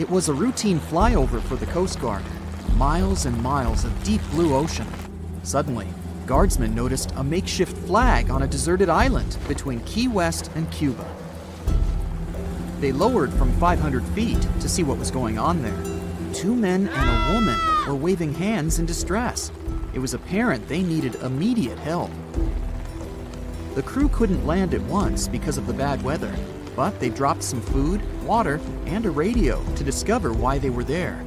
It was a routine flyover for the Coast Guard. Miles and miles of deep blue ocean. Suddenly, guardsmen noticed a makeshift flag on a deserted island between Key West and Cuba. They lowered from 500 feet to see what was going on there. 2 men and a woman were waving hands in distress. It was apparent they needed immediate help. The crew couldn't land at once because of the bad weather, but they dropped some food, water, and a radio to discover why they were there.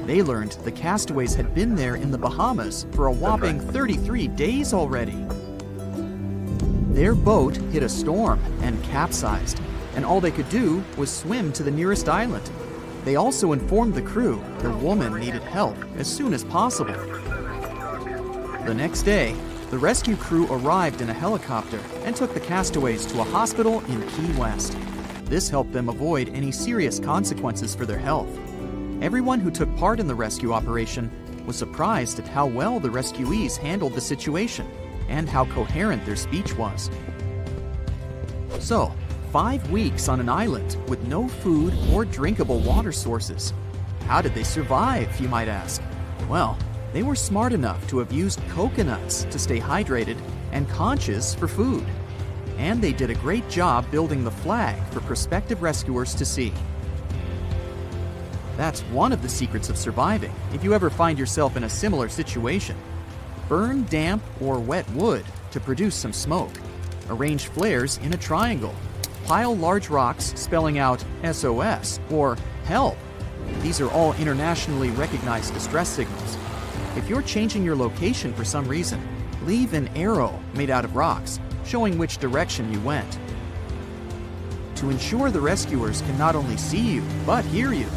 They learned the Castaways had been there in the Bahamas for a whopping 33 days already. Their boat hit a storm and capsized, and all they could do was swim to the nearest island. They also informed the crew the woman needed help as soon as possible. The next day, the rescue crew arrived in a helicopter and took the castaways to a hospital in Key West. This helped them avoid any serious consequences for their health. Everyone who took part in the rescue operation was surprised at how well the rescuees handled the situation and how coherent their speech was. So, 5 weeks on an island with no food or drinkable water sources. How did they survive, you might ask? Well, they were smart enough to have used coconuts to stay hydrated and conchs for food. And they did a great job building the flag for prospective rescuers to see. That's one of the secrets of surviving if you ever find yourself in a similar situation. Burn damp or wet wood to produce some smoke. Arrange flares in a triangle. Pile large rocks spelling out SOS or help. These are all internationally recognized distress signals. If you're changing your location for some reason, leave an arrow made out of rocks, showing which direction you went. To ensure the rescuers can not only see you, but hear you,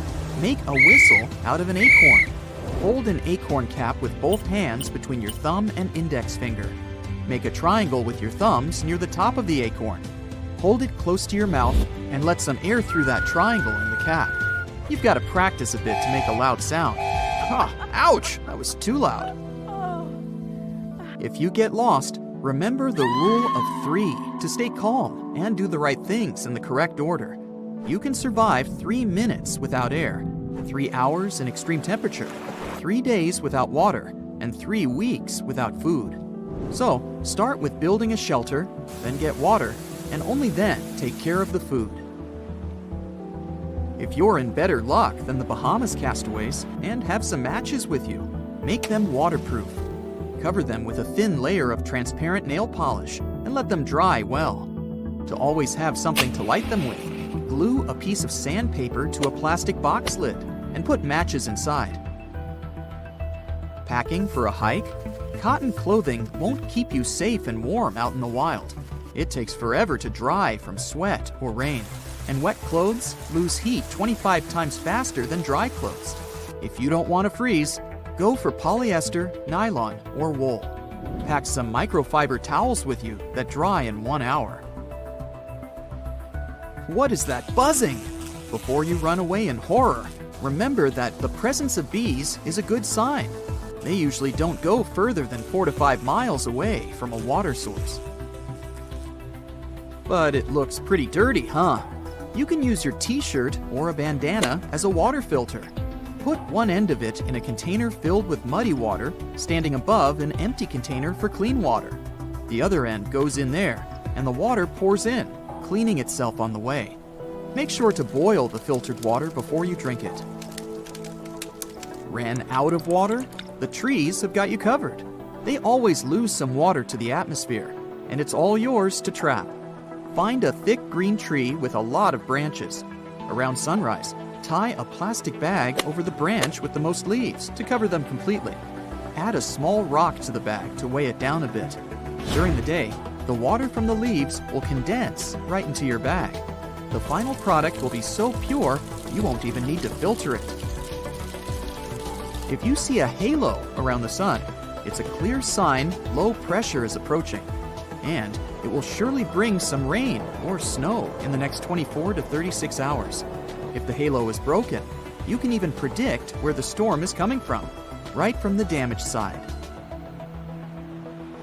make a whistle out of an acorn. Hold an acorn cap with both hands between your thumb and index finger. Make a triangle with your thumbs near the top of the acorn. Hold it close to your mouth and let some air through that triangle in the cap. You've got to practice a bit to make a loud sound. Ouch! That was too loud. If you get lost, remember the rule of 3 to stay calm and do the right things in the correct order. You can survive 3 minutes without air, 3 hours in extreme temperature, 3 days without water, and 3 weeks without food. So, start with building a shelter, then get water, and only then take care of the food. If you're in better luck than the Bahamas castaways and have some matches with you, make them waterproof. Cover them with a thin layer of transparent nail polish and let them dry well. To always have something to light them with, glue a piece of sandpaper to a plastic box lid and put matches inside. Packing for a hike? Cotton clothing won't keep you safe and warm out in the wild. It takes forever to dry from sweat or rain, and wet clothes lose heat 25 times faster than dry clothes. If you don't want to freeze, go for polyester, nylon, or wool. Pack some microfiber towels with you that dry in 1 hour. What is that buzzing? Before you run away in horror, remember that the presence of bees is a good sign. They usually don't go further than 4 to 5 miles away from a water source. But it looks pretty dirty, huh? You can use your t-shirt or a bandana as a water filter. Put one end of it in a container filled with muddy water, standing above an empty container for clean water. The other end goes in there, and the water pours in, cleaning itself on the way. Make sure to boil the filtered water before you drink it. Ran out of water? The trees have got you covered. They always lose some water to the atmosphere, and it's all yours to trap. Find a thick green tree with a lot of branches. Around sunrise, tie a plastic bag over the branch with the most leaves to cover them completely. Add a small rock to the bag to weigh it down a bit. During the day, the water from the leaves will condense right into your bag. The final product will be so pure, you won't even need to filter it. If you see a halo around the sun, it's a clear sign low pressure is approaching. And it will surely bring some rain or snow in the next 24 to 36 hours. If the halo is broken, you can even predict where the storm is coming from, right from the damaged side.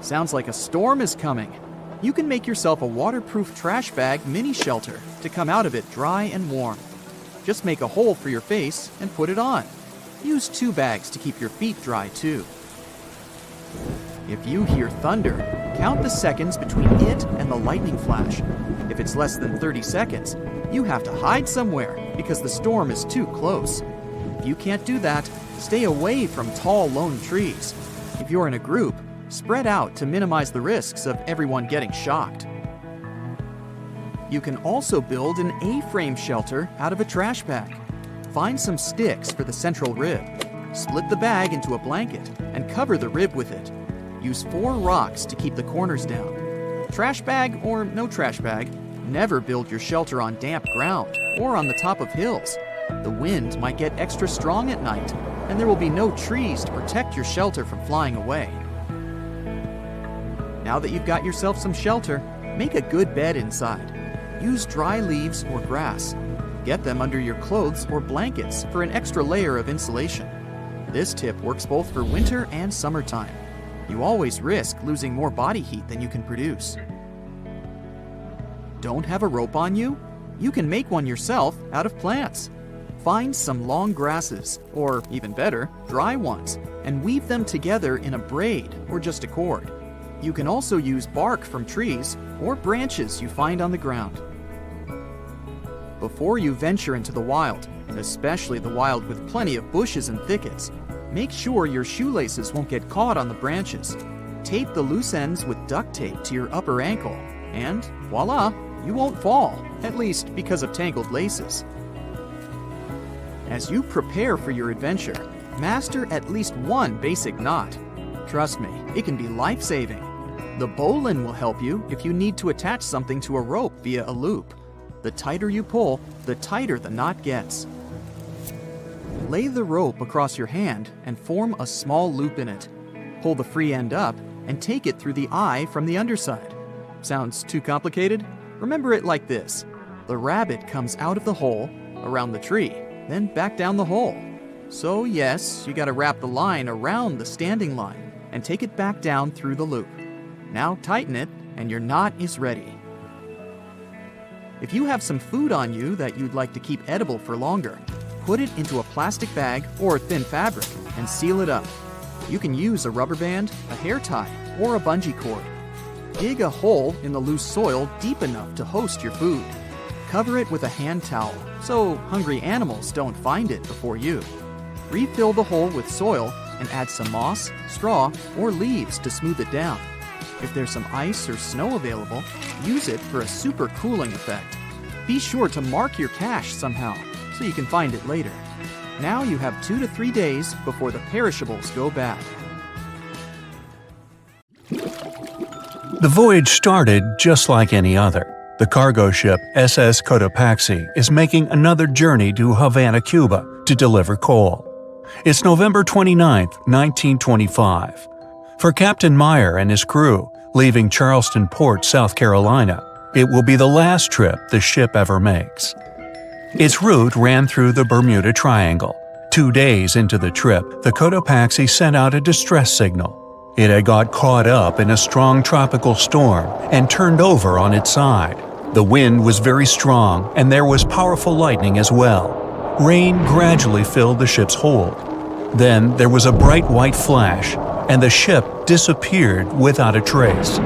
Sounds like a storm is coming. You can make yourself a waterproof trash bag mini shelter to come out of it dry and warm. just make a hole for your face and put it on. Use 2 bags to keep your feet dry too. If you hear thunder, count the seconds between it and the lightning flash. If it's less than 30 seconds, you have to hide somewhere because the storm is too close. If you can't do that, stay away from tall lone trees. If you're in a group, spread out to minimize the risks of everyone getting shocked. You can also build an A-frame shelter out of a trash bag. Find some sticks for the central rib. Split the bag into a blanket and cover the rib with it. Use 4 rocks to keep the corners down. Trash bag or no trash bag, never build your shelter on damp ground or on the top of hills. The wind might get extra strong at night, and there will be no trees to protect your shelter from flying away. Now that you've got yourself some shelter, make a good bed inside. Use dry leaves or grass. Get them under your clothes or blankets for an extra layer of insulation. This tip works both for winter and summertime. You always risk losing more body heat than you can produce. Don't have a rope on you? You can make one yourself out of plants. Find some long grasses, or even better, dry ones, and weave them together in a braid or just a cord. You can also use bark from trees or branches you find on the ground. Before you venture into the wild, especially the wild with plenty of bushes and thickets, make sure your shoelaces won't get caught on the branches. Tape the loose ends with duct tape to your upper ankle, and voila, you won't fall, at least because of tangled laces. As you prepare for your adventure, master at least one basic knot. Trust me, it can be life-saving. The bowline will help you if you need to attach something to a rope via a loop. The tighter you pull, the tighter the knot gets. Lay the rope across your hand and form a small loop in it. Pull the free end up and take it through the eye from the underside. Sounds too complicated? Remember it like this. The rabbit comes out of the hole, around the tree, then back down the hole. So yes, you gotta wrap the line around the standing line and take it back down through the loop. Now tighten it and your knot is ready. If you have some food on you that you'd like to keep edible for longer, put it into a plastic bag or thin fabric and seal it up. You can use a rubber band, a hair tie, or a bungee cord. Dig a hole in the loose soil deep enough to host your food. Cover it with a hand towel so hungry animals don't find it before you. Refill the hole with soil and add some moss, straw, or leaves to smooth it down. If there's some ice or snow available, use it for a super cooling effect. Be sure to mark your cache somehow so you can find it later. Now you have 2 to 3 days before the perishables go bad. The voyage started just like any other. The cargo ship SS Cotopaxi is making another journey to Havana, Cuba to deliver coal. It's November 29, 1925. For Captain Meyer and his crew, leaving Charleston Port, South Carolina, it will be the last trip the ship ever makes. Its route ran through the Bermuda Triangle. 2 days into the trip, the Cotopaxi sent out a distress signal. It had got caught up in a strong tropical storm and turned over on its side. The wind was very strong and there was powerful lightning as well. Rain gradually filled the ship's hold. Then there was a bright white flash, and the ship disappeared without a trace.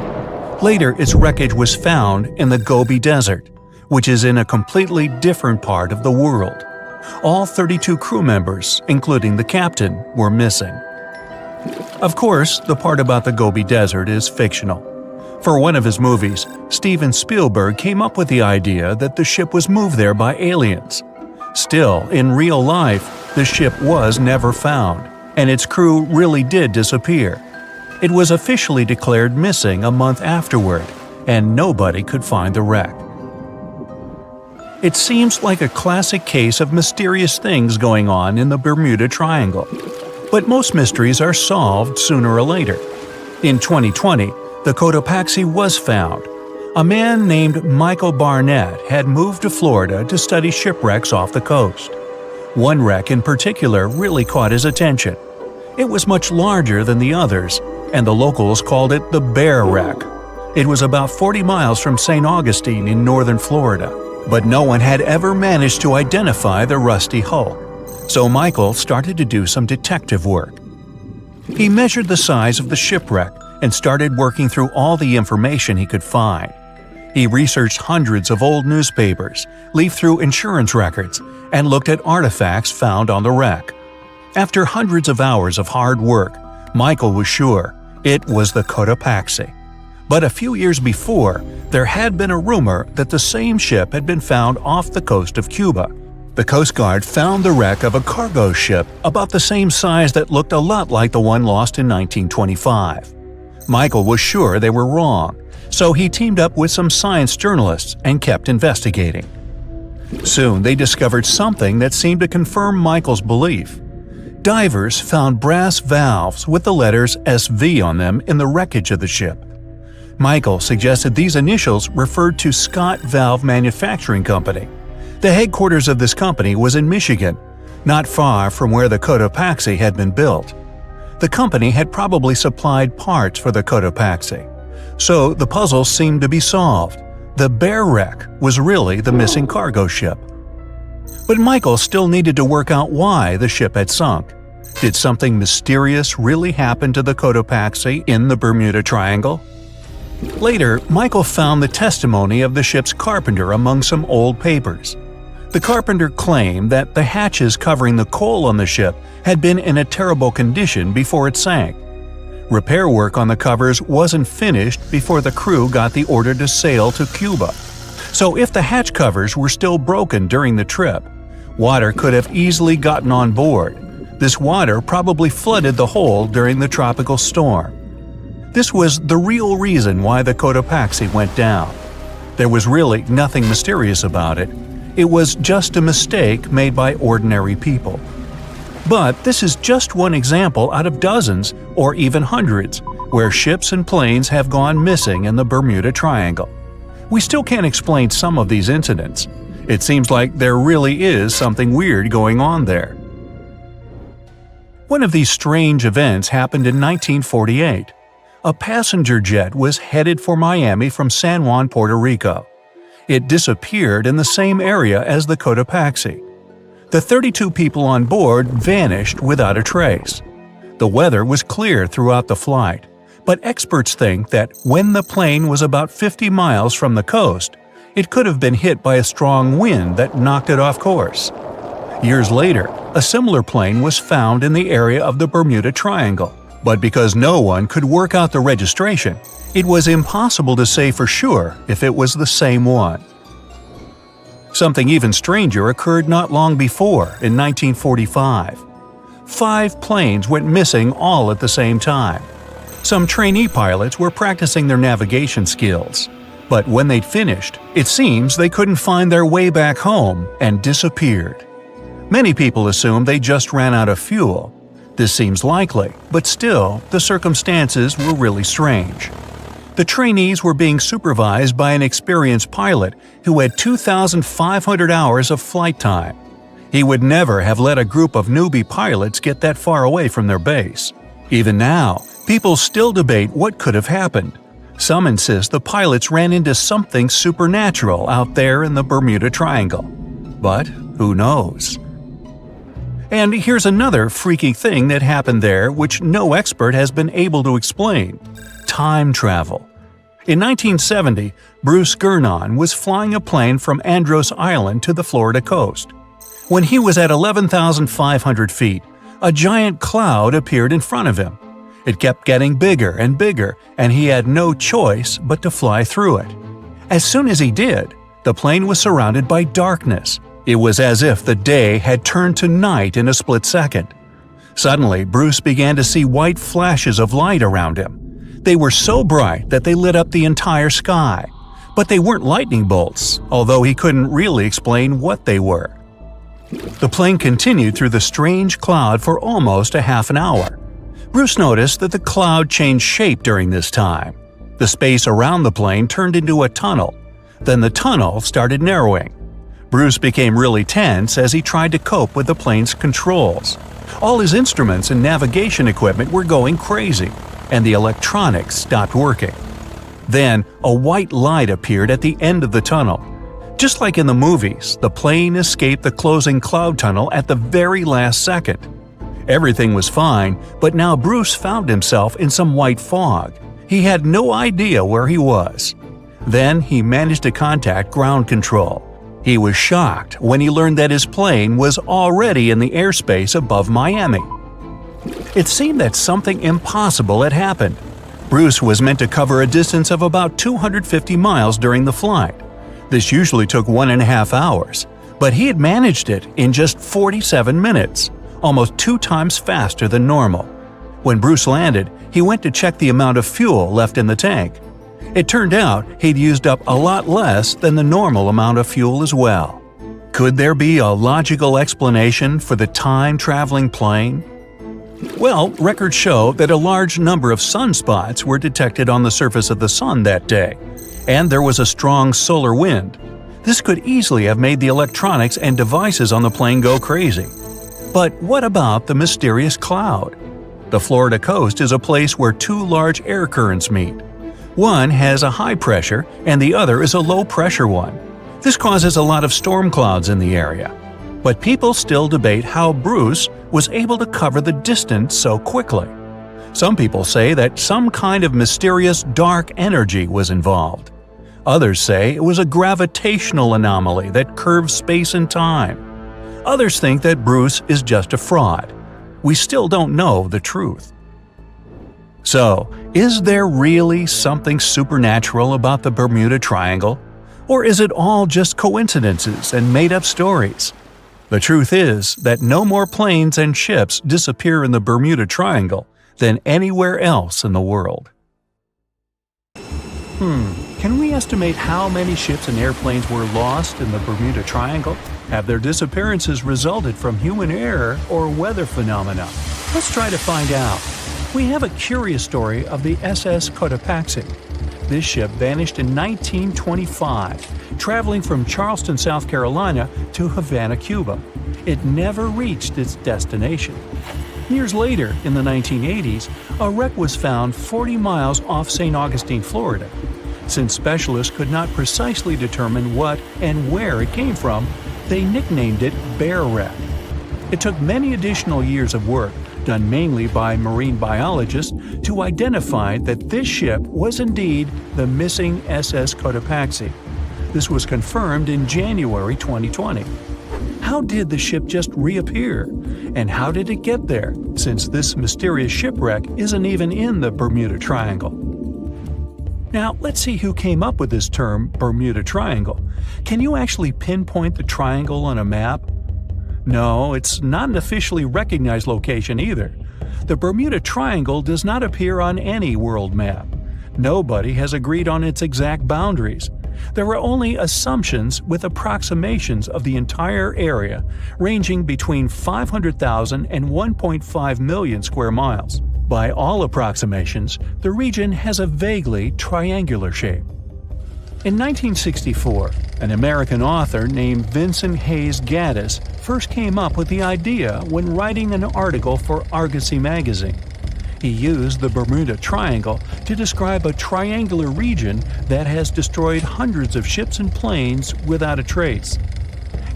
Later, its wreckage was found in the Gobi Desert, which is in a completely different part of the world. All 32 crew members, including the captain, were missing. Of course, the part about the Gobi Desert is fictional. For one of his movies, Steven Spielberg came up with the idea that the ship was moved there by aliens. Still, in real life, the ship was never found, and its crew really did disappear. It was officially declared missing a month afterward, and nobody could find the wreck. It seems like a classic case of mysterious things going on in the Bermuda Triangle. But most mysteries are solved sooner or later. In 2020, the Cotopaxi was found. A man named Michael Barnett had moved to Florida to study shipwrecks off the coast. One wreck in particular really caught his attention. It was much larger than the others, and the locals called it the Bear Wreck. It was about 40 miles from St. Augustine in northern Florida. but no one had ever managed to identify the rusty hull. So Michael started to do some detective work. He measured the size of the shipwreck and started working through all the information he could find. He researched hundreds of old newspapers, leafed through insurance records, and looked at artifacts found on the wreck. After hundreds of hours of hard work, Michael was sure it was the Cotopaxi. But a few years before, there had been a rumor that the same ship had been found off the coast of Cuba. The Coast Guard found the wreck of a cargo ship about the same size that looked a lot like the one lost in 1925. Michael was sure they were wrong, so he teamed up with some science journalists and kept investigating. Soon they discovered something that seemed to confirm Michael's belief. Divers found brass valves with the letters SV on them in the wreckage of the ship. Michael suggested these initials referred to Scott Valve Manufacturing Company. The headquarters of this company was in Michigan, not far from where the Cotopaxi had been built. The company had probably supplied parts for the Cotopaxi. So the puzzle seemed to be solved. The Bear wreck was really the missing cargo ship. But Michael still needed to work out why the ship had sunk. Did something mysterious really happen to the Cotopaxi in the Bermuda Triangle? Later, Michael found the testimony of the ship's carpenter among some old papers. The carpenter claimed that the hatches covering the coal on the ship had been in a terrible condition before it sank. Repair work on the covers wasn't finished before the crew got the order to sail to Cuba. So if the hatch covers were still broken during the trip, water could have easily gotten on board. This water probably flooded the hold during the tropical storm. This was the real reason why the Cotopaxi went down. There was really nothing mysterious about it. It was just a mistake made by ordinary people. But this is just one example out of dozens, or even hundreds, where ships and planes have gone missing in the Bermuda Triangle. We still can't explain some of these incidents. It seems like there really is something weird going on there. One of these strange events happened in 1948. A passenger jet was headed for Miami from San Juan, Puerto Rico. It disappeared in the same area as the Cotopaxi. The 32 people on board vanished without a trace. The weather was clear throughout the flight, but experts think that when the plane was about 50 miles from the coast, it could have been hit by a strong wind that knocked it off course. Years later, a similar plane was found in the area of the Bermuda Triangle, but because no one could work out the registration, it was impossible to say for sure if it was the same one. Something even stranger occurred not long before, in 1945. 5 planes went missing all at the same time. Some trainee pilots were practicing their navigation skills, but when they'd finished, it seems they couldn't find their way back home and disappeared. Many people assume they just ran out of fuel. This seems likely, but still, the circumstances were really strange. The trainees were being supervised by an experienced pilot who had 2,500 hours of flight time. He would never have let a group of newbie pilots get that far away from their base. Even now, people still debate what could have happened. Some insist the pilots ran into something supernatural out there in the Bermuda Triangle. But who knows? And here's another freaky thing that happened there which no expert has been able to explain: time travel. In 1970, Bruce Gernon was flying a plane from Andros Island to the Florida coast. When he was at 11,500 feet, a giant cloud appeared in front of him. It kept getting bigger and bigger, and he had no choice but to fly through it. As soon as he did, the plane was surrounded by darkness. It was as if the day had turned to night in a split second. Suddenly, Bruce began to see white flashes of light around him. They were so bright that they lit up the entire sky. But they weren't lightning bolts, although he couldn't really explain what they were. The plane continued through the strange cloud for almost a half an hour. Bruce noticed that the cloud changed shape during this time. The space around the plane turned into a tunnel. Then the tunnel started narrowing. Bruce became really tense as he tried to cope with the plane's controls. All his instruments and navigation equipment were going crazy, and the electronics stopped working. Then, a white light appeared at the end of the tunnel. Just like in the movies, the plane escaped the closing cloud tunnel at the very last second. Everything was fine, but now Bruce found himself in some white fog. He had no idea where he was. Then he managed to contact ground control. He was shocked when he learned that his plane was already in the airspace above Miami. It seemed that something impossible had happened. Bruce was meant to cover a distance of about 250 miles during the flight. This usually took 1.5 hours, but he had managed it in just 47 minutes, almost 2 times faster than normal. When Bruce landed, he went to check the amount of fuel left in the tank. It turned out he'd used up a lot less than the normal amount of fuel as well. Could there be a logical explanation for the time-traveling plane? Well, records show that a large number of sunspots were detected on the surface of the sun that day, and there was a strong solar wind. This could easily have made the electronics and devices on the plane go crazy. But what about the mysterious cloud? The Florida coast is a place where 2 large air currents meet. One has a high pressure and the other is a low pressure one. This causes a lot of storm clouds in the area. But people still debate how Bruce was able to cover the distance so quickly. Some people say that some kind of mysterious dark energy was involved. Others say it was a gravitational anomaly that curves space and time. Others think that Bruce is just a fraud. We still don't know the truth. So, is there really something supernatural about the Bermuda Triangle? Or is it all just coincidences and made-up stories? The truth is that no more planes and ships disappear in the Bermuda Triangle than anywhere else in the world. Can we estimate how many ships and airplanes were lost in the Bermuda Triangle? Have their disappearances resulted from human error or weather phenomena? Let's try to find out. We have a curious story of the SS Cotopaxi. This ship vanished in 1925, traveling from Charleston, South Carolina to Havana, Cuba. It never reached its destination. Years later, in the 1980s, a wreck was found 40 miles off St. Augustine, Florida. Since specialists could not precisely determine what and where it came from, they nicknamed it Bear Wreck. It took many additional years of work, done mainly by marine biologists, to identify that this ship was indeed the missing SS Cotopaxi. This was confirmed in January 2020. How did the ship just reappear? And how did it get there, since this mysterious shipwreck isn't even in the Bermuda Triangle? Now, let's see who came up with this term, Bermuda Triangle. Can you actually pinpoint the triangle on a map? No, it's not an officially recognized location either. The Bermuda Triangle does not appear on any world map. Nobody has agreed on its exact boundaries. There are only assumptions with approximations of the entire area, ranging between 500,000 and 1.5 million square miles. By all approximations, the region has a vaguely triangular shape. In 1964, an American author named Vincent Hayes Gaddis first came up with the idea when writing an article for Argosy magazine. He used the Bermuda Triangle to describe a triangular region that has destroyed hundreds of ships and planes without a trace.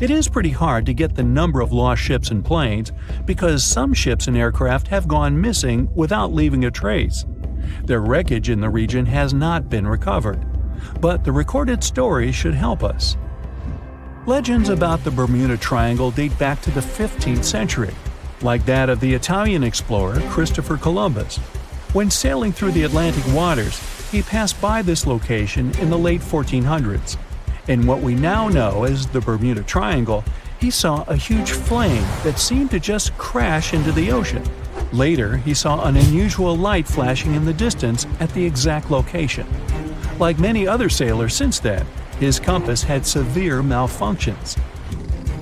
It is pretty hard to get the number of lost ships and planes because some ships and aircraft have gone missing without leaving a trace. Their wreckage in the region has not been recovered, but the recorded stories should help us. Legends about the Bermuda Triangle date back to the 15th century, like that of the Italian explorer Christopher Columbus. When sailing through the Atlantic waters, he passed by this location in the late 1400s. In what we now know as the Bermuda Triangle, he saw a huge flame that seemed to just crash into the ocean. Later, he saw an unusual light flashing in the distance at the exact location. Like many other sailors since then, his compass had severe malfunctions.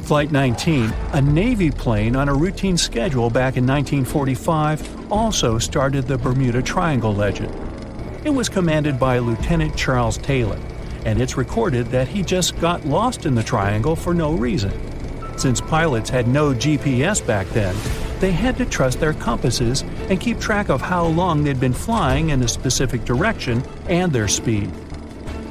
Flight 19, a Navy plane on a routine schedule back in 1945, also started the Bermuda Triangle legend. It was commanded by Lieutenant Charles Taylor, and it's recorded that he just got lost in the triangle for no reason. Since pilots had no GPS back then, they had to trust their compasses and keep track of how long they'd been flying in a specific direction and their speed.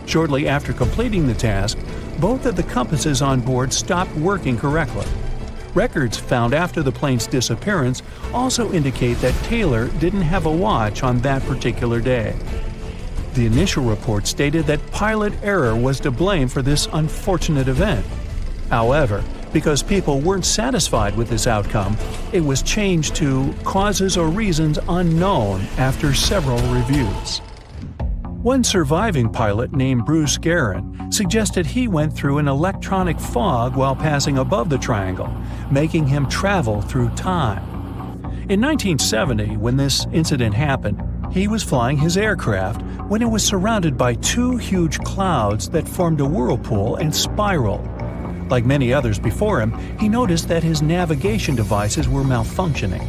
Shortly after completing the task, both of the compasses on board stopped working correctly. Records found after the plane's disappearance also indicate that Taylor didn't have a watch on that particular day. The initial report stated that pilot error was to blame for this unfortunate event. However, because people weren't satisfied with this outcome, it was changed to causes or reasons unknown after several reviews. One surviving pilot named Bruce Guerin suggested he went through an electronic fog while passing above the triangle, making him travel through time. In 1970, when this incident happened, he was flying his aircraft when it was surrounded by two huge clouds that formed a whirlpool and spiraled. Like many others before him, he noticed that his navigation devices were malfunctioning.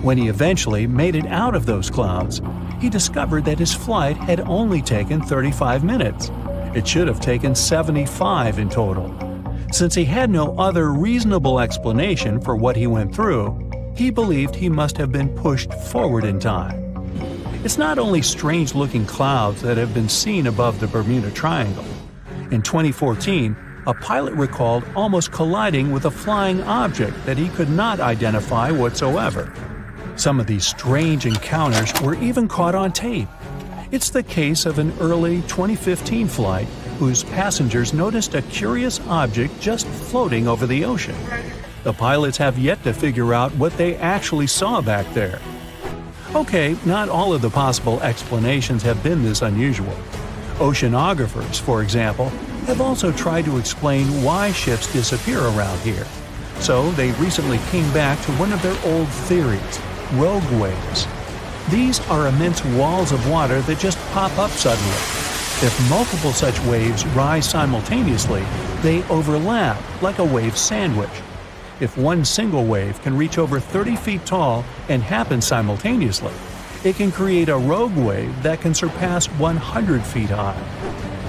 When he eventually made it out of those clouds, he discovered that his flight had only taken 35 minutes. It should have taken 75 in total. Since he had no other reasonable explanation for what he went through, he believed he must have been pushed forward in time. It's not only strange-looking clouds that have been seen above the Bermuda Triangle. In 2014, a pilot recalled almost colliding with a flying object that he could not identify whatsoever. Some of these strange encounters were even caught on tape. It's the case of an early 2015 flight whose passengers noticed a curious object just floating over the ocean. The pilots have yet to figure out what they actually saw back there. Okay, not all of the possible explanations have been this unusual. Oceanographers, for example, have also tried to explain why ships disappear around here. So they recently came back to one of their old theories: rogue waves. These are immense walls of water that just pop up suddenly. If multiple such waves rise simultaneously, they overlap like a wave sandwich. If one single wave can reach over 30 feet tall and happen simultaneously, it can create a rogue wave that can surpass 100 feet high.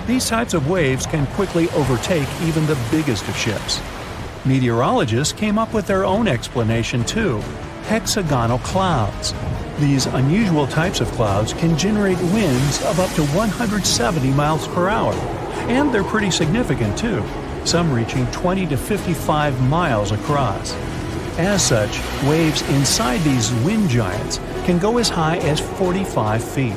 These types of waves can quickly overtake even the biggest of ships. Meteorologists came up with their own explanation too: hexagonal clouds. These unusual types of clouds can generate winds of up to 170 miles per hour. And they're pretty significant too, some reaching 20 to 55 miles across. As such, waves inside these wind giants can go as high as 45 feet.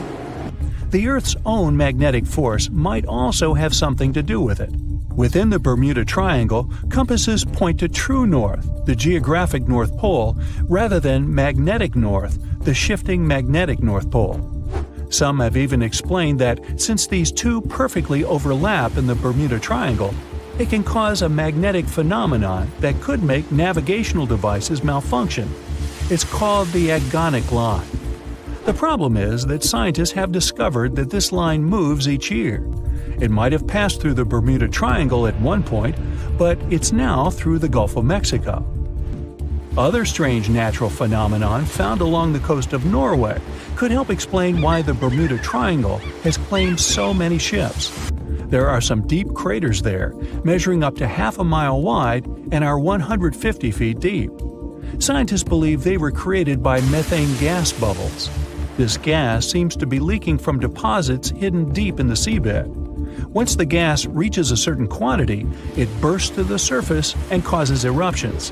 The Earth's own magnetic force might also have something to do with it. Within the Bermuda Triangle, compasses point to true north, the geographic North Pole, rather than magnetic north, the shifting magnetic North Pole. Some have even explained that since these two perfectly overlap in the Bermuda Triangle, it can cause a magnetic phenomenon that could make navigational devices malfunction. It's called the agonic line. The problem is that scientists have discovered that this line moves each year. It might have passed through the Bermuda Triangle at one point, but it's now through the Gulf of Mexico. Other strange natural phenomenon found along the coast of Norway could help explain why the Bermuda Triangle has claimed so many ships. There are some deep craters there, measuring up to half a mile wide and are 150 feet deep. Scientists believe they were created by methane gas bubbles. This gas seems to be leaking from deposits hidden deep in the seabed. Once the gas reaches a certain quantity, it bursts to the surface and causes eruptions.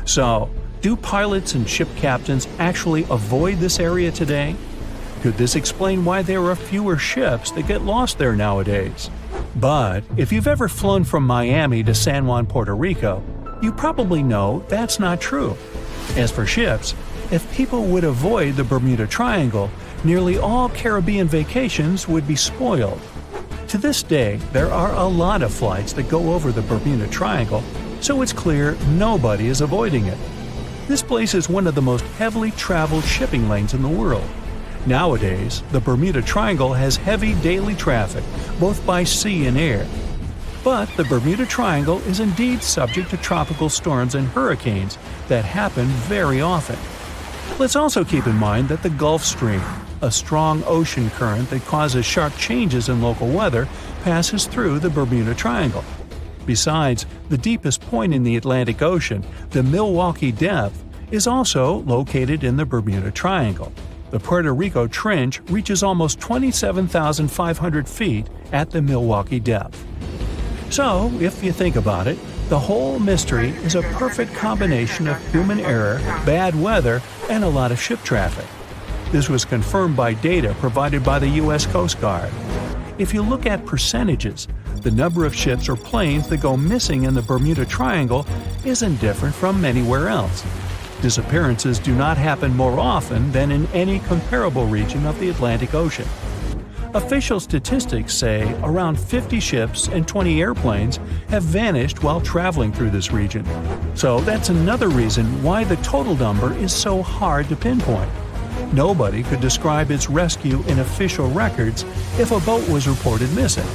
So, do pilots and ship captains actually avoid this area today? Could this explain why there are fewer ships that get lost there nowadays? But if you've ever flown from Miami to San Juan, Puerto Rico, you probably know that's not true. As for ships, if people would avoid the Bermuda Triangle, nearly all Caribbean vacations would be spoiled. To this day, there are a lot of flights that go over the Bermuda Triangle, so it's clear nobody is avoiding it. This place is one of the most heavily traveled shipping lanes in the world. Nowadays, the Bermuda Triangle has heavy daily traffic, both by sea and air. But the Bermuda Triangle is indeed subject to tropical storms and hurricanes that happen very often. Let's also keep in mind that the Gulf Stream, a strong ocean current that causes sharp changes in local weather, passes through the Bermuda Triangle. Besides, the deepest point in the Atlantic Ocean, the Milwaukee Depth, is also located in the Bermuda Triangle. The Puerto Rico Trench reaches almost 27,500 feet at the Milwaukee Depth. So, if you think about it, the whole mystery is a perfect combination of human error, bad weather, and a lot of ship traffic. This was confirmed by data provided by the U.S. Coast Guard. If you look at percentages, the number of ships or planes that go missing in the Bermuda Triangle isn't different from anywhere else. Disappearances do not happen more often than in any comparable region of the Atlantic Ocean. Official statistics say around 50 ships and 20 airplanes have vanished while traveling through this region. So that's another reason why the total number is so hard to pinpoint. Nobody could describe its rescue in official records if a boat was reported missing.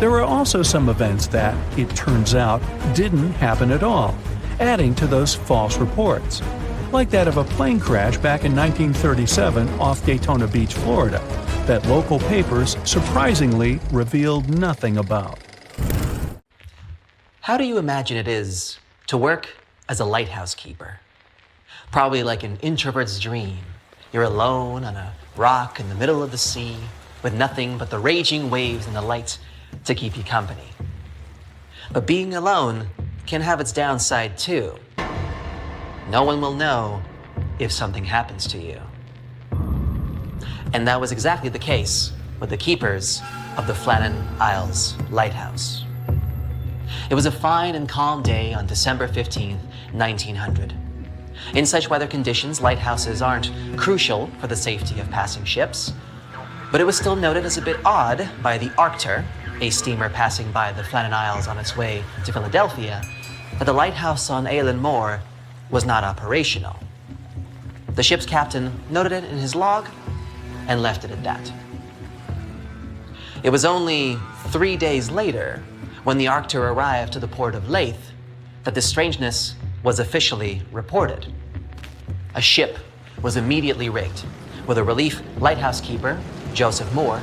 There are also some events that, it turns out, didn't happen at all, adding to those false reports, like that of a plane crash back in 1937 off Daytona Beach, Florida, that local papers surprisingly revealed nothing about. How do you imagine it is to work as a lighthouse keeper? Probably like an introvert's dream. You're alone on a rock in the middle of the sea with nothing but the raging waves and the lights to keep you company. But being alone can have its downside too. No one will know if something happens to you. And that was exactly the case with the keepers of the Flannan Isles Lighthouse. It was a fine and calm day on December 15th, 1900. In such weather conditions, lighthouses aren't crucial for the safety of passing ships, but it was still noted as a bit odd by the Arctur, a steamer passing by the Flannan Isles on its way to Philadelphia, that the lighthouse on Eilean Mor was not operational. The ship's captain noted it in his log and left it at that. It was only 3 days later, when the Arctur arrived to the port of Leith, that the strangeness was officially reported. A ship was immediately rigged with a relief lighthouse keeper, Joseph Moore,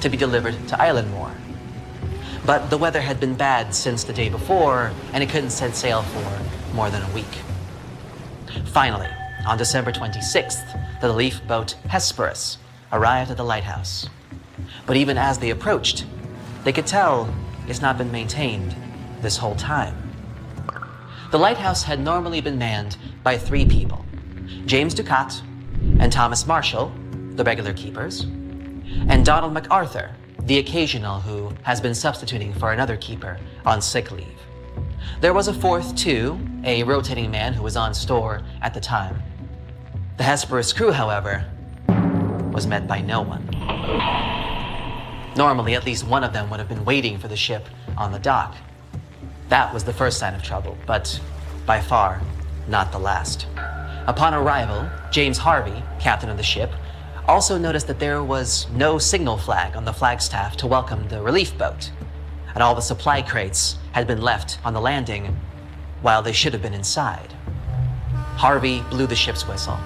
to be delivered to Eilean Mor. But the weather had been bad since the day before, and it couldn't set sail for more than a week. Finally, on December 26th, the relief boat Hesperus arrived at the lighthouse. But even as they approached, they could tell it's not been maintained this whole time. The lighthouse had normally been manned by 3 people, James Ducat and Thomas Marshall, the regular keepers, and Donald MacArthur, the occasional who has been substituting for another keeper on sick leave. There was a 4th too, a rotating man who was on store at the time. The Hesperus crew, however, was met by no one. Normally, at least one of them would have been waiting for the ship on the dock. That was the first sign of trouble, but by far not the last. Upon arrival, James Harvey, captain of the ship, also noticed that there was no signal flag on the flagstaff to welcome the relief boat, and all the supply crates had been left on the landing while they should have been inside. Harvey blew the ship's whistle.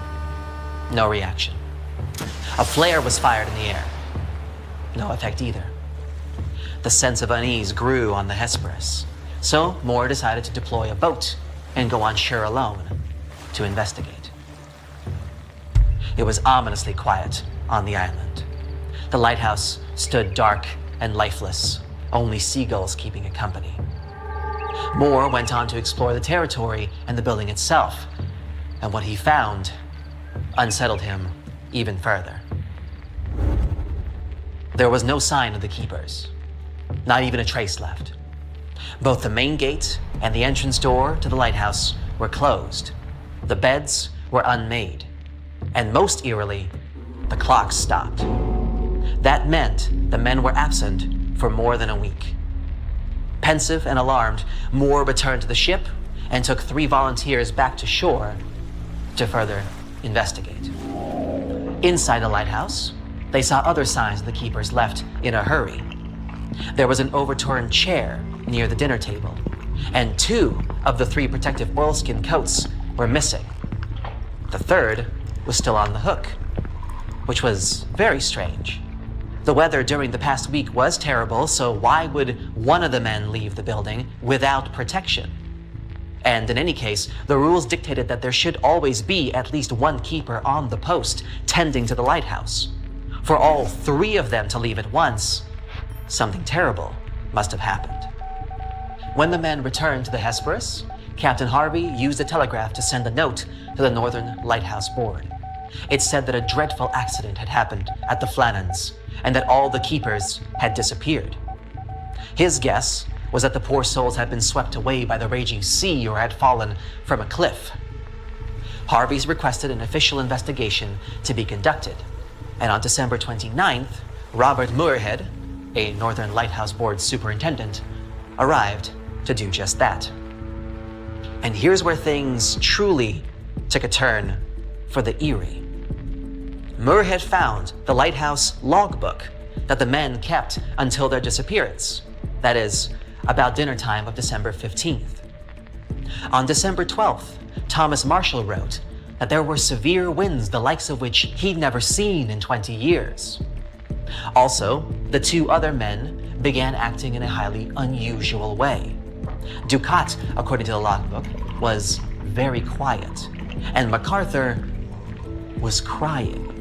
No reaction. A flare was fired in the air. No effect either. The sense of unease grew on the Hesperus, so Moore decided to deploy a boat and go on shore alone to investigate. It was ominously quiet on the island. The lighthouse stood dark and lifeless, only seagulls keeping it company. Moore went on to explore the territory and the building itself, and what he found unsettled him even further. There was no sign of the keepers, not even a trace left. Both the main gate and the entrance door to the lighthouse were closed. The beds were unmade. And most eerily, the clock stopped. That meant the men were absent for more than a week. Pensive and alarmed, Moore returned to the ship and took 3 volunteers back to shore to further investigate. Inside the lighthouse, they saw other signs the keepers left in a hurry. There was an overturned chair near the dinner table, and 2 of the 3 protective oilskin coats were missing. The 3rd was still on the hook, which was very strange. The weather during the past week was terrible, so why would one of the men leave the building without protection? And in any case, the rules dictated that there should always be at least 1 keeper on the post tending to the lighthouse. For all 3 of them to leave at once, something terrible must have happened. When the men returned to the Hesperus, Captain Harvey used a telegraph to send a note to the Northern Lighthouse Board. It said that a dreadful accident had happened at the Flannans and that all the keepers had disappeared. His guess was that the poor souls had been swept away by the raging sea or had fallen from a cliff. Harvey's requested an official investigation to be conducted, and on December 29th, Robert Moorhead, a Northern Lighthouse Board superintendent, arrived to do just that. And here's where things truly took a turn for the eerie. Moorhead found the lighthouse logbook that the men kept until their disappearance, that is, about dinner time of December 15th. On December 12th, Thomas Marshall wrote that there were severe winds the likes of which he'd never seen in 20 years. Also, the two other men began acting in a highly unusual way. Ducat, according to the logbook, was very quiet, and MacArthur was crying.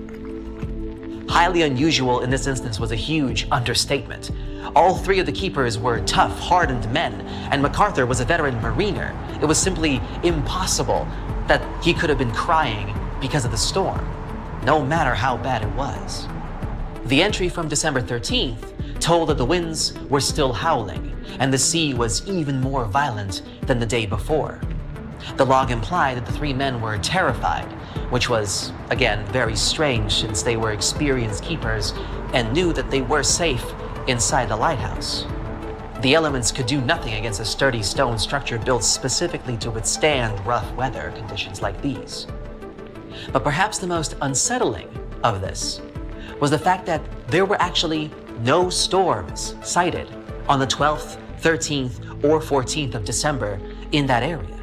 Highly unusual in this instance was a huge understatement. All three of the keepers were tough, hardened men, and MacArthur was a veteran mariner. It was simply impossible that he could have been crying because of the storm, no matter how bad it was. The entry from December 13th told that the winds were still howling, and the sea was even more violent than the day before. The log implied that the three men were terrified, which was, again, very strange since they were experienced keepers and knew that they were safe inside the lighthouse. The elements could do nothing against a sturdy stone structure built specifically to withstand rough weather conditions like these. But perhaps the most unsettling of this was the fact that there were actually no storms sighted on the 12th, 13th, or 14th of December in that area.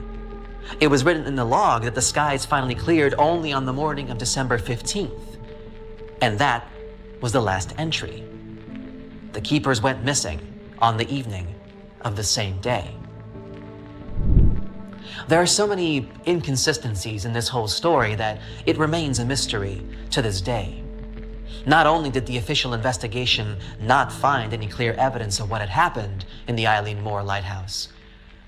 It was written in the log that the skies finally cleared only on the morning of December 15th. And that was the last entry. The keepers went missing on the evening of the same day. There are so many inconsistencies in this whole story that it remains a mystery to this day. Not only did the official investigation not find any clear evidence of what had happened in the Eileen Moore Lighthouse,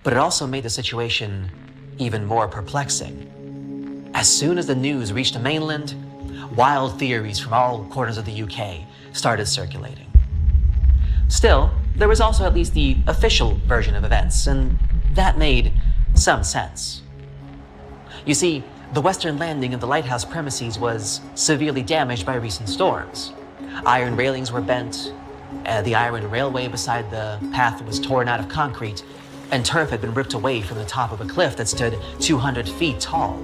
but it also made the situation even more perplexing. As soon as the news reached the mainland, wild theories from all corners of the UK started circulating. Still, there was also at least the official version of events, and that made some sense. You see, the western landing of the lighthouse premises was severely damaged by recent storms. Iron railings were bent, the iron railway beside the path was torn out of concrete, and turf had been ripped away from the top of a cliff that stood 200 feet tall.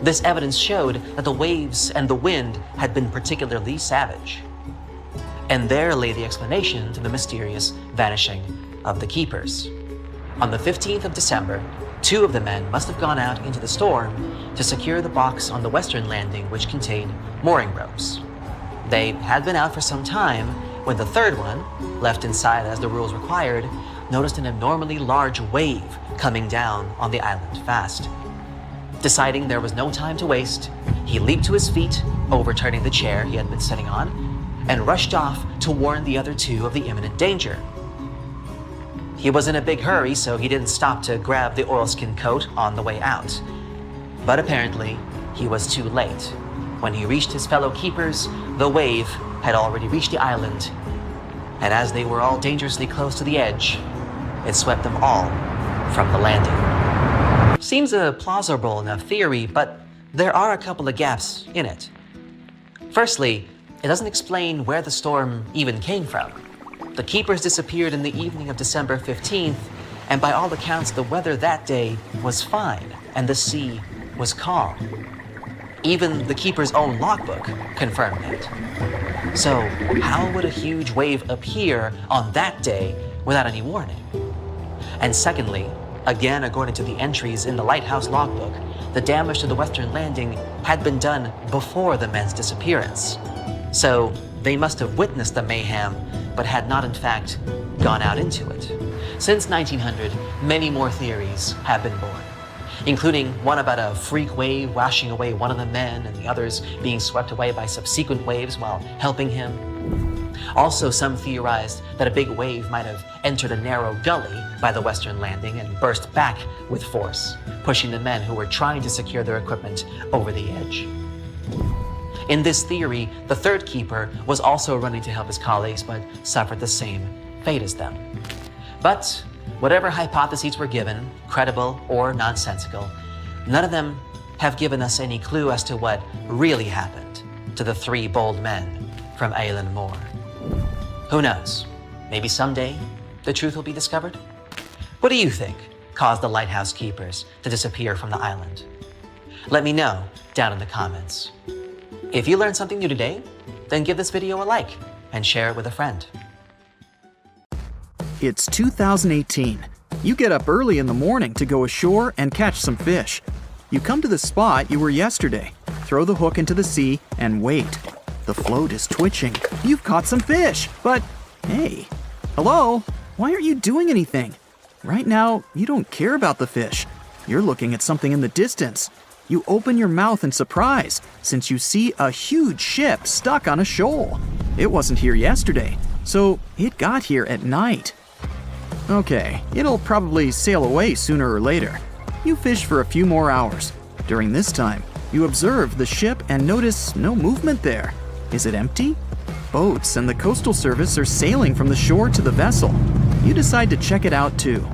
This evidence showed that the waves and the wind had been particularly savage. And there lay the explanation to the mysterious vanishing of the keepers. On the 15th of December, two of the men must have gone out into the storm to secure the box on the western landing which contained mooring ropes. They had been out for some time when the third one, left inside as the rules required, noticed an abnormally large wave coming down on the island fast. Deciding there was no time to waste, he leaped to his feet, overturning the chair he had been sitting on, and rushed off to warn the other two of the imminent danger. He was in a big hurry, so he didn't stop to grab the oilskin coat on the way out. But apparently, he was too late. When he reached his fellow keepers, the wave had already reached the island, and as they were all dangerously close to the edge, it swept them all from the landing. Seems a plausible enough theory, but there are a couple of gaps in it. Firstly, it doesn't explain where the storm even came from. The keepers disappeared in the evening of December 15th, and by all accounts, the weather that day was fine, and the sea was calm. Even the keeper's own logbook confirmed it. So, how would a huge wave appear on that day without any warning? And secondly, again according to the entries in the lighthouse logbook, the damage to the western landing had been done before the men's disappearance. So, they must have witnessed the mayhem, but had not in fact gone out into it. Since 1900, many more theories have been born, including one about a freak wave washing away one of the men and the others being swept away by subsequent waves while helping him. Also, some theorized that a big wave might have entered a narrow gully by the western landing and burst back with force, pushing the men who were trying to secure their equipment over the edge. In this theory, the third keeper was also running to help his colleagues but suffered the same fate as them. But whatever hypotheses were given, credible or nonsensical, none of them have given us any clue as to what really happened to the three bold men from Eilean Mor. Who knows? Maybe someday the truth will be discovered? What do you think caused the lighthouse keepers to disappear from the island? Let me know down in the comments. If you learned something new today, then give this video a like and share it with a friend. It's 2018. You get up early in the morning to go ashore and catch some fish. You come to the spot you were yesterday, throw the hook into the sea, and wait. The float is twitching. You've caught some fish, but hey, hello? Why aren't you doing anything? Right now, you don't care about the fish. You're looking at something in the distance. You open your mouth in surprise since you see a huge ship stuck on a shoal. It wasn't here yesterday, so it got here at night. Okay, it'll probably sail away sooner or later. You fish for a few more hours. During this time, you observe the ship and notice no movement there. Is it empty? Boats and the coastal service are sailing from the shore to the vessel. You decide to check it out too.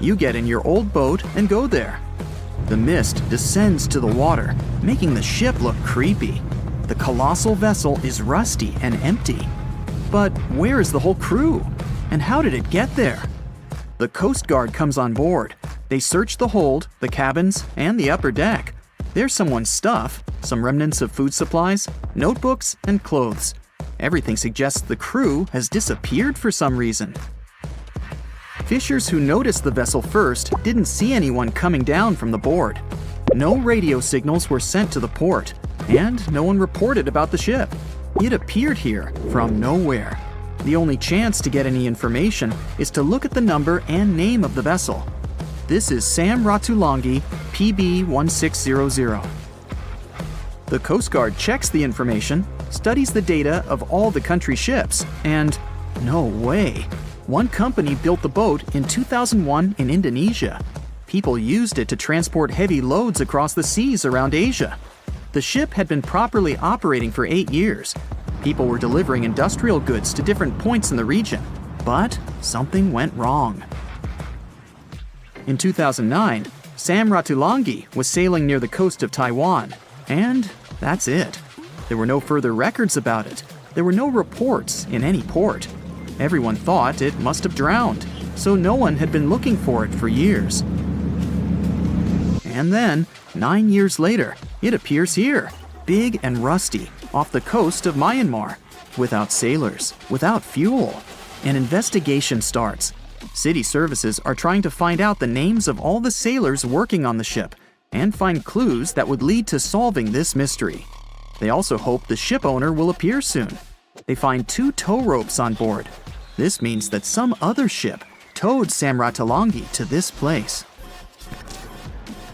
You get in your old boat and go there. The mist descends to the water, making the ship look creepy. The colossal vessel is rusty and empty. But where is the whole crew? And how did it get there? The Coast Guard comes on board. They search the hold, the cabins, and the upper deck. There's someone's stuff, some remnants of food supplies, notebooks, and clothes. Everything suggests the crew has disappeared for some reason. Fishers who noticed the vessel first didn't see anyone coming down from the board. No radio signals were sent to the port, and no one reported about the ship. It appeared here from nowhere. The only chance to get any information is to look at the number and name of the vessel. This is Sam Ratulangi, PB 1600. The Coast Guard checks the information, studies the data of all the country ships, and no way. One company built the boat in 2001 in Indonesia. People used it to transport heavy loads across the seas around Asia. The ship had been properly operating for 8 years. People were delivering industrial goods to different points in the region, but something went wrong. In 2009, Sam Ratulangi was sailing near the coast of Taiwan, and that's it. There were no further records about it. There were no reports in any port. Everyone thought it must have drowned, so no one had been looking for it for years. And then, 9 years later, it appears here, big and rusty, off the coast of Myanmar, without sailors, without fuel. An investigation starts. City services are trying to find out the names of all the sailors working on the ship and find clues that would lead to solving this mystery. They also hope the ship owner will appear soon. They find 2 tow ropes on board. This means that some other ship towed Sam Ratulangi to this place.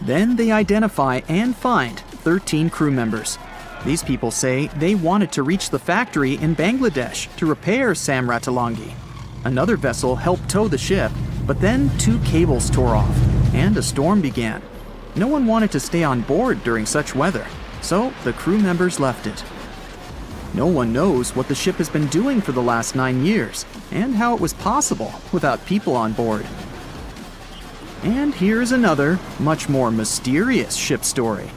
Then they identify and find 13 crew members. These people say they wanted to reach the factory in Bangladesh to repair Sam Ratulangi. Another vessel helped tow the ship, but then 2 cables tore off, and a storm began. No one wanted to stay on board during such weather, so the crew members left it. No one knows what the ship has been doing for the last 9 years, and how it was possible without people on board. And here's another, much more mysterious ship story.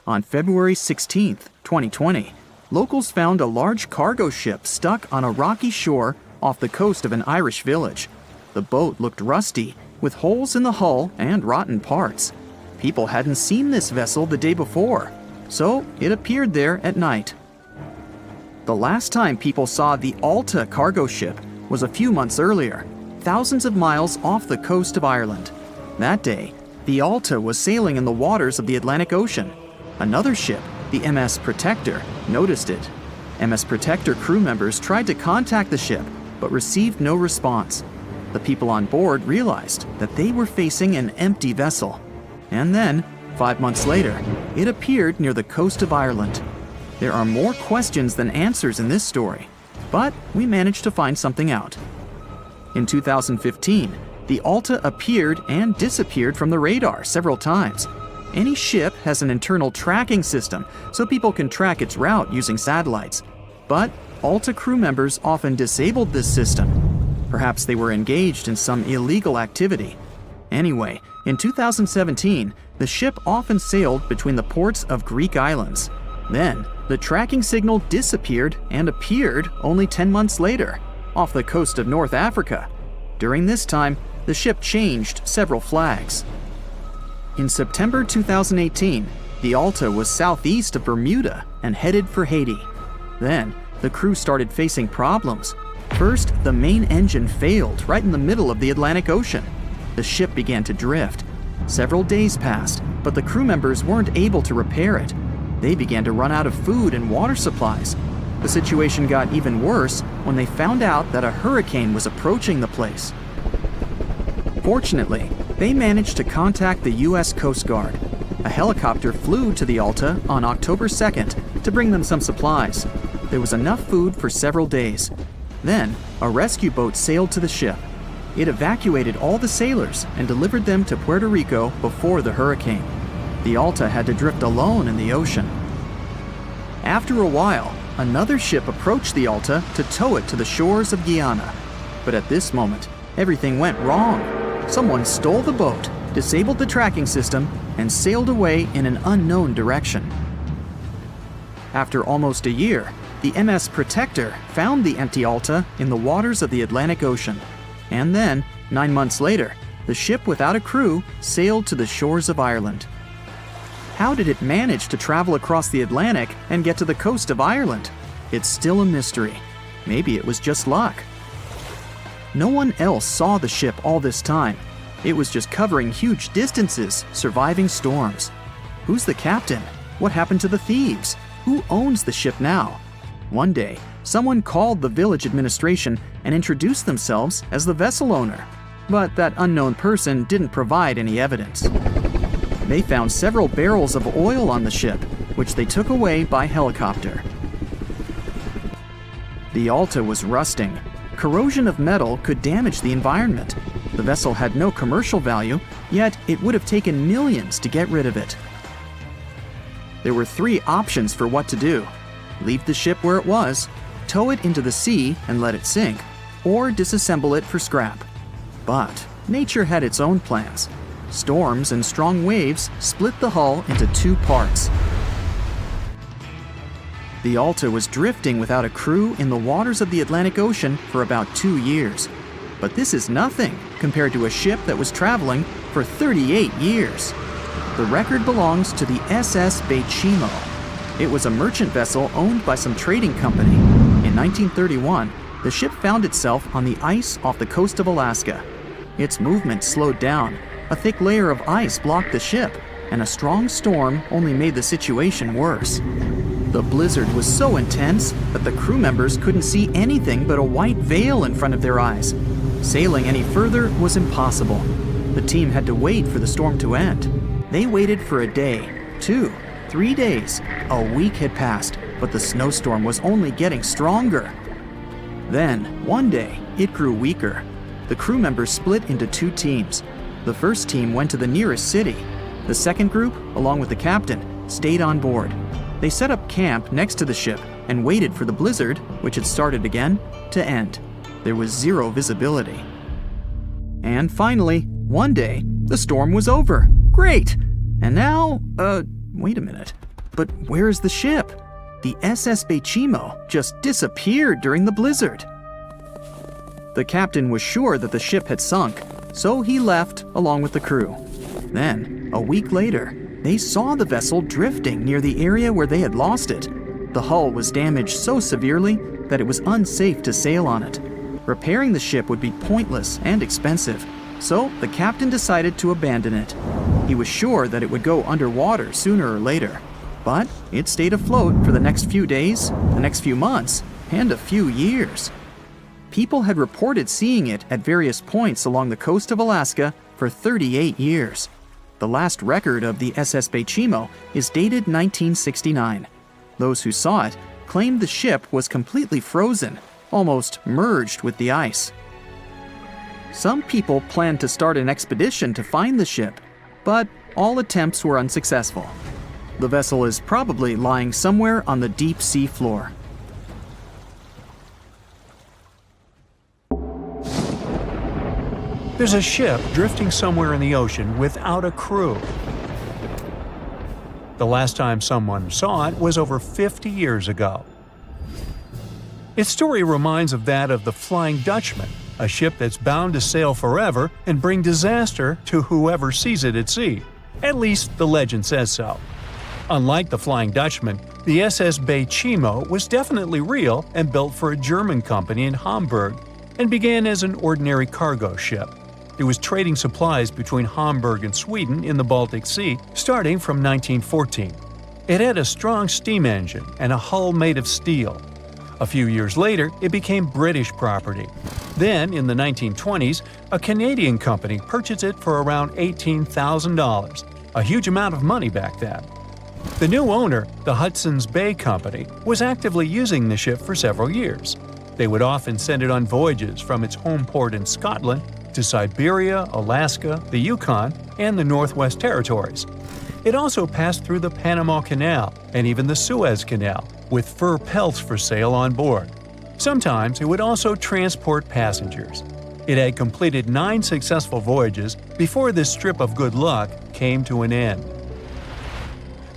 On February 16th, 2020, locals found a large cargo ship stuck on a rocky shore off the coast of an Irish village. The boat looked rusty, with holes in the hull and rotten parts. People hadn't seen this vessel the day before, so it appeared there at night. The last time people saw the Alta cargo ship was a few months earlier, thousands of miles off the coast of Ireland. That day, the Alta was sailing in the waters of the Atlantic Ocean. Another ship, the MS Protector, noticed it. MS Protector crew members tried to contact the ship, but received no response. The people on board realized that they were facing an empty vessel. And then, 5 months later, it appeared near the coast of Ireland. There are more questions than answers in this story, but we managed to find something out. In 2015, the Alta appeared and disappeared from the radar several times. Any ship has an internal tracking system, so people can track its route using satellites. But Alta crew members often disabled this system. Perhaps they were engaged in some illegal activity. Anyway, in 2017, the ship often sailed between the ports of Greek islands. Then, the tracking signal disappeared and appeared only 10 months later, off the coast of North Africa. During this time, the ship changed several flags. In September 2018, the Alta was southeast of Bermuda and headed for Haiti. Then, the crew started facing problems. First, the main engine failed right in the middle of the Atlantic Ocean. The ship began to drift. Several days passed, but the crew members weren't able to repair it. They began to run out of food and water supplies. The situation got even worse when they found out that a hurricane was approaching the place. Fortunately, they managed to contact the U.S. Coast Guard. A helicopter flew to the Alta on October 2nd to bring them some supplies. There was enough food for several days. Then, a rescue boat sailed to the ship. It evacuated all the sailors and delivered them to Puerto Rico before the hurricane. The Alta had to drift alone in the ocean. After a while, another ship approached the Alta to tow it to the shores of Guyana. But at this moment, everything went wrong. Someone stole the boat, disabled the tracking system, and sailed away in an unknown direction. After almost a year, the MS Protector found the empty Alta in the waters of the Atlantic Ocean. And then, 9 months later, the ship without a crew sailed to the shores of Ireland. How did it manage to travel across the Atlantic and get to the coast of Ireland? It's still a mystery. Maybe it was just luck. No one else saw the ship all this time. It was just covering huge distances, surviving storms. Who's the captain? What happened to the thieves? Who owns the ship now? One day, someone called the village administration and introduced themselves as the vessel owner. But that unknown person didn't provide any evidence. They found several barrels of oil on the ship, which they took away by helicopter. The Alta was rusting. Corrosion of metal could damage the environment. The vessel had no commercial value, yet it would have taken millions to get rid of it. There were 3 options for what to do: leave the ship where it was, tow it into the sea and let it sink, or disassemble it for scrap. But nature had its own plans. Storms and strong waves split the hull into 2 parts. The Alta was drifting without a crew in the waters of the Atlantic Ocean for about 2 years. But this is nothing compared to a ship that was traveling for 38 years. The record belongs to the SS Baychimo. It was a merchant vessel owned by some trading company. In 1931, the ship found itself on the ice off the coast of Alaska. Its movement slowed down. A thick layer of ice blocked the ship, and a strong storm only made the situation worse. The blizzard was so intense that the crew members couldn't see anything but a white veil in front of their eyes. Sailing any further was impossible. The team had to wait for the storm to end. They waited for a day, 2, 3 days. A week had passed, but the snowstorm was only getting stronger. Then, one day, it grew weaker. The crew members split into 2 teams. The first team went to the nearest city. The second group, along with the captain, stayed on board. They set up camp next to the ship and waited for the blizzard, which had started again, to end. There was 0 visibility. And finally, one day, the storm was over. Great! And now, wait a minute. But where is the ship? The SS Baychimo just disappeared during the blizzard. The captain was sure that the ship had sunk, so he left along with the crew. Then, a week later, they saw the vessel drifting near the area where they had lost it. The hull was damaged so severely that it was unsafe to sail on it. Repairing the ship would be pointless and expensive, so the captain decided to abandon it. He was sure that it would go underwater sooner or later, but it stayed afloat for the next few days, the next few months, and a few years. People had reported seeing it at various points along the coast of Alaska for 38 years. The last record of the SS Baychimo is dated 1969. Those who saw it claimed the ship was completely frozen, almost merged with the ice. Some people planned to start an expedition to find the ship, but all attempts were unsuccessful. The vessel is probably lying somewhere on the deep sea floor. There's a ship drifting somewhere in the ocean without a crew. The last time someone saw it was over 50 years ago. Its story reminds of that of the Flying Dutchman, a ship that's bound to sail forever and bring disaster to whoever sees it at sea. At least the legend says so. Unlike the Flying Dutchman, the SS Baychimo was definitely real and built for a German company in Hamburg and began as an ordinary cargo ship. It was trading supplies between Hamburg and Sweden in the Baltic Sea starting from 1914. It had a strong steam engine and a hull made of steel. A few years later, it became British property. Then, in the 1920s, a Canadian company purchased it for around $18,000, a huge amount of money back then. The new owner, the Hudson's Bay Company, was actively using the ship for several years. They would often send it on voyages from its home port in Scotland to Siberia, Alaska, the Yukon, and the Northwest Territories. It also passed through the Panama Canal and even the Suez Canal, with fur pelts for sale on board. Sometimes it would also transport passengers. It had completed 9 successful voyages before this strip of good luck came to an end.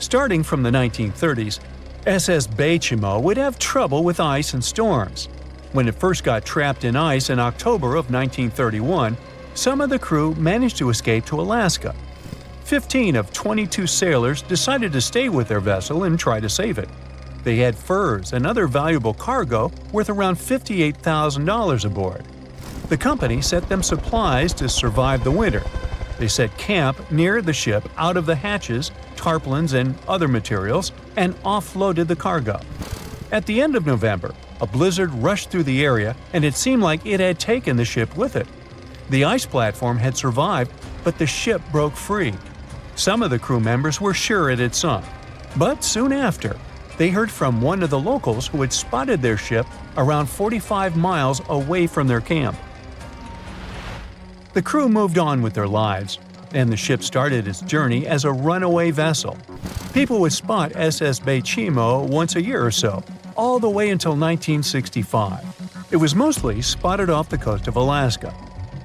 Starting from the 1930s, SS Baychimo would have trouble with ice and storms. When it first got trapped in ice in October of 1931, some of the crew managed to escape to Alaska. 15 of 22 sailors decided to stay with their vessel and try to save it. They had furs and other valuable cargo worth around $58,000 aboard. The company sent them supplies to survive the winter. They set camp near the ship out of the hatches, tarpaulins, and other materials, and offloaded the cargo. At the end of November, a blizzard rushed through the area, and it seemed like it had taken the ship with it. The ice platform had survived, but the ship broke free. Some of the crew members were sure it had sunk. But soon after, they heard from one of the locals who had spotted their ship around 45 miles away from their camp. The crew moved on with their lives, and the ship started its journey as a runaway vessel. People would spot SS Baychimo once a year or so, all the way until 1965. It was mostly spotted off the coast of Alaska.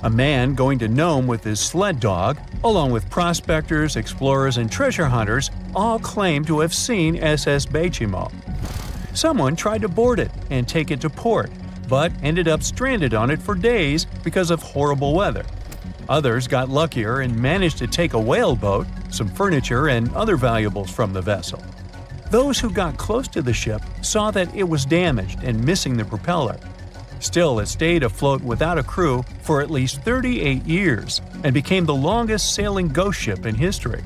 A man going to Nome with his sled dog, along with prospectors, explorers, and treasure hunters, all claimed to have seen SS Baychimo. Someone tried to board it and take it to port, but ended up stranded on it for days because of horrible weather. Others got luckier and managed to take a whaleboat, some furniture, and other valuables from the vessel. Those who got close to the ship saw that it was damaged and missing the propeller. Still, it stayed afloat without a crew for at least 38 years and became the longest sailing ghost ship in history.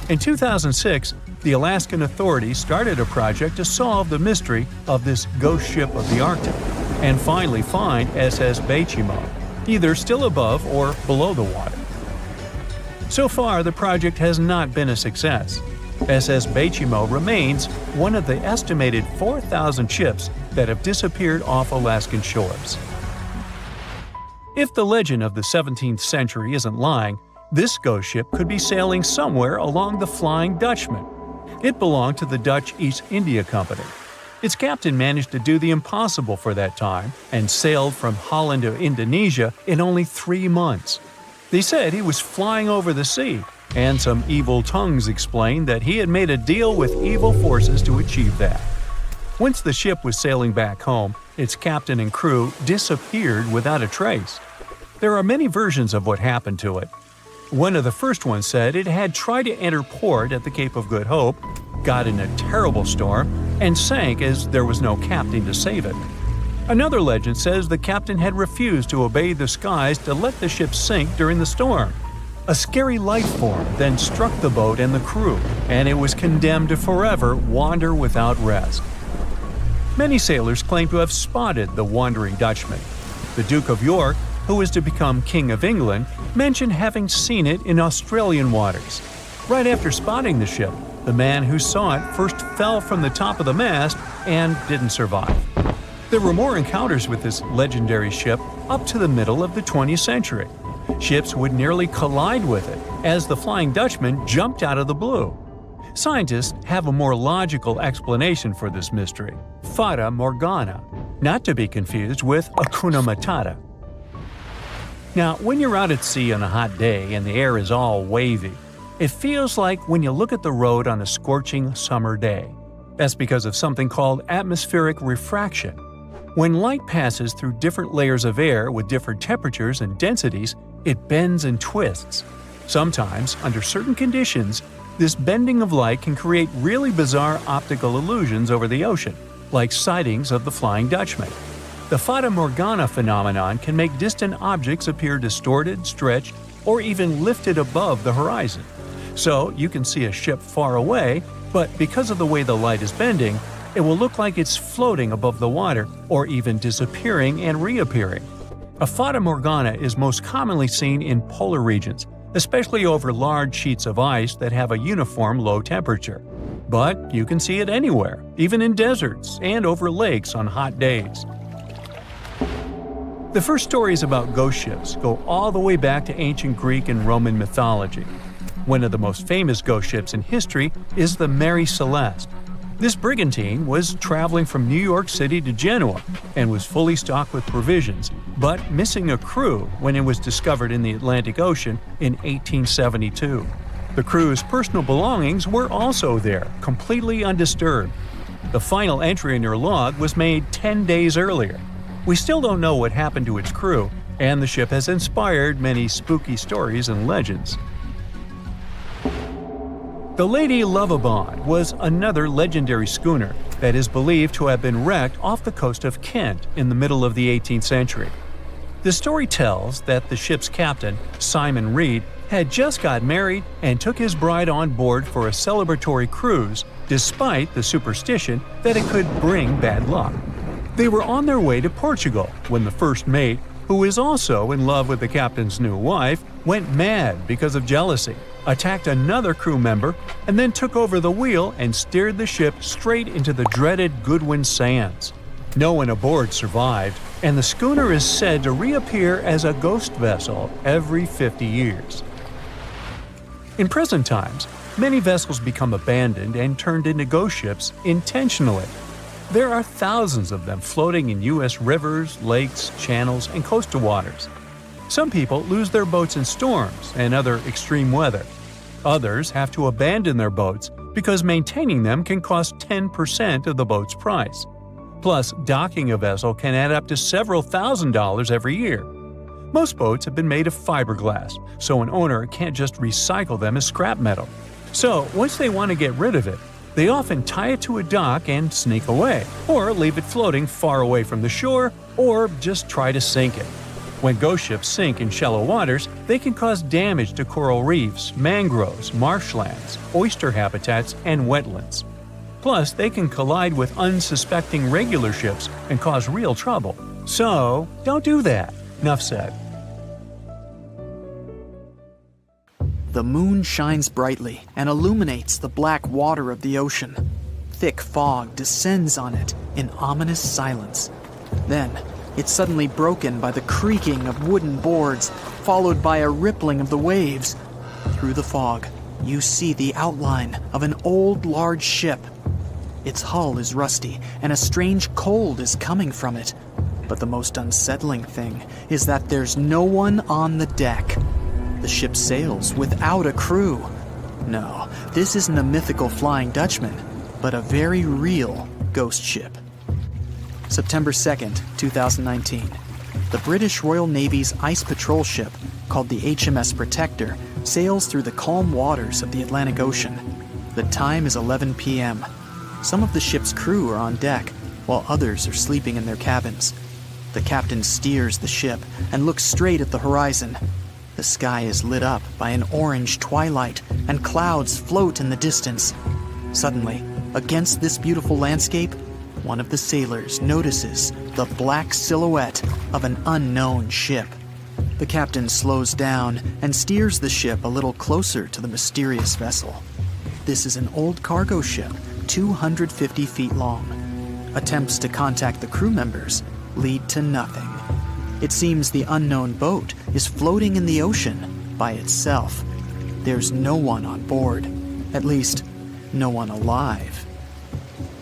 In 2006, the Alaskan authorities started a project to solve the mystery of this ghost ship of the Arctic and finally find SS Baychimo, either still above or below the water. So far, the project has not been a success. SS Baychimo remains one of the estimated 4,000 ships that have disappeared off Alaskan shores. If the legend of the 17th century isn't lying, this ghost ship could be sailing somewhere along the Flying Dutchman. It belonged to the Dutch East India Company. Its captain managed to do the impossible for that time and sailed from Holland to Indonesia in only 3 months. They said he was flying over the sea, and some evil tongues explained that he had made a deal with evil forces to achieve that. Once the ship was sailing back home, its captain and crew disappeared without a trace. There are many versions of what happened to it. One of the first ones said it had tried to enter port at the Cape of Good Hope, got in a terrible storm, and sank as there was no captain to save it. Another legend says the captain had refused to obey the skies to let the ship sink during the storm. A scary life form then struck the boat and the crew, and it was condemned to forever wander without rest. Many sailors claim to have spotted the wandering Dutchman. The Duke of York, who was to become King of England, mentioned having seen it in Australian waters. Right after spotting the ship, the man who saw it first fell from the top of the mast and didn't survive. There were more encounters with this legendary ship up to the middle of the 20th century. Ships would nearly collide with it as the Flying Dutchman jumped out of the blue. Scientists have a more logical explanation for this mystery: Fata Morgana, not to be confused with Hakuna Matata. Now, when you're out at sea on a hot day and the air is all wavy, it feels like when you look at the road on a scorching summer day. That's because of something called atmospheric refraction. When light passes through different layers of air with different temperatures and densities, it bends and twists. Sometimes, under certain conditions, this bending of light can create really bizarre optical illusions over the ocean, like sightings of the Flying Dutchman. The Fata Morgana phenomenon can make distant objects appear distorted, stretched, or even lifted above the horizon. So you can see a ship far away, but because of the way the light is bending, it will look like it's floating above the water or even disappearing and reappearing. A Fata Morgana is most commonly seen in polar regions, especially over large sheets of ice that have a uniform low temperature. But you can see it anywhere, even in deserts and over lakes on hot days. The first stories about ghost ships go all the way back to ancient Greek and Roman mythology. One of the most famous ghost ships in history is the Mary Celeste. This brigantine was traveling from New York City to Genoa and was fully stocked with provisions, but missing a crew when it was discovered in the Atlantic Ocean in 1872. The crew's personal belongings were also there, completely undisturbed. The final entry in their log was made 10 days earlier. We still don't know what happened to its crew, and the ship has inspired many spooky stories and legends. The Lady Lovibond was another legendary schooner that is believed to have been wrecked off the coast of Kent in the middle of the 18th century. The story tells that the ship's captain, Simon Reed, had just got married and took his bride on board for a celebratory cruise, despite the superstition that it could bring bad luck. They were on their way to Portugal when the first mate, who is also in love with the captain's new wife, went mad because of jealousy, attacked another crew member, and then took over the wheel and steered the ship straight into the dreaded Goodwin Sands. No one aboard survived, and the schooner is said to reappear as a ghost vessel every 50 years. In present times, many vessels become abandoned and turned into ghost ships intentionally. There are thousands of them floating in U.S. rivers, lakes, channels, and coastal waters. Some people lose their boats in storms and other extreme weather. Others have to abandon their boats because maintaining them can cost 10% of the boat's price. Plus, docking a vessel can add up to several $1,000s every year. Most boats have been made of fiberglass, so an owner can't just recycle them as scrap metal. So, once they want to get rid of it, they often tie it to a dock and sneak away, or leave it floating far away from the shore, or just try to sink it. When ghost ships sink in shallow waters, they can cause damage to coral reefs, mangroves, marshlands, oyster habitats, and wetlands. Plus, they can collide with unsuspecting regular ships and cause real trouble. So, don't do that. Enough said. The moon shines brightly and illuminates the black water of the ocean. Thick fog descends on it in ominous silence. Then, it's suddenly broken by the creaking of wooden boards, followed by a rippling of the waves. Through the fog, you see the outline of an old, large ship. Its hull is rusty, and a strange cold is coming from it. But the most unsettling thing is that there's no one on the deck. The ship sails without a crew. No, this isn't a mythical Flying Dutchman, but a very real ghost ship. September 2nd, 2019. The British Royal Navy's ice patrol ship, called the HMS Protector, sails through the calm waters of the Atlantic Ocean. The time is 11 p.m. Some of the ship's crew are on deck, while others are sleeping in their cabins. The captain steers the ship and looks straight at the horizon. The sky is lit up by an orange twilight, and clouds float in the distance. Suddenly, against this beautiful landscape, one of the sailors notices the black silhouette of an unknown ship. The captain slows down and steers the ship a little closer to the mysterious vessel. This is an old cargo ship, 250 feet long. Attempts to contact the crew members lead to nothing. It seems the unknown boat is floating in the ocean by itself. There's no one on board, at least no one alive.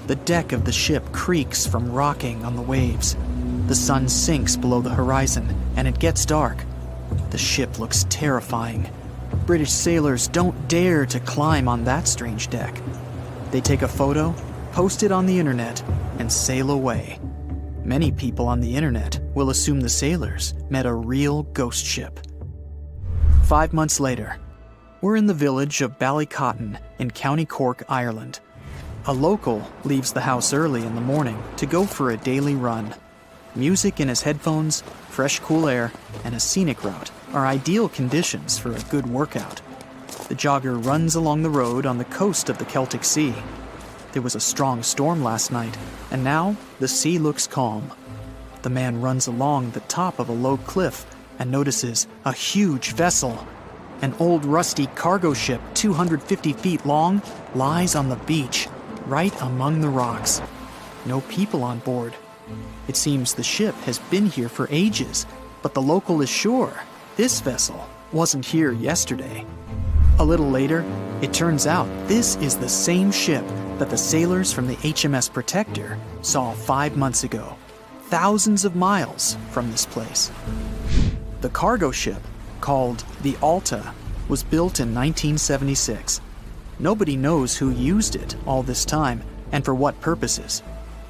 The deck of the ship creaks from rocking on the waves. The sun sinks below the horizon and it gets dark. The ship looks terrifying. British sailors don't dare to climb on that strange deck. They take a photo, post it on the internet, and sail away. Many people on the internet will assume the sailors met a real ghost ship. 5 months later, we're in the village of Ballycotton in County Cork, Ireland. A local leaves the house early in the morning to go for a daily run. Music in his headphones, fresh cool air, and a scenic route are ideal conditions for a good workout. The jogger runs along the road on the coast of the Celtic Sea. There was a strong storm last night, and now the sea looks calm. The man runs along the top of a low cliff and notices a huge vessel. An old rusty cargo ship 250 feet long lies on the beach, right among the rocks. No people on board. It seems the ship has been here for ages, but the local is sure this vessel wasn't here yesterday. A little later, it turns out this is the same ship that the sailors from the HMS Protector saw 5 months ago, thousands of miles from this place. The cargo ship, called the Alta, was built in 1976. Nobody knows who used it all this time and for what purposes.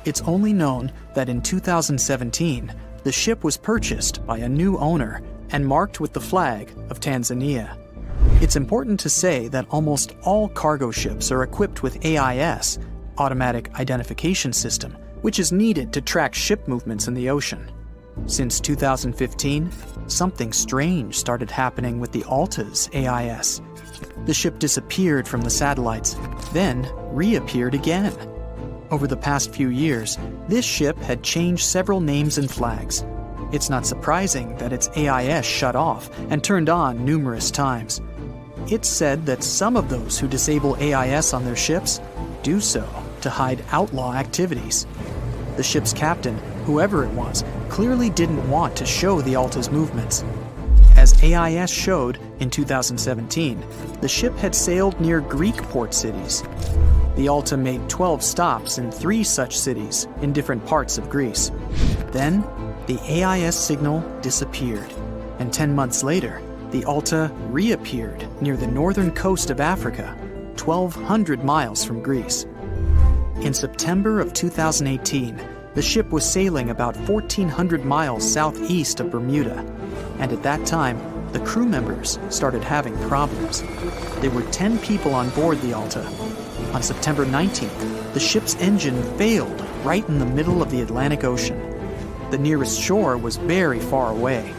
It's only known that in 2017, the ship was purchased by a new owner and marked with the flag of Tanzania. It's important to say that almost all cargo ships are equipped with AIS, Automatic Identification System, which is needed to track ship movements in the ocean. Since 2015, something strange started happening with the Alta's AIS. The ship disappeared from the satellites, then reappeared again. Over the past few years, this ship had changed several names and flags. It's not surprising that its AIS shut off and turned on numerous times. It's said that some of those who disable AIS on their ships do so to hide outlaw activities. The ship's captain, whoever it was, clearly didn't want to show the Alta's movements. As AIS showed in 2017, the ship had sailed near Greek port cities. The Alta made 12 stops in 3 such cities in different parts of Greece. Then, the AIS signal disappeared, and 10 months later, the Alta reappeared near the northern coast of Africa, 1,200 miles from Greece. In September of 2018, the ship was sailing about 1,400 miles southeast of Bermuda, and at that time, the crew members started having problems. There were 10 people on board the Alta. On September 19th, the ship's engine failed right in the middle of the Atlantic Ocean. The nearest shore was very far away.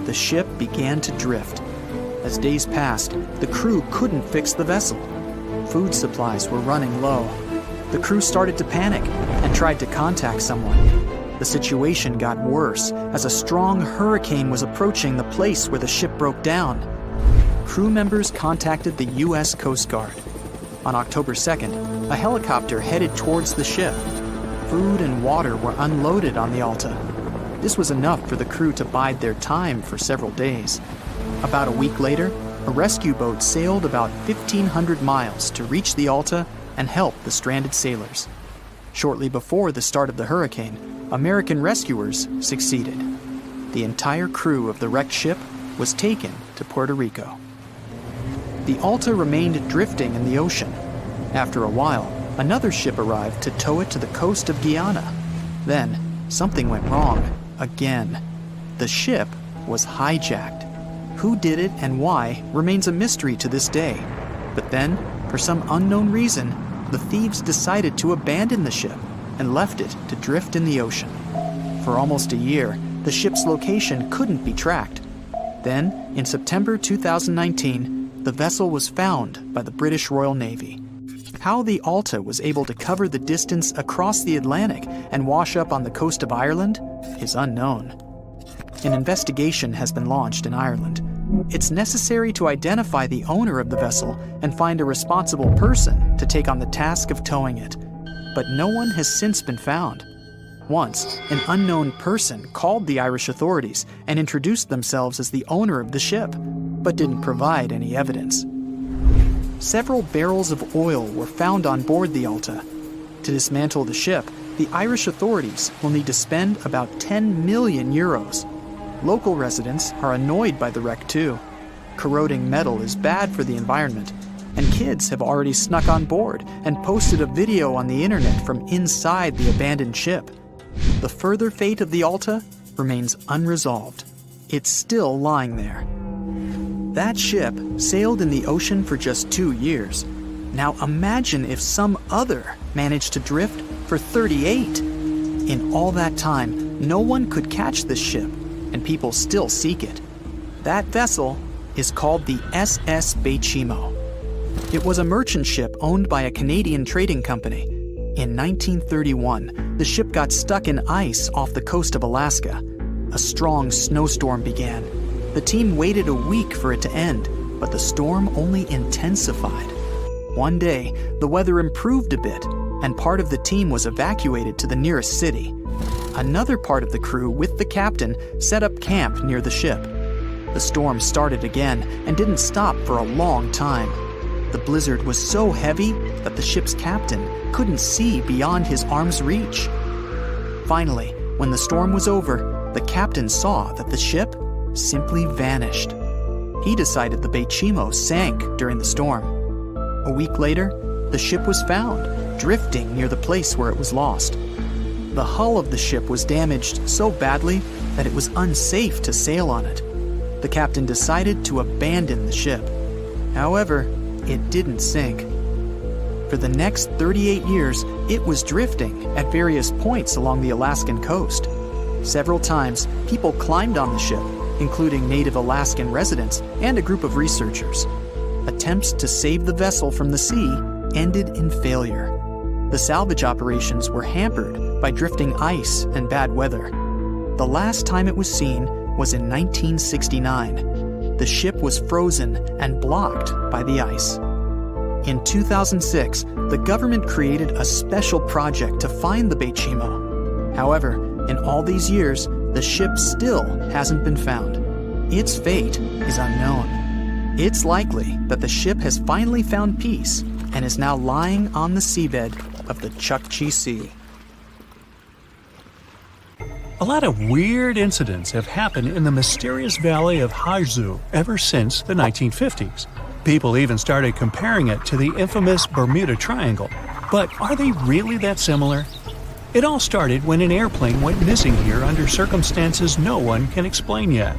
The ship began to drift. As days passed, the crew couldn't fix the vessel. Food supplies were running low. The crew started to panic and tried to contact someone. The situation got worse as a strong hurricane was approaching the place where the ship broke down. Crew members contacted the U.S. Coast Guard. On October 2nd, a helicopter headed towards the ship. Food and water were unloaded on the Alta. This was enough for the crew to bide their time for several days. About a week later, a rescue boat sailed about 1,500 miles to reach the Alta and help the stranded sailors. Shortly before the start of the hurricane, American rescuers succeeded. The entire crew of the wrecked ship was taken to Puerto Rico. The Alta remained drifting in the ocean. After a while, another ship arrived to tow it to the coast of Guyana. Then, something went wrong again. The ship was hijacked. Who did it and why remains a mystery to this day. But then, for some unknown reason, the thieves decided to abandon the ship and left it to drift in the ocean. For almost a year, the ship's location couldn't be tracked. Then, in September 2019, the vessel was found by the British Royal Navy. How the Alta was able to cover the distance across the Atlantic and wash up on the coast of Ireland is unknown. an investigation has been launched in Ireland. It's necessary to identify the owner of the vessel and find a responsible person to take on the task of towing it. But no one has since been found. Once, an unknown person called the Irish authorities and introduced themselves as the owner of the ship, but didn't provide any evidence. Several barrels of oil were found on board the Alta. To dismantle the ship, the Irish authorities will need to spend about 10 million euros. Local residents are annoyed by the wreck too. Corroding metal is bad for the environment, and kids have already snuck on board and posted a video on the internet from inside the abandoned ship. The further fate of the Alta remains unresolved. It's still lying there. That ship sailed in the ocean for just 2 years. Now imagine if some other managed to drift for 38. In all that time, no one could catch this ship, and people still seek it. That vessel is called the SS Baychimo. It was a merchant ship owned by a Canadian trading company. In 1931, the ship got stuck in ice off the coast of Alaska. A strong snowstorm began. The team waited a week for it to end, but the storm only intensified. One day, the weather improved a bit, and part of the team was evacuated to the nearest city. Another part of the crew, with the captain, set up camp near the ship. The storm started again and didn't stop for a long time. The blizzard was so heavy that the ship's captain couldn't see beyond his arm's reach. Finally, when the storm was over, the captain saw that the ship simply vanished. He decided the Baychimo sank during the storm. A week later, the ship was found, drifting near the place where it was lost. The hull of the ship was damaged so badly that it was unsafe to sail on it. The captain decided to abandon the ship. However, it didn't sink. For the next 38 years, it was drifting at various points along the Alaskan coast. Several times, people climbed on the ship, including native Alaskan residents and a group of researchers. Attempts to save the vessel from the sea ended in failure. The salvage operations were hampered by drifting ice and bad weather. The last time it was seen was in 1969. The ship was frozen and blocked by the ice. In 2006, the government created a special project to find the Baychimo. However, in all these years, the ship still hasn't been found. Its fate is unknown. It's likely that the ship has finally found peace and is now lying on the seabed of the Chukchi Sea. A lot of weird incidents have happened in the mysterious valley of Haizu ever since the 1950s. People even started comparing it to the infamous Bermuda Triangle. But are they really that similar? It all started when an airplane went missing here under circumstances no one can explain yet.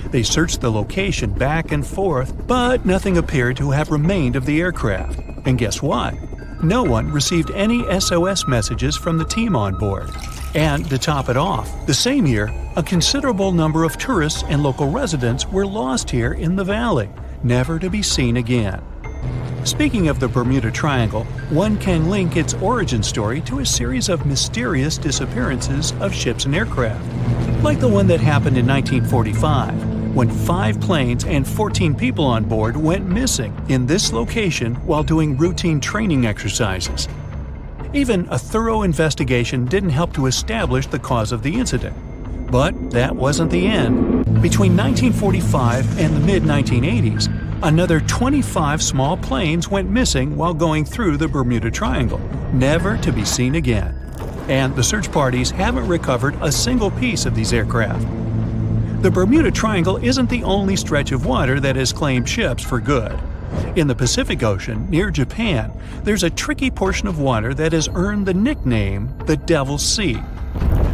They searched the location back and forth, but nothing appeared to have remained of the aircraft. And guess what? No one received any SOS messages from the team on board. And to top it off, the same year, a considerable number of tourists and local residents were lost here in the valley, never to be seen again. Speaking of the Bermuda Triangle, one can link its origin story to a series of mysterious disappearances of ships and aircraft, like the one that happened in 1945, when 5 planes and 14 people on board went missing in this location while doing routine training exercises. Even a thorough investigation didn't help to establish the cause of the incident. But that wasn't the end. Between 1945 and the mid-1980s, another 25 small planes went missing while going through the Bermuda Triangle, never to be seen again. And the search parties haven't recovered a single piece of these aircraft. The Bermuda Triangle isn't the only stretch of water that has claimed ships for good. In the Pacific Ocean, near Japan, there's a tricky portion of water that has earned the nickname the Devil's Sea.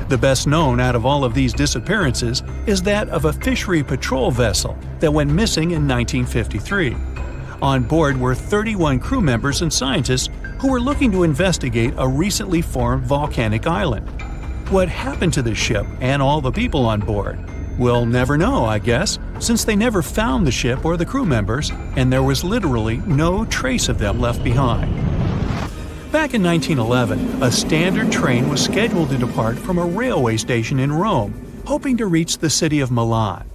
The best known out of all of these disappearances is that of a fishery patrol vessel that went missing in 1953. On board were 31 crew members and scientists who were looking to investigate a recently formed volcanic island. What happened to the ship and all the people on board? We'll never know, I guess, since they never found the ship or the crew members, and there was literally no trace of them left behind. Back in 1911, a standard train was scheduled to depart from a railway station in Rome, hoping to reach the city of Milan.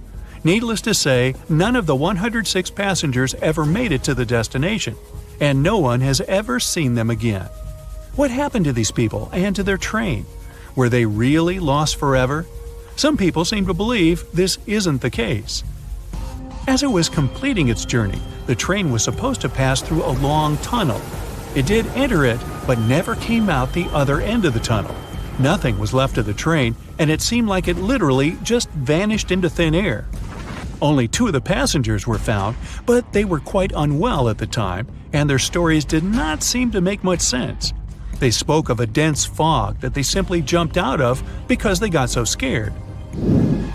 Needless to say, none of the 106 passengers ever made it to the destination, and no one has ever seen them again. What happened to these people and to their train? Were they really lost forever? Some people seem to believe this isn't the case. As it was completing its journey, the train was supposed to pass through a long tunnel. It did enter it, but never came out the other end of the tunnel. Nothing was left of the train, and it seemed like it literally just vanished into thin air. Only 2 of the passengers were found, but they were quite unwell at the time, and their stories did not seem to make much sense. They spoke of a dense fog that they simply jumped out of because they got so scared.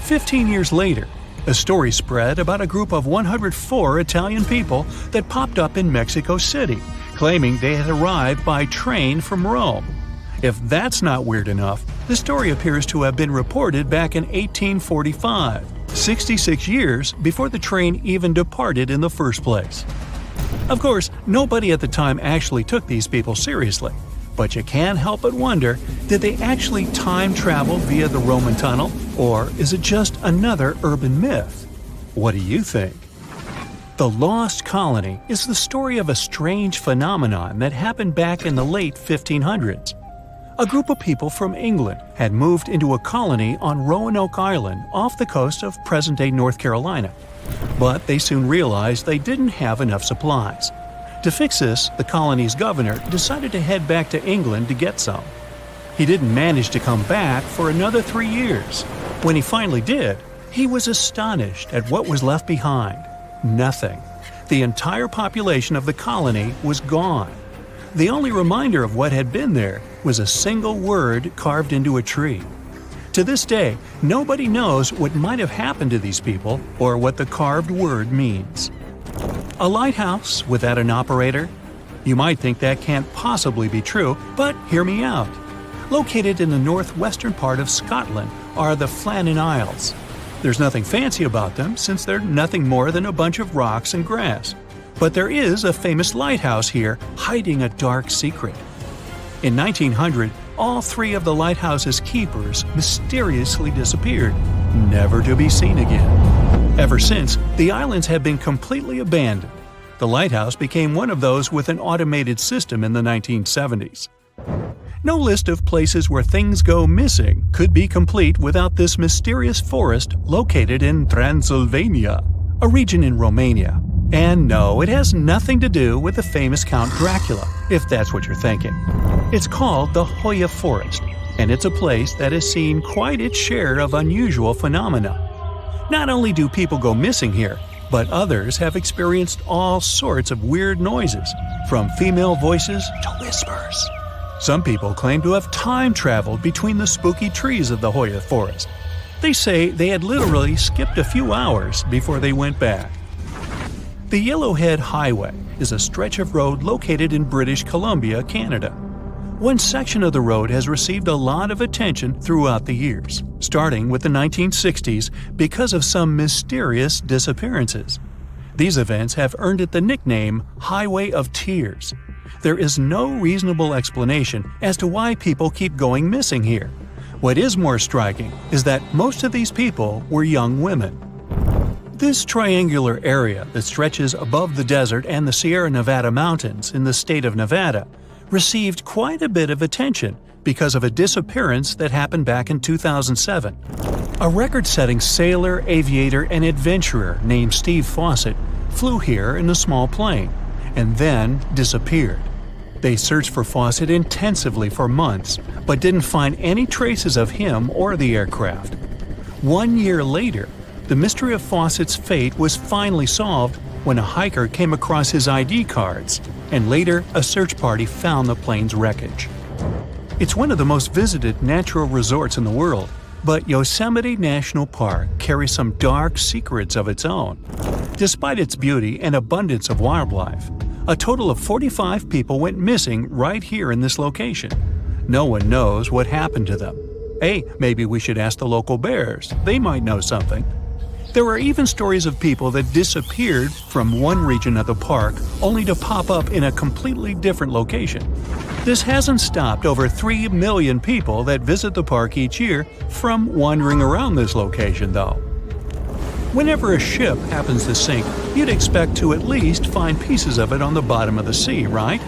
15 years later, a story spread about a group of 104 Italian people that popped up in Mexico City, claiming they had arrived by train from Rome. If that's not weird enough, the story appears to have been reported back in 1845, 66 years before the train even departed in the first place. Of course, nobody at the time actually took these people seriously, but you can't help but wonder, did they actually time travel via the Roman tunnel, or is it just another urban myth? What do you think? The Lost Colony is the story of a strange phenomenon that happened back in the late 1500s. A group of people from England had moved into a colony on Roanoke Island off the coast of present-day North Carolina. But they soon realized they didn't have enough supplies. To fix this, the colony's governor decided to head back to England to get some. He didn't manage to come back for another 3 years. When he finally did, he was astonished at what was left behind. Nothing. The entire population of the colony was gone. The only reminder of what had been there was a single word carved into a tree. To this day, nobody knows what might have happened to these people or what the carved word means. A lighthouse without an operator? You might think that can't possibly be true, but hear me out. Located in the northwestern part of Scotland are the Flannan Isles. There's nothing fancy about them since they're nothing more than a bunch of rocks and grass. But there is a famous lighthouse here hiding a dark secret. In 1900, all 3 of the lighthouse's keepers mysteriously disappeared, never to be seen again. Ever since, the islands have been completely abandoned. The lighthouse became one of those with an automated system in the 1970s. No list of places where things go missing could be complete without this mysterious forest located in Transylvania, a region in Romania. And no, it has nothing to do with the famous Count Dracula, if that's what you're thinking. It's called the Hoya Forest, and it's a place that has seen quite its share of unusual phenomena. Not only do people go missing here, but others have experienced all sorts of weird noises, from female voices to whispers. Some people claim to have time traveled between the spooky trees of the Hoya Forest. They say they had literally skipped a few hours before they went back. The Yellowhead Highway is a stretch of road located in British Columbia, Canada. One section of the road has received a lot of attention throughout the years, starting with the 1960s because of some mysterious disappearances. These events have earned it the nickname Highway of Tears. There is no reasonable explanation as to why people keep going missing here. What is more striking is that most of these people were young women. This triangular area that stretches above the desert and the Sierra Nevada mountains in the state of Nevada received quite a bit of attention because of a disappearance that happened back in 2007. A record-setting sailor, aviator, and adventurer named Steve Fawcett flew here in a small plane and then disappeared. They searched for Fawcett intensively for months, but didn't find any traces of him or the aircraft. 1 year later, the mystery of Fawcett's fate was finally solved when a hiker came across his ID cards, and later a search party found the plane's wreckage. It's one of the most visited natural resorts in the world, but Yosemite National Park carries some dark secrets of its own. Despite its beauty and abundance of wildlife, a total of 45 people went missing right here in this location. No one knows what happened to them. Hey, maybe we should ask the local bears. They might know something. There are even stories of people that disappeared from one region of the park only to pop up in a completely different location. This hasn't stopped over 3 million people that visit the park each year from wandering around this location, though. Whenever a ship happens to sink, you'd expect to at least find pieces of it on the bottom of the sea, right?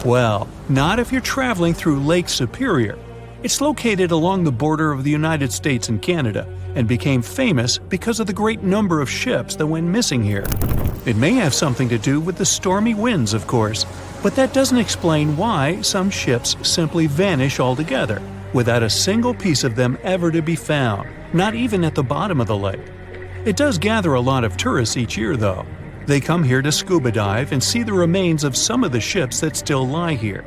Well, not if you're traveling through Lake Superior. It's located along the border of the United States and Canada, and became famous because of the great number of ships that went missing here. It may have something to do with the stormy winds, of course, but that doesn't explain why some ships simply vanish altogether, without a single piece of them ever to be found, not even at the bottom of the lake. It does gather a lot of tourists each year, though. They come here to scuba dive and see the remains of some of the ships that still lie here.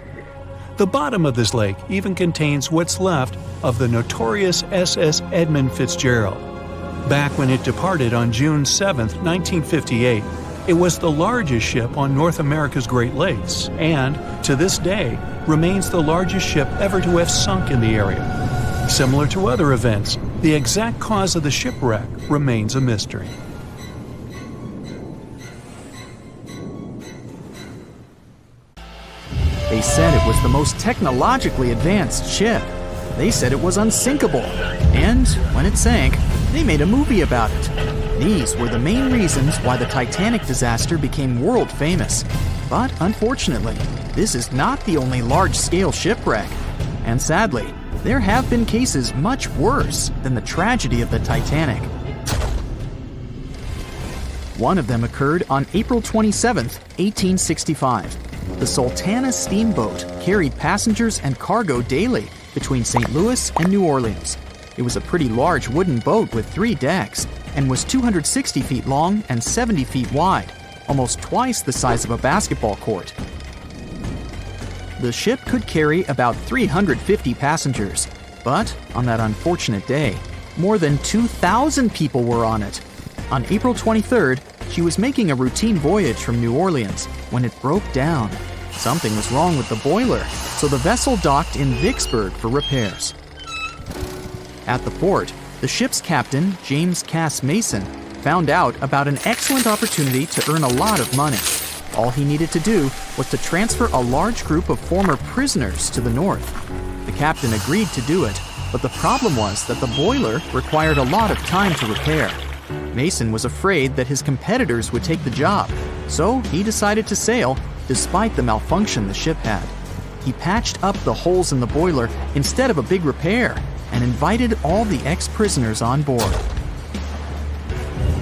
The bottom of this lake even contains what's left of the notorious SS Edmund Fitzgerald. Back when it departed on June 7, 1958, it was the largest ship on North America's Great Lakes and, to this day, remains the largest ship ever to have sunk in the area. Similar to other events, the exact cause of the shipwreck remains a mystery. They said it was the most technologically advanced ship. They said it was unsinkable. And when it sank, they made a movie about it. These were the main reasons why the Titanic disaster became world famous. But unfortunately, this is not the only large-scale shipwreck. And sadly, there have been cases much worse than the tragedy of the Titanic. One of them occurred on April 27, 1865. The Sultana steamboat carried passengers and cargo daily between St. Louis and New Orleans. It was a pretty large wooden boat with 3 decks and was 260 feet long and 70 feet wide, almost twice the size of a basketball court. The ship could carry about 350 passengers, but on that unfortunate day, more than 2,000 people were on it. On April 23rd, she was making a routine voyage from New Orleans when it broke down. Something was wrong with the boiler, so the vessel docked in Vicksburg for repairs. At the port, the ship's captain, James Cass Mason, found out about an excellent opportunity to earn a lot of money. All he needed to do was to transfer a large group of former prisoners to the north. The captain agreed to do it, but the problem was that the boiler required a lot of time to repair. Mason was afraid that his competitors would take the job, so he decided to sail despite the malfunction the ship had. He patched up the holes in the boiler instead of a big repair and invited all the ex-prisoners on board.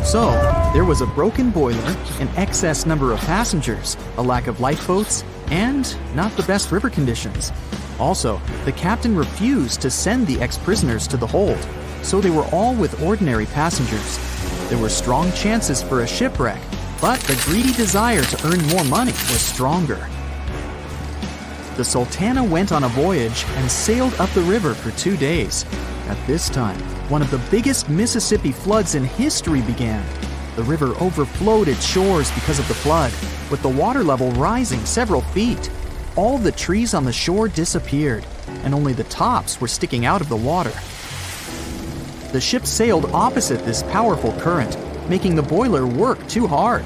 So, there was a broken boiler, an excess number of passengers, a lack of lifeboats, and not the best river conditions. Also, the captain refused to send the ex-prisoners to the hold, so they were all with ordinary passengers. There were strong chances for a shipwreck, but the greedy desire to earn more money was stronger. The Sultana went on a voyage and sailed up the river for 2 days. At this time, one of the biggest Mississippi floods in history began. The river overflowed its shores because of the flood, with the water level rising several feet. All the trees on the shore disappeared, and only the tops were sticking out of the water. The ship sailed opposite this powerful current, making the boiler work too hard.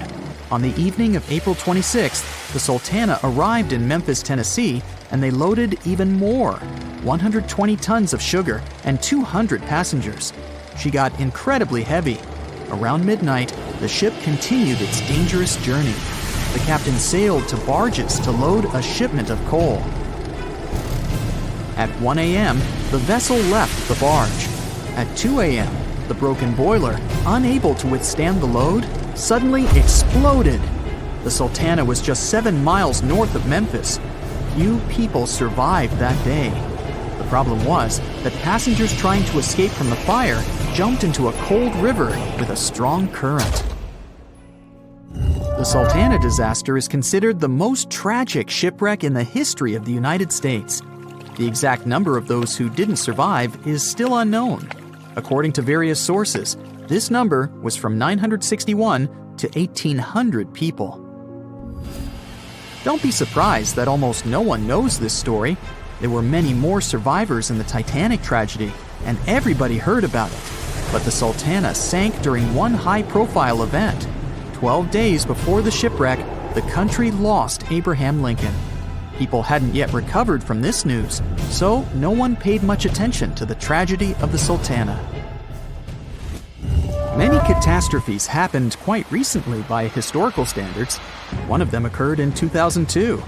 On the evening of April 26th, the Sultana arrived in Memphis, Tennessee, and they loaded even more, 120 tons of sugar and 200 passengers. She got incredibly heavy. Around midnight, the ship continued its dangerous journey. The captain sailed to barges to load a shipment of coal. At 1 a.m., the vessel left the barge. At 2 a.m., the broken boiler, unable to withstand the load, suddenly exploded. The Sultana was just 7 miles north of Memphis. Few people survived that day. The problem was that passengers trying to escape from the fire jumped into a cold river with a strong current. The Sultana disaster is considered the most tragic shipwreck in the history of the United States. The exact number of those who didn't survive is still unknown. According to various sources, this number was from 961 to 1,800 people. Don't be surprised that almost no one knows this story. There were many more survivors in the Titanic tragedy, and everybody heard about it. But the Sultana sank during one high-profile event. 12 days before the shipwreck, the country lost Abraham Lincoln. People hadn't yet recovered from this news, so no one paid much attention to the tragedy of the Sultana. Many catastrophes happened quite recently by historical standards. One of them occurred in 2002.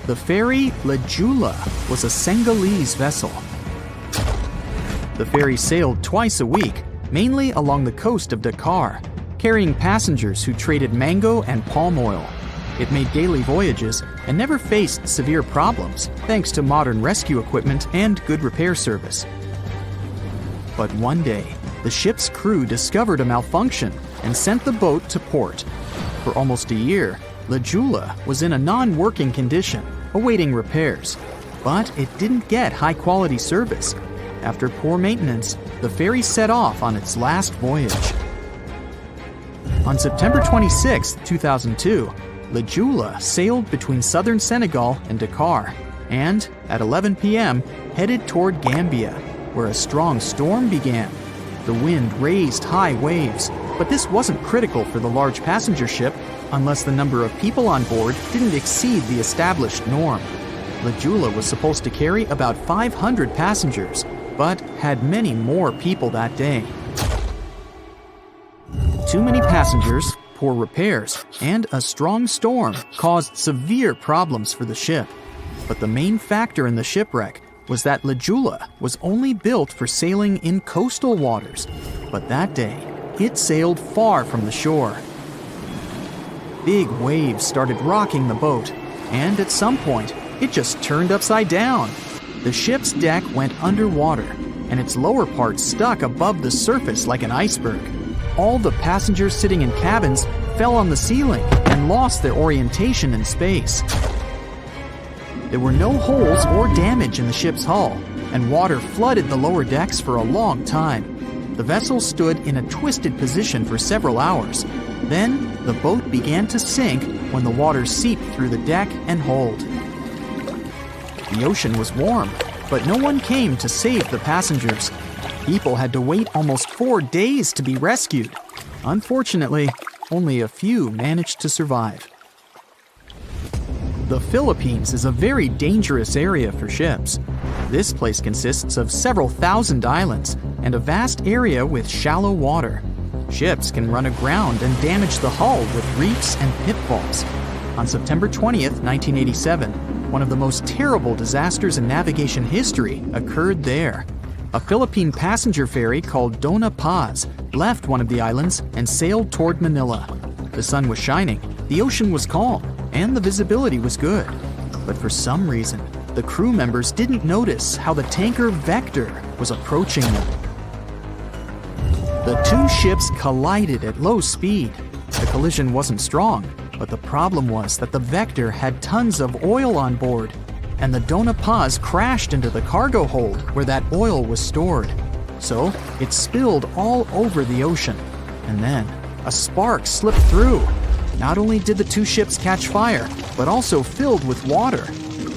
The ferry La Jula was a Senegalese vessel. The ferry sailed twice a week, mainly along the coast of Dakar, carrying passengers who traded mango and palm oil. It made daily voyages and never faced severe problems thanks to modern rescue equipment and good repair service. But one day, the ship's crew discovered a malfunction and sent the boat to port. For almost a year, La Jula was in a non-working condition, awaiting repairs. But it didn't get high-quality service. After poor maintenance, the ferry set off on its last voyage. On September 26, 2002, La Jula sailed between southern Senegal and Dakar, and at 11 p.m. headed toward Gambia, where a strong storm began. The wind raised high waves, but this wasn't critical for the large passenger ship unless the number of people on board didn't exceed the established norm. La Jula was supposed to carry about 500 passengers, but had many more people that day. Too many passengers, poor repairs, and a strong storm caused severe problems for the ship. But the main factor in the shipwreck was that La Jula was only built for sailing in coastal waters, but that day, it sailed far from the shore. Big waves started rocking the boat, and at some point, it just turned upside down. The ship's deck went underwater, and its lower part stuck above the surface like an iceberg. All the passengers sitting in cabins fell on the ceiling and lost their orientation in space. There were no holes or damage in the ship's hull, and water flooded the lower decks for a long time. The vessel stood in a twisted position for several hours. Then, the boat began to sink when the water seeped through the deck and hold. The ocean was warm, but no one came to save the passengers. People had to wait almost 4 days to be rescued. Unfortunately, only a few managed to survive. The Philippines is a very dangerous area for ships. This place consists of several thousand islands and a vast area with shallow water. Ships can run aground and damage the hull with reefs and pitfalls. On September 20th, 1987, one of the most terrible disasters in navigation history occurred there. A Philippine passenger ferry called Dona Paz left one of the islands and sailed toward Manila. The sun was shining, the ocean was calm, and the visibility was good. But for some reason, the crew members didn't notice how the tanker Vector was approaching them. The two ships collided at low speed. The collision wasn't strong, but the problem was that the Vector had tons of oil on board, and the Dona Paz crashed into the cargo hold where that oil was stored. So it spilled all over the ocean, and then a spark slipped through. Not only did the two ships catch fire, but also filled with water.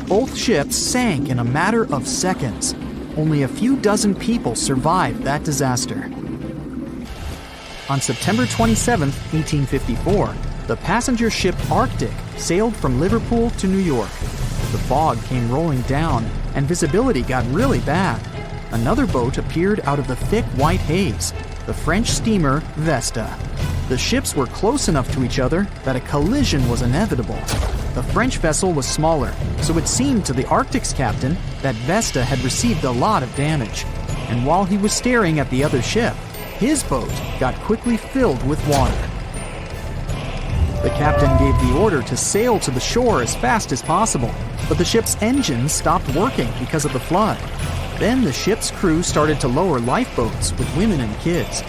Both ships sank in a matter of seconds. Only a few dozen people survived that disaster. On September 27, 1854, the passenger ship Arctic sailed from Liverpool to New York. The fog came rolling down, and visibility got really bad. Another boat appeared out of the thick white haze, the French steamer Vesta. The ships were close enough to each other that a collision was inevitable. The French vessel was smaller, so it seemed to the Arctic's captain that Vesta had received a lot of damage. And while he was staring at the other ship, his boat got quickly filled with water. The captain gave the order to sail to the shore as fast as possible, but the ship's engines stopped working because of the flood. Then the ship's crew started to lower lifeboats with women and kids.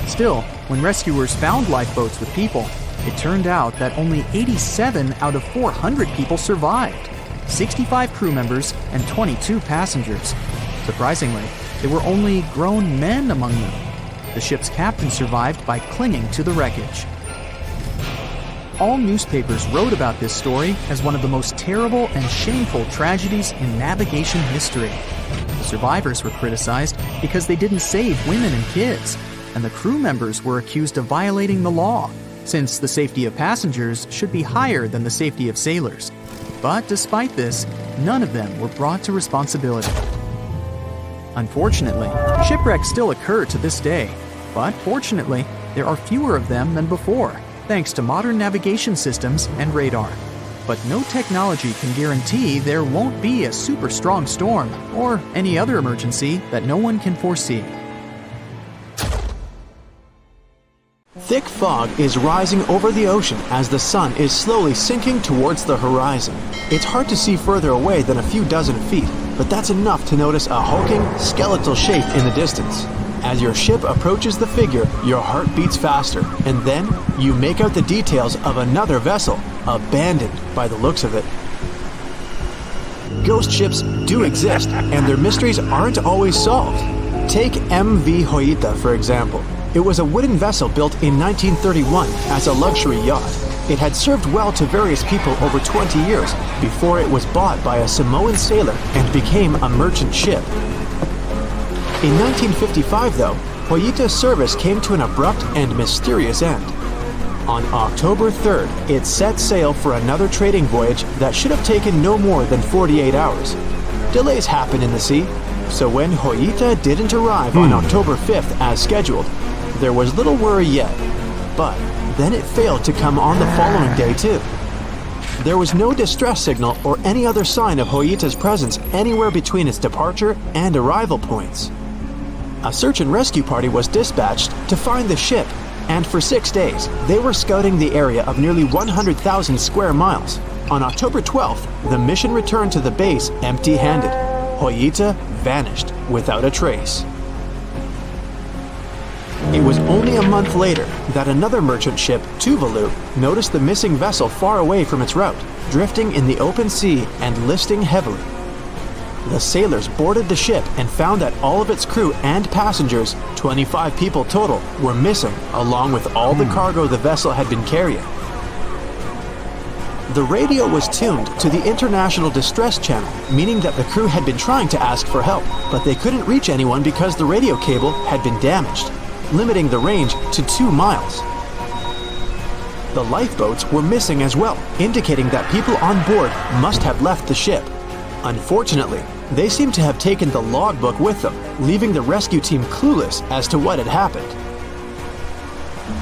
Still, when rescuers found lifeboats with people, it turned out that only 87 out of 400 people survived, 65 crew members and 22 passengers. Surprisingly, there were only grown men among them. The ship's captain survived by clinging to the wreckage. All newspapers wrote about this story as one of the most terrible and shameful tragedies in navigation history. The survivors were criticized because they didn't save women and kids. and the crew members were accused of violating the law, since the safety of passengers should be higher than the safety of sailors. But despite this, none of them were brought to responsibility. Unfortunately, shipwrecks still occur to this day, but fortunately, there are fewer of them than before, thanks to modern navigation systems and radar. But no technology can guarantee there won't be a super strong storm or any other emergency that no one can foresee. Thick fog is rising over the ocean as the sun is slowly sinking towards the horizon. It's hard to see further away than a few dozen feet, but that's enough to notice a hulking, skeletal shape in the distance. As your ship approaches the figure, your heart beats faster, and then you make out the details of another vessel, abandoned by the looks of it. Ghost ships do exist, and their mysteries aren't always solved. Take MV Hoita, for example. It was a wooden vessel built in 1931 as a luxury yacht. It had served well to various people over 20 years before it was bought by a Samoan sailor and became a merchant ship. In 1955, though, Hoita's service came to an abrupt and mysterious end. On October 3rd, it set sail for another trading voyage that should have taken no more than 48 hours. Delays happen in the sea, so when Hoita didn't arrive on October 5th as scheduled, there was little worry yet. But then it failed to come on the following day too. There was no distress signal or any other sign of Hoita's presence anywhere between its departure and arrival points. A search and rescue party was dispatched to find the ship, and for 6 days, they were scouting the area of nearly 100,000 square miles. On October 12th, the mission returned to the base empty-handed. Hoita vanished without a trace. It was only a month later that another merchant ship, Tuvalu, noticed the missing vessel far away from its route, drifting in the open sea and listing heavily. The sailors boarded the ship and found that all of its crew and passengers, 25 people total, were missing, along with all the cargo the vessel had been carrying. The radio was tuned to the International Distress Channel, meaning that the crew had been trying to ask for help, but they couldn't reach anyone because the radio cable had been damaged, limiting the range to 2 miles. The lifeboats were missing as well, indicating that people on board must have left the ship. Unfortunately, they seem to have taken the logbook with them, leaving the rescue team clueless as to what had happened.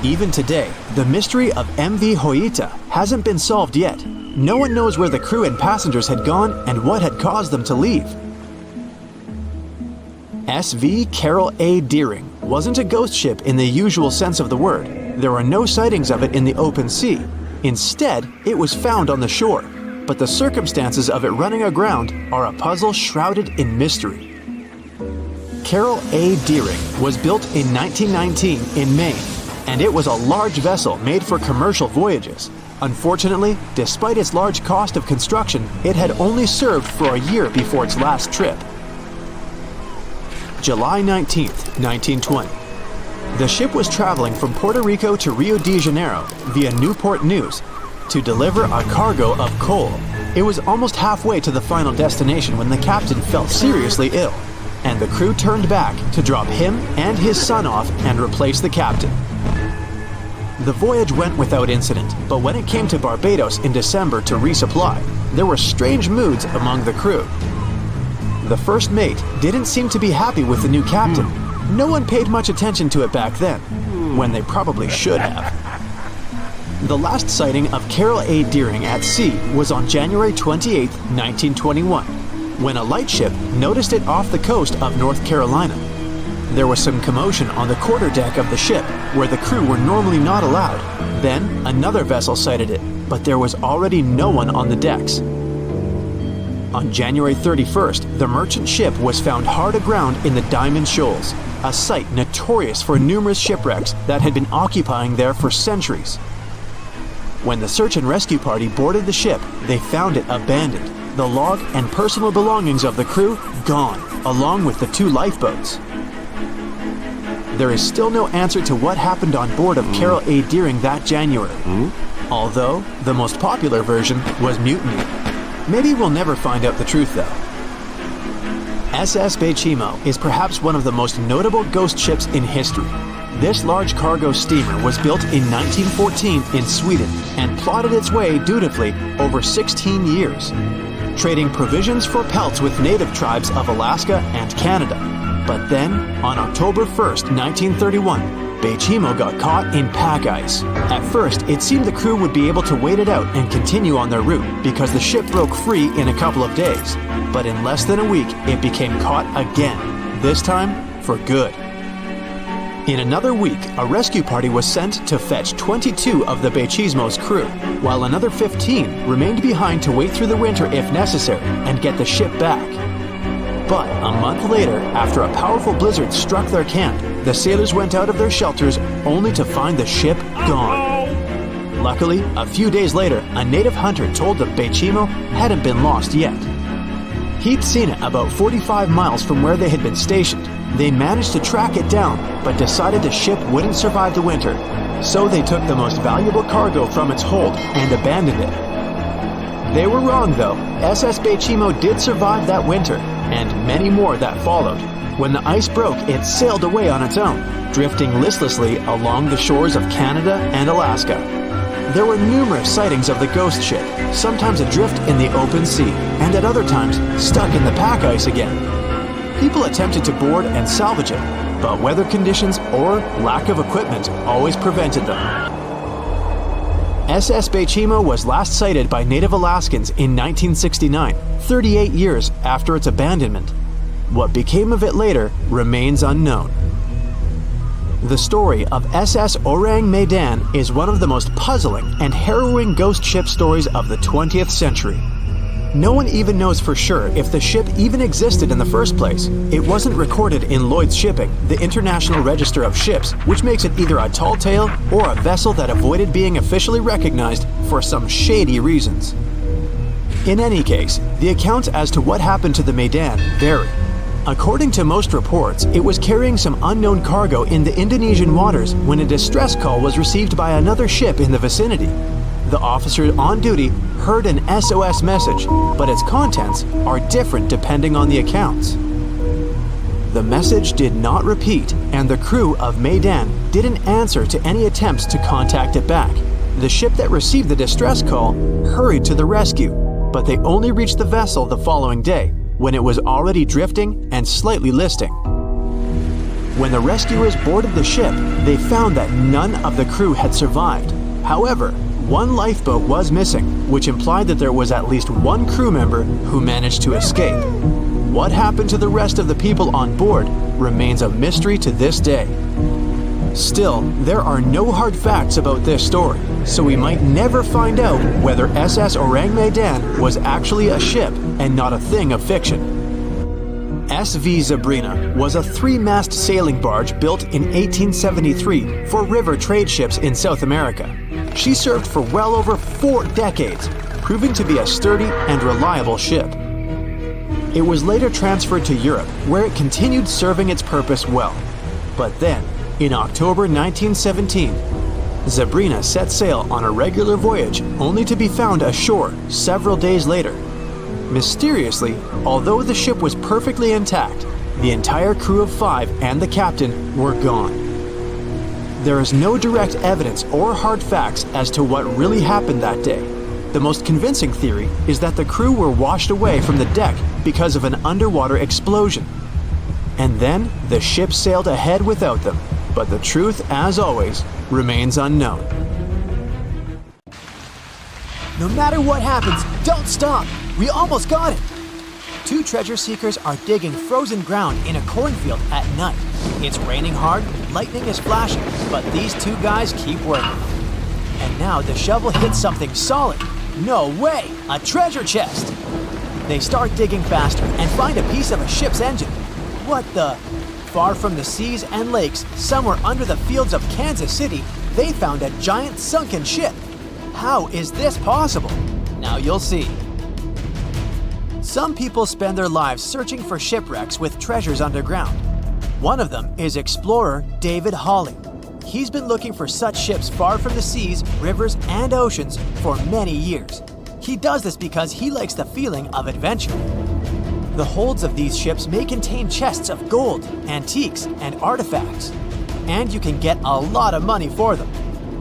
Even today, the mystery of MV Hoita hasn't been solved yet. No one knows where the crew and passengers had gone and what had caused them to leave. SV Carol A. Deering wasn't a ghost ship in the usual sense of the word. There were no sightings of it in the open sea. Instead, it was found on the shore, but the circumstances of it running aground are a puzzle shrouded in mystery. Carol A. Deering was built in 1919 in Maine, and it was a large vessel made for commercial voyages. Unfortunately, despite its large cost of construction, it had only served for a year before its last trip. July 19, 1920. The ship was traveling from Puerto Rico to Rio de Janeiro via Newport News to deliver a cargo of coal. It was almost halfway to the final destination when the captain fell seriously ill, and the crew turned back to drop him and his son off and replace the captain. The voyage went without incident, but when it came to Barbados in December to resupply, there were strange moods among the crew. The first mate didn't seem to be happy with the new captain. No one paid much attention to it back then, when they probably should have. The last sighting of Carol A. Deering at sea was on January 28, 1921, when a lightship noticed it off the coast of North Carolina. There was some commotion on the quarterdeck of the ship, where the crew were normally not allowed. Then, another vessel sighted it, but there was already no one on the decks. On January 31st, the merchant ship was found hard aground in the Diamond Shoals, a site notorious for numerous shipwrecks that had been occupying there for centuries. When the search and rescue party boarded the ship, they found it abandoned, the log and personal belongings of the crew gone, along with the 2 lifeboats. There is still no answer to what happened on board of Carol A. Deering that January, although the most popular version was mutiny. Maybe we'll never find out the truth though. SS Baychimo is perhaps one of the most notable ghost ships in history. This large cargo steamer was built in 1914 in Sweden and plodded its way dutifully over 16 years, trading provisions for pelts with native tribes of Alaska and Canada. But then, on October 1st, 1931, Baychimo got caught in pack ice. At first, it seemed the crew would be able to wait it out and continue on their route because the ship broke free in a couple of days. But in less than a week, it became caught again, this time for good. In another week, a rescue party was sent to fetch 22 of the Baychimo's crew, while another 15 remained behind to wait through the winter if necessary and get the ship back. But a month later, after a powerful blizzard struck their camp, the sailors went out of their shelters only to find the ship gone. Luckily, a few days later, a native hunter told the Baychimo hadn't been lost yet. He'd seen it about 45 miles from where they had been stationed. They managed to track it down, but decided the ship wouldn't survive the winter, so they took the most valuable cargo from its hold and abandoned it. They were wrong though. SS Baychimo did survive that winter, and many more that followed. When the ice broke, it sailed away on its own, drifting listlessly along the shores of Canada and Alaska. There were numerous sightings of the ghost ship, sometimes adrift in the open sea, and at other times stuck in the pack ice again. People attempted to board and salvage it, but weather conditions or lack of equipment always prevented them. SS Baychimo was last sighted by native Alaskans in 1969, 38 years after its abandonment. What became of it later remains unknown. The story of SS Orang Medan is one of the most puzzling and harrowing ghost ship stories of the 20th century. No one even knows for sure if the ship even existed in the first place. It wasn't recorded in Lloyd's Shipping, the International Register of Ships, which makes it either a tall tale or a vessel that avoided being officially recognized for some shady reasons. In any case, the accounts as to what happened to the Medan vary. According to most reports, it was carrying some unknown cargo in the Indonesian waters when a distress call was received by another ship in the vicinity. The officer on duty heard an SOS message, but its contents are different depending on the accounts. The message did not repeat, and the crew of Medan didn't answer to any attempts to contact it back. The ship that received the distress call hurried to the rescue, but they only reached the vessel the following day, when it was already drifting and slightly listing. When the rescuers boarded the ship, they found that none of the crew had survived. However, one lifeboat was missing, which implied that there was at least one crew member who managed to escape. What happened to the rest of the people on board remains a mystery to this day. Still, there are no hard facts about this story, so we might never find out whether SS Orang Medan was actually a ship and not a thing of fiction. SV Zabrina was a 3-mast sailing barge built in 1873 for river trade ships in South America. She served for well over 4 decades, proving to be a sturdy and reliable ship. It was later transferred to Europe, where it continued serving its purpose well. But then, in October 1917, Zabrina set sail on a regular voyage only to be found ashore several days later. Mysteriously, although the ship was perfectly intact, the entire crew of 5 and the captain were gone. There is no direct evidence or hard facts as to what really happened that day. The most convincing theory is that the crew were washed away from the deck because of an underwater explosion. And then the ship sailed ahead without them, but the truth, as always, remains unknown. No matter what happens, don't stop! We almost got it! 2 treasure seekers are digging frozen ground in a cornfield at night. It's raining hard, lightning is flashing, but these 2 guys keep working. And now the shovel hits something solid. No way! A treasure chest! They start digging faster and find a piece of a ship's engine. What the? Far from the seas and lakes, somewhere under the fields of Kansas City, they found a giant sunken ship. How is this possible? Now you'll see. Some people spend their lives searching for shipwrecks with treasures underground. One of them is explorer David Hawley. He's been looking for such ships far from the seas, rivers, and oceans for many years. He does this because he likes the feeling of adventure. The holds of these ships may contain chests of gold, antiques, and artifacts. and you can get a lot of money for them.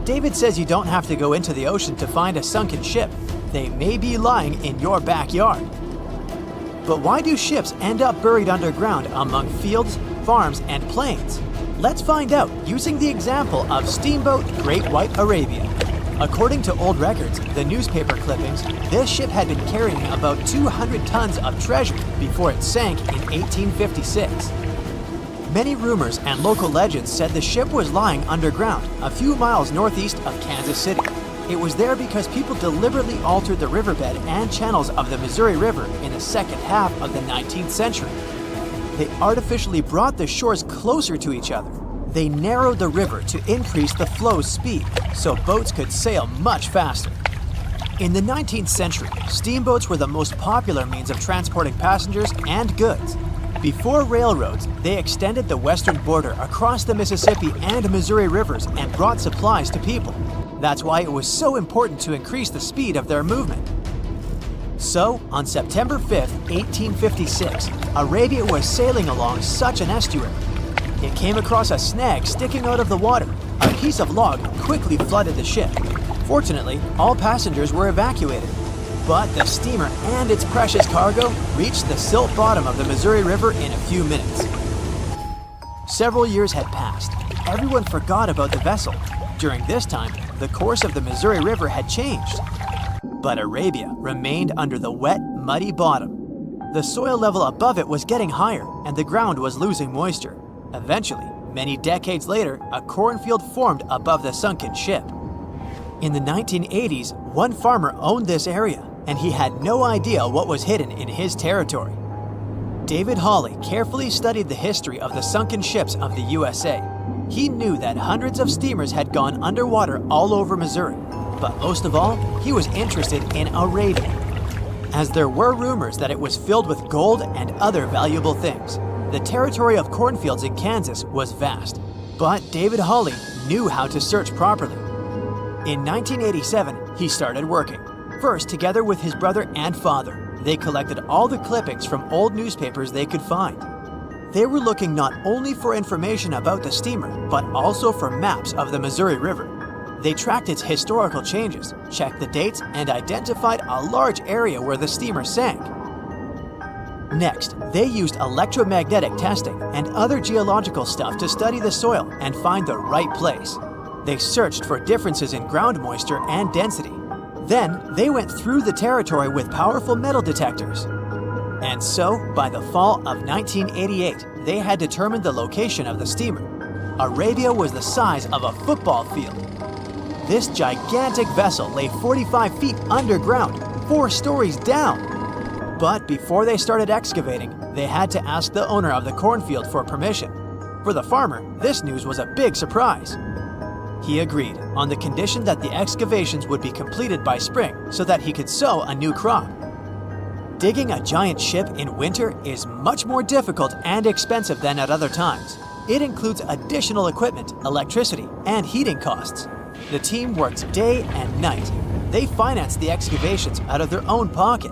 David says you don't have to go into the ocean to find a sunken ship. They may be lying in your backyard. But why do ships end up buried underground among fields, farms, and plains? Let's find out using the example of steamboat Great White Arabia. According to old records, the newspaper clippings, this ship had been carrying about 200 tons of treasure before it sank in 1856. Many rumors and local legends said the ship was lying underground a few miles northeast of Kansas City. It was there because people deliberately altered the riverbed and channels of the Missouri River in the second half of the 19th century. They artificially brought the shores closer to each other. They narrowed the river to increase the flow's speed, so boats could sail much faster. In the 19th century, steamboats were the most popular means of transporting passengers and goods. Before railroads, they extended the western border across the Mississippi and Missouri rivers and brought supplies to people. That's why it was so important to increase the speed of their movement. So, on September 5, 1856, Arabia was sailing along such an estuary. It came across a snag sticking out of the water. A piece of log quickly flooded the ship. Fortunately, all passengers were evacuated. But the steamer and its precious cargo reached the silt bottom of the Missouri River in a few minutes. Several years had passed. Everyone forgot about the vessel. During this time, the course of the Missouri River had changed. But Arabia remained under the wet, muddy bottom. The soil level above it was getting higher, and the ground was losing moisture. Eventually, many decades later, a cornfield formed above the sunken ship. In the 1980s, one farmer owned this area, and he had no idea what was hidden in his territory. David Hawley carefully studied the history of the sunken ships of the USA. He knew that hundreds of steamers had gone underwater all over Missouri, but most of all, he was interested in Arabia, as there were rumors that it was filled with gold and other valuable things. The territory of cornfields in Kansas was vast, but David Hawley knew how to search properly. In 1987, he started working, first together with his brother and father. They collected all the clippings from old newspapers they could find. They were looking not only for information about the steamer, but also for maps of the Missouri River. They tracked its historical changes, checked the dates, and identified a large area where the steamer sank. Next, they used electromagnetic testing and other geological stuff to study the soil and find the right place. They searched for differences in ground moisture and density. Then, they went through the territory with powerful metal detectors. And so, by the fall of 1988, they had determined the location of the steamer. Arabia was the size of a football field. This gigantic vessel lay 45 feet underground, 4 stories down. But before they started excavating, they had to ask the owner of the cornfield for permission. For the farmer, this news was a big surprise. He agreed, on the condition that the excavations would be completed by spring so that he could sow a new crop. Digging a giant ship in winter is much more difficult and expensive than at other times. It includes additional equipment, electricity, and heating costs. The team worked day and night. They financed the excavations out of their own pocket.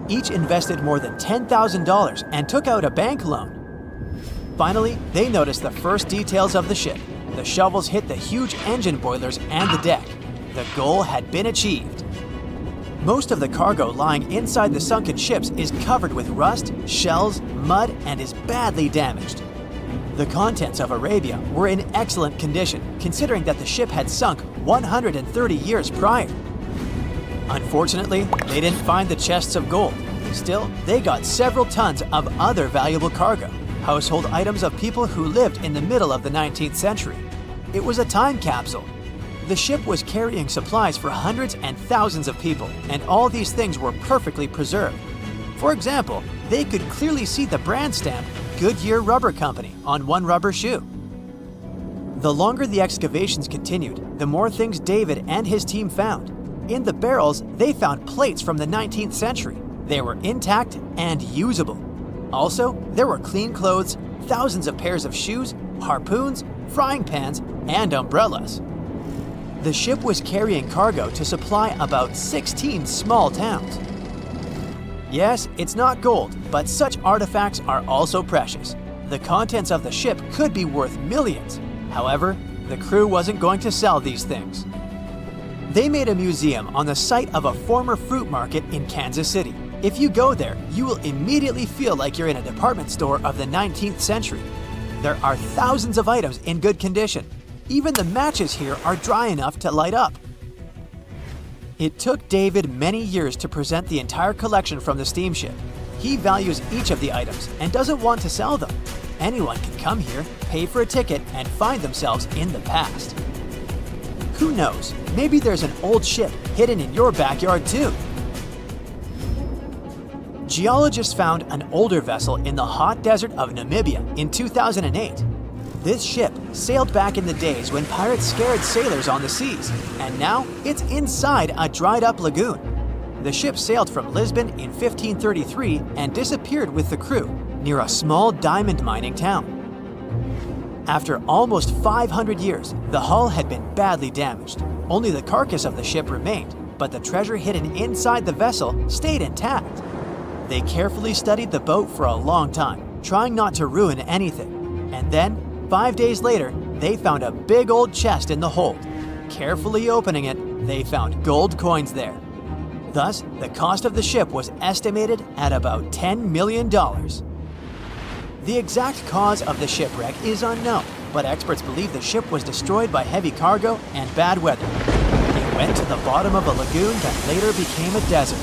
Each invested more than $10,000 and took out a bank loan. Finally, they noticed the first details of the ship. The shovels hit the huge engine boilers and the deck. The goal had been achieved. Most of the cargo lying inside the sunken ships is covered with rust, shells, mud, and is badly damaged. The contents of Arabia were in excellent condition, considering that the ship had sunk 130 years prior. Unfortunately, they didn't find the chests of gold. Still, they got several tons of other valuable cargo, household items of people who lived in the middle of the 19th century. It was a time capsule. The ship was carrying supplies for hundreds and thousands of people, and all these things were perfectly preserved. For example, they could clearly see the brand stamp Goodyear Rubber Company on one rubber shoe. The longer the excavations continued, the more things David and his team found. In the barrels, they found plates from the 19th century. They were intact and usable. Also, there were clean clothes, thousands of pairs of shoes, harpoons, frying pans, and umbrellas. The ship was carrying cargo to supply about 16 small towns. Yes, it's not gold, but such artifacts are also precious. The contents of the ship could be worth millions. However, the crew wasn't going to sell these things. They made a museum on the site of a former fruit market in Kansas City. If you go there, you will immediately feel like you're in a department store of the 19th century. There are thousands of items in good condition. Even the matches here are dry enough to light up. It took David many years to present the entire collection from the steamship. He values each of the items and doesn't want to sell them. Anyone can come here, pay for a ticket, and find themselves in the past. Who knows, maybe there's an old ship hidden in your backyard too. Geologists found an older vessel in the hot desert of Namibia in 2008. This ship sailed back in the days when pirates scared sailors on the seas, and now it's inside a dried-up lagoon. The ship sailed from Lisbon in 1533 and disappeared with the crew near a small diamond mining town. After almost 500 years, the hull had been badly damaged. Only the carcass of the ship remained, but the treasure hidden inside the vessel stayed intact. They carefully studied the boat for a long time, trying not to ruin anything. And then, 5 days later, they found a big old chest in the hold. Carefully opening it, they found gold coins there. Thus, the cost of the ship was estimated at about $10 million. The exact cause of the shipwreck is unknown, but experts believe the ship was destroyed by heavy cargo and bad weather. It went to the bottom of a lagoon that later became a desert.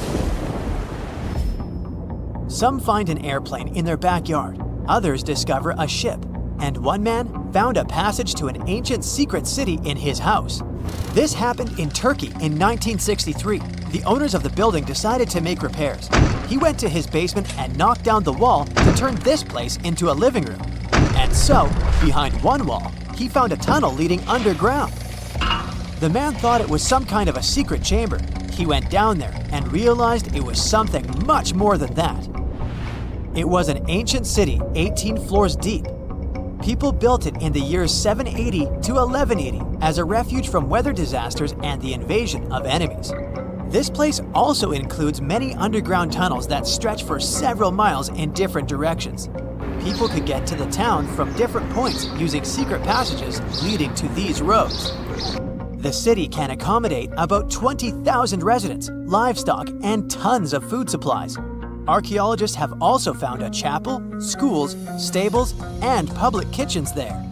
Some find an airplane in their backyard, others discover a ship, and one man found a passage to an ancient secret city in his house. This happened in Turkey in 1963. The owners of the building decided to make repairs. He went to his basement and knocked down the wall to turn this place into a living room. And so, behind one wall, he found a tunnel leading underground. The man thought it was some kind of a secret chamber. He went down there and realized it was something much more than that. It was an ancient city 18 floors deep. People built it in the years 780 to 1180 as a refuge from weather disasters and the invasion of enemies. This place also includes many underground tunnels that stretch for several miles in different directions. People could get to the town from different points using secret passages leading to these roads. The city can accommodate about 20,000 residents, livestock, and tons of food supplies. Archaeologists have also found a chapel, schools, stables, and public kitchens there.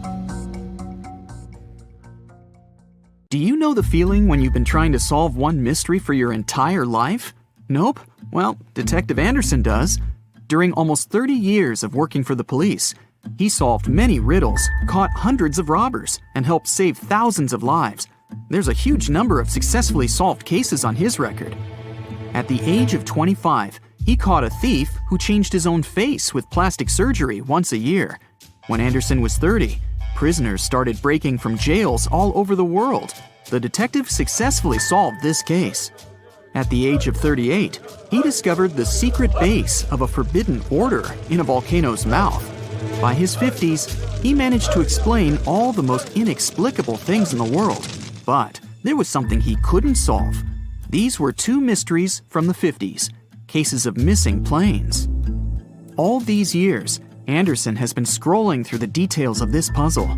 Do you know the feeling when you've been trying to solve one mystery for your entire life? Nope? Well, Detective Anderson does. During almost 30 years of working for the police, he solved many riddles, caught hundreds of robbers, and helped save thousands of lives. There's a huge number of successfully solved cases on his record. At the age of 25, he caught a thief who changed his own face with plastic surgery once a year. When Anderson was 30, prisoners started breaking from jails all over the world. The detective successfully solved this case. At the age of 38, he discovered the secret base of a forbidden order in a volcano's mouth. By his 50s, he managed to explain all the most inexplicable things in the world. But there was something he couldn't solve. These were two mysteries from the 50s. Cases of missing planes. All these years, Anderson has been scrolling through the details of this puzzle.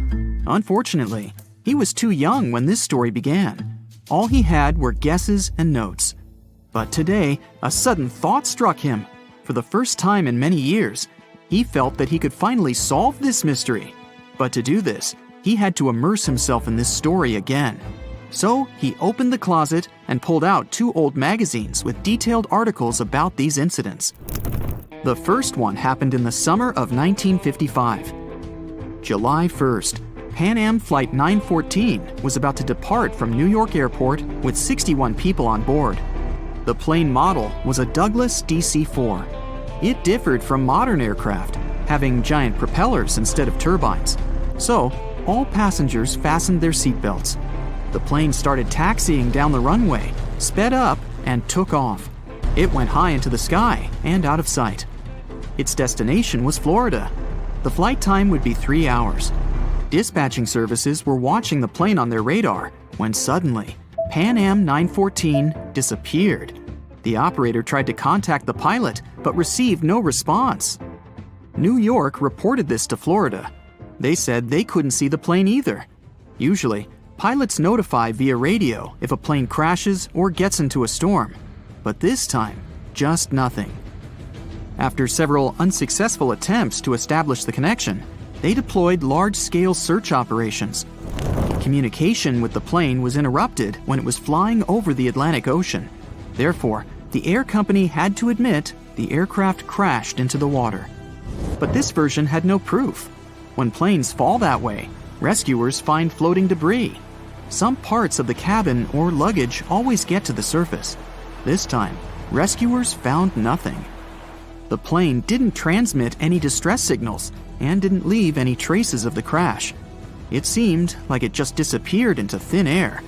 Unfortunately, he was too young when this story began. All he had were guesses and notes. But today, a sudden thought struck him. For the first time in many years, he felt that he could finally solve this mystery. But to do this, he had to immerse himself in this story again. So he opened the closet and pulled out 2 old magazines with detailed articles about these incidents. The first one happened in the summer of 1955. July 1st, Pan Am Flight 914 was about to depart from New York Airport with 61 people on board. The plane model was a Douglas DC-4. It differed from modern aircraft, having giant propellers instead of turbines. So, all passengers fastened their seatbelts. The plane started taxiing down the runway, sped up, and took off. It went high into the sky and out of sight. Its destination was Florida. The flight time would be 3 hours. Dispatching services were watching the plane on their radar when suddenly, Pan Am 914 disappeared. The operator tried to contact the pilot but received no response. New York reported this to Florida. They said they couldn't see the plane either. Usually, pilots notify via radio if a plane crashes or gets into a storm. But this time, just nothing. After several unsuccessful attempts to establish the connection, they deployed large-scale search operations. Communication with the plane was interrupted when it was flying over the Atlantic Ocean. Therefore, the air company had to admit the aircraft crashed into the water. But this version had no proof. When planes fall that way, rescuers find floating debris. Some parts of the cabin or luggage always get to the surface. This time, rescuers found nothing. The plane didn't transmit any distress signals and didn't leave any traces of the crash. It seemed like it just disappeared into thin air.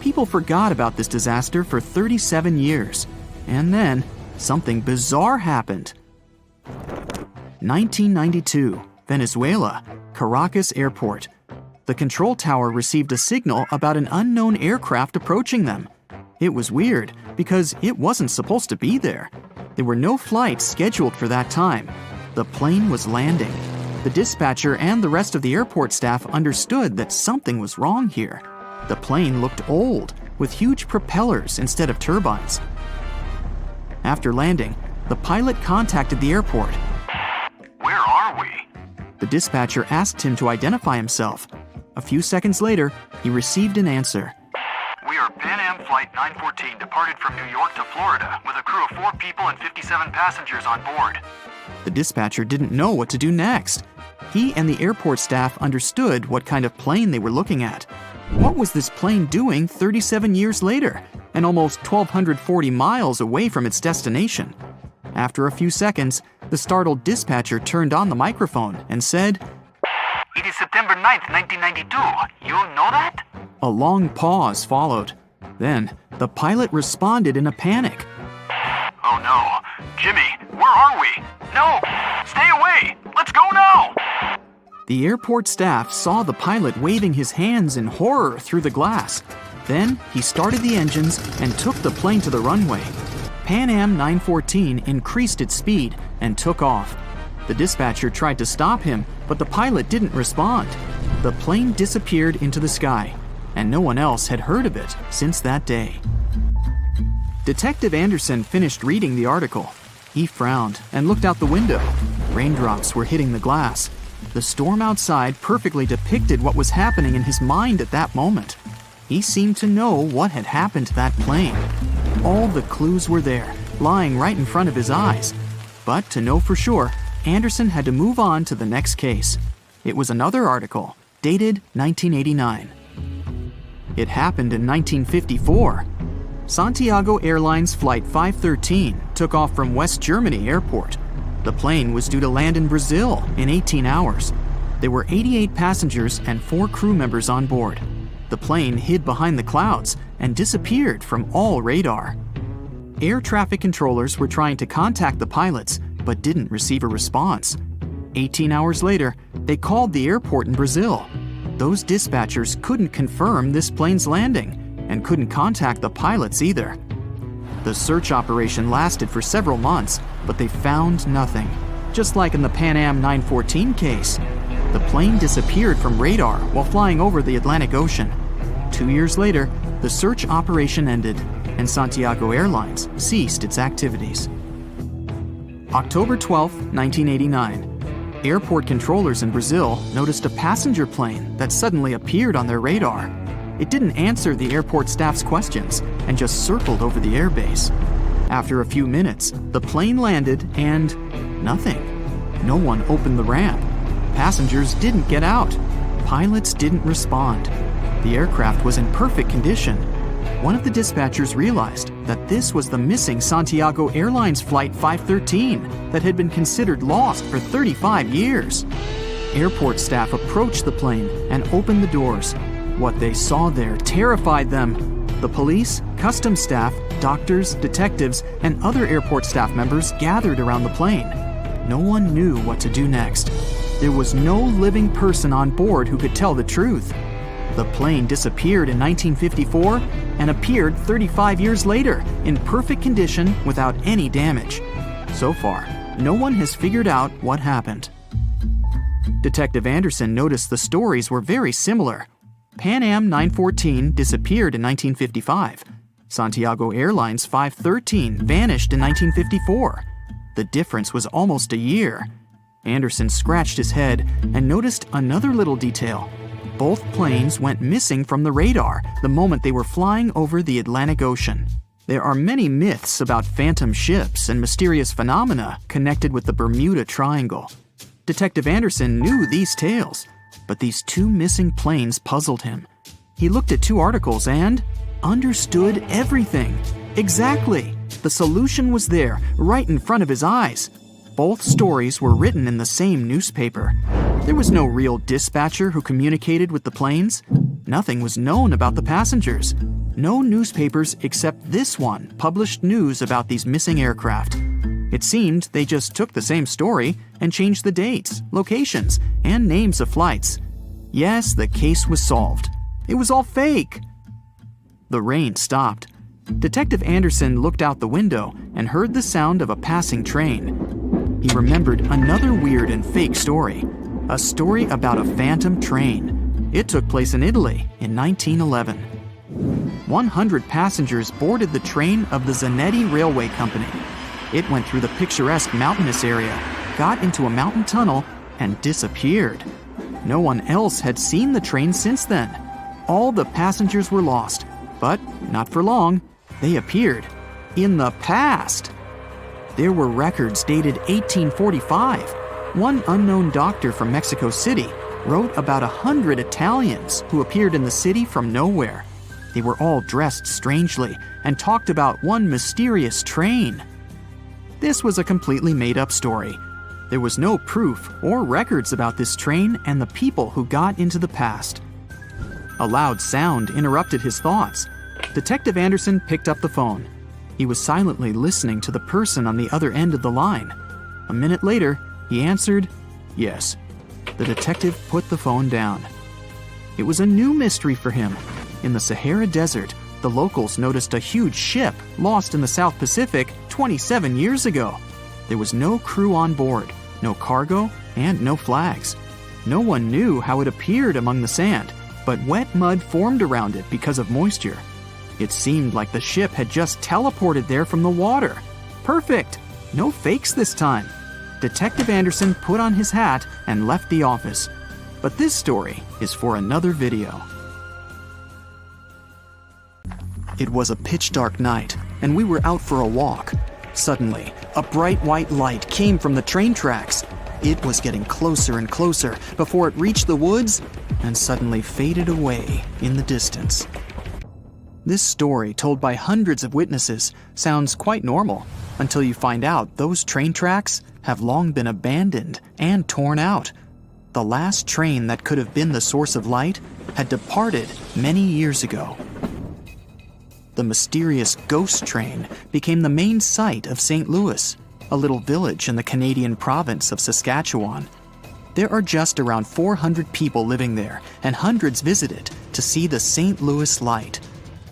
People forgot about this disaster for 37 years. And then, something bizarre happened. 1992, Venezuela, Caracas Airport. The control tower received a signal about an unknown aircraft approaching them. It was weird because it wasn't supposed to be there. There were no flights scheduled for that time. The plane was landing. The dispatcher and the rest of the airport staff understood that something was wrong here. The plane looked old, with huge propellers instead of turbines. After landing, the pilot contacted the airport. Where are we? The dispatcher asked him to identify himself. A few seconds later, he received an answer. We are Pan Am Flight 914, departed from New York to Florida, with a crew of 4 people and 57 passengers on board. The dispatcher didn't know what to do next. He and the airport staff understood what kind of plane they were looking at. What was this plane doing 37 years later, and almost 1,240 miles away from its destination? After a few seconds, the startled dispatcher turned on the microphone and said, It is September 9th, 1992. You know that? A long pause followed. Then, the pilot responded in a panic. Oh no. Jimmy, where are we? No! Stay away! Let's go now! The airport staff saw the pilot waving his hands in horror through the glass. Then, he started the engines and took the plane to the runway. Pan Am 914 increased its speed and took off. The dispatcher tried to stop him, but the pilot didn't respond. The plane disappeared into the sky, and no one else had heard of it since that day. Detective Anderson finished reading the article. He frowned and looked out the window. Raindrops were hitting the glass. The storm outside perfectly depicted what was happening in his mind at that moment. He seemed to know what had happened to that plane. All the clues were there, lying right in front of his eyes. But to know for sure, Anderson had to move on to the next case. It was another article, dated 1989. It happened in 1954. Santiago Airlines Flight 513 took off from West Germany Airport. The plane was due to land in Brazil in 18 hours. There were 88 passengers and 4 crew members on board. The plane hid behind the clouds and disappeared from all radar. Air traffic controllers were trying to contact the pilots, but didn't receive a response. 18 hours later, they called the airport in Brazil. Those dispatchers couldn't confirm this plane's landing and couldn't contact the pilots either. The search operation lasted for several months, but they found nothing. Just like in the Pan Am 914 case, the plane disappeared from radar while flying over the Atlantic Ocean. 2 years later, the search operation ended, and Santiago Airlines ceased its activities. October 12, 1989. Airport controllers in Brazil noticed a passenger plane that suddenly appeared on their radar. It didn't answer the airport staff's questions and just circled over the airbase. After a few minutes, the plane landed and nothing. No one opened the ramp. Passengers didn't get out. Pilots didn't respond. The aircraft was in perfect condition. One of the dispatchers realized that this was the missing Santiago Airlines Flight 513 that had been considered lost for 35 years. Airport staff approached the plane and opened the doors. What they saw there terrified them. The police, customs staff, doctors, detectives, and other airport staff members gathered around the plane. No one knew what to do next. There was no living person on board who could tell the truth. The plane disappeared in 1954 and appeared 35 years later in perfect condition without any damage. So far, no one has figured out what happened. Detective Anderson noticed the stories were very similar. Pan Am 914 disappeared in 1955. Santiago Airlines 513 vanished in 1954. The difference was almost a year. Anderson scratched his head and noticed another little detail. Both planes went missing from the radar the moment they were flying over the Atlantic Ocean. There are many myths about phantom ships and mysterious phenomena connected with the Bermuda Triangle. Detective Anderson knew these tales, but these two missing planes puzzled him. He looked at two articles and understood everything. Exactly. The solution was there, right in front of his eyes. Both stories were written in the same newspaper. There was no real dispatcher who communicated with the planes. Nothing was known about the passengers. No newspapers except this one published news about these missing aircraft. It seemed they just took the same story and changed the dates, locations, and names of flights. Yes, the case was solved. It was all fake. The rain stopped. Detective Anderson looked out the window and heard the sound of a passing train. He remembered another weird and fake story. A story about a phantom train. It took place in Italy in 1911. 100 passengers boarded the train of the Zanetti Railway Company. It went through the picturesque mountainous area, got into a mountain tunnel, and disappeared. No one else had seen the train since then. All the passengers were lost, but not for long. They appeared in the past. There were records dated 1845. One unknown doctor from Mexico City wrote about 100 Italians who appeared in the city from nowhere. They were all dressed strangely and talked about one mysterious train. This was a completely made-up story. There was no proof or records about this train and the people who got into the past. A loud sound interrupted his thoughts. Detective Anderson picked up the phone. He was silently listening to the person on the other end of the line. A minute later, he answered, "Yes." The detective put the phone down. It was a new mystery for him. In the Sahara Desert, the locals noticed a huge ship lost in the South Pacific 27 years ago. There was no crew on board, no cargo, and no flags. No one knew how it appeared among the sand, but wet mud formed around it because of moisture. It seemed like the ship had just teleported there from the water. Perfect! No fakes this time. Detective Anderson put on his hat and left the office. But this story is for another video. It was a pitch-dark night, and we were out for a walk. Suddenly, a bright white light came from the train tracks. It was getting closer and closer before it reached the woods and suddenly faded away in the distance. This story, told by hundreds of witnesses, sounds quite normal until you find out those train tracks have long been abandoned and torn out. The last train that could have been the source of light had departed many years ago. The mysterious ghost train became the main site of St. Louis, a little village in the Canadian province of Saskatchewan. There are just around 400 people living there, and hundreds visit it to see the St. Louis light.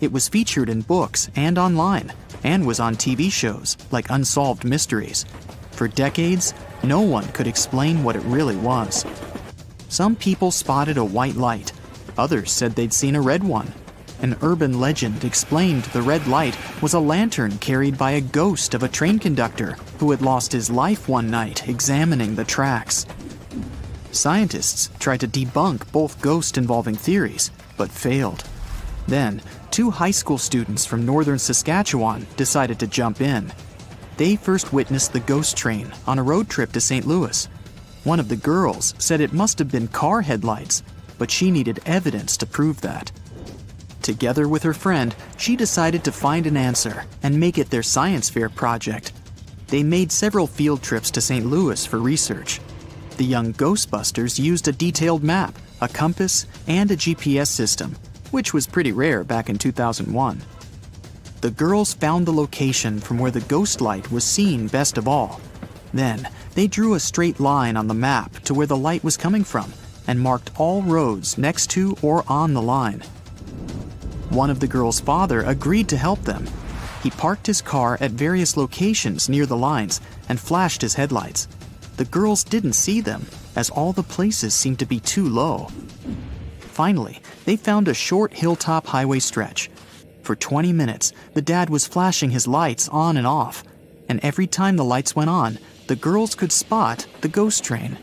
It was featured in books and online, and was on TV shows like Unsolved Mysteries. For decades, no one could explain what it really was. Some people spotted a white light. Others said they'd seen a red one. An urban legend explained the red light was a lantern carried by a ghost of a train conductor who had lost his life one night examining the tracks. Scientists tried to debunk both ghost-involving theories, but failed. Then, 2 high school students from northern Saskatchewan decided to jump in. They first witnessed the ghost train on a road trip to St. Louis. One of the girls said it must have been car headlights, but she needed evidence to prove that. Together with her friend, she decided to find an answer and make it their science fair project. They made several field trips to St. Louis for research. The young Ghostbusters used a detailed map, a compass, and a GPS system, which was pretty rare back in 2001. The girls found the location from where the ghost light was seen best of all. Then, they drew a straight line on the map to where the light was coming from and marked all roads next to or on the line. One of the girls' father agreed to help them. He parked his car at various locations near the lines and flashed his headlights. The girls didn't see them, as all the places seemed to be too low. Finally, they found a short hilltop highway stretch. For 20 minutes, the dad was flashing his lights on and off, and every time the lights went on, the girls could spot the ghost train.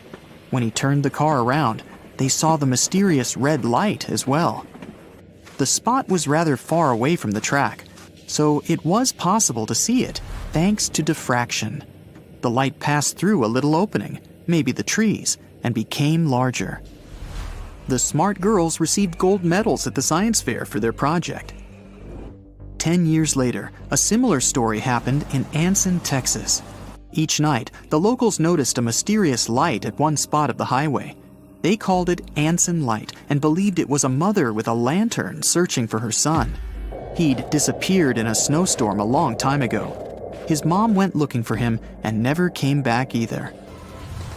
When he turned the car around, they saw the mysterious red light as well. The spot was rather far away from the track, so it was possible to see it thanks to diffraction. The light passed through a little opening, maybe the trees, and became larger. The smart girls received gold medals at the science fair for their project. 10 years later, a similar story happened in Anson, Texas. Each night, the locals noticed a mysterious light at one spot of the highway. They called it Anson Light and believed it was a mother with a lantern searching for her son. He'd disappeared in a snowstorm a long time ago. His mom went looking for him and never came back either.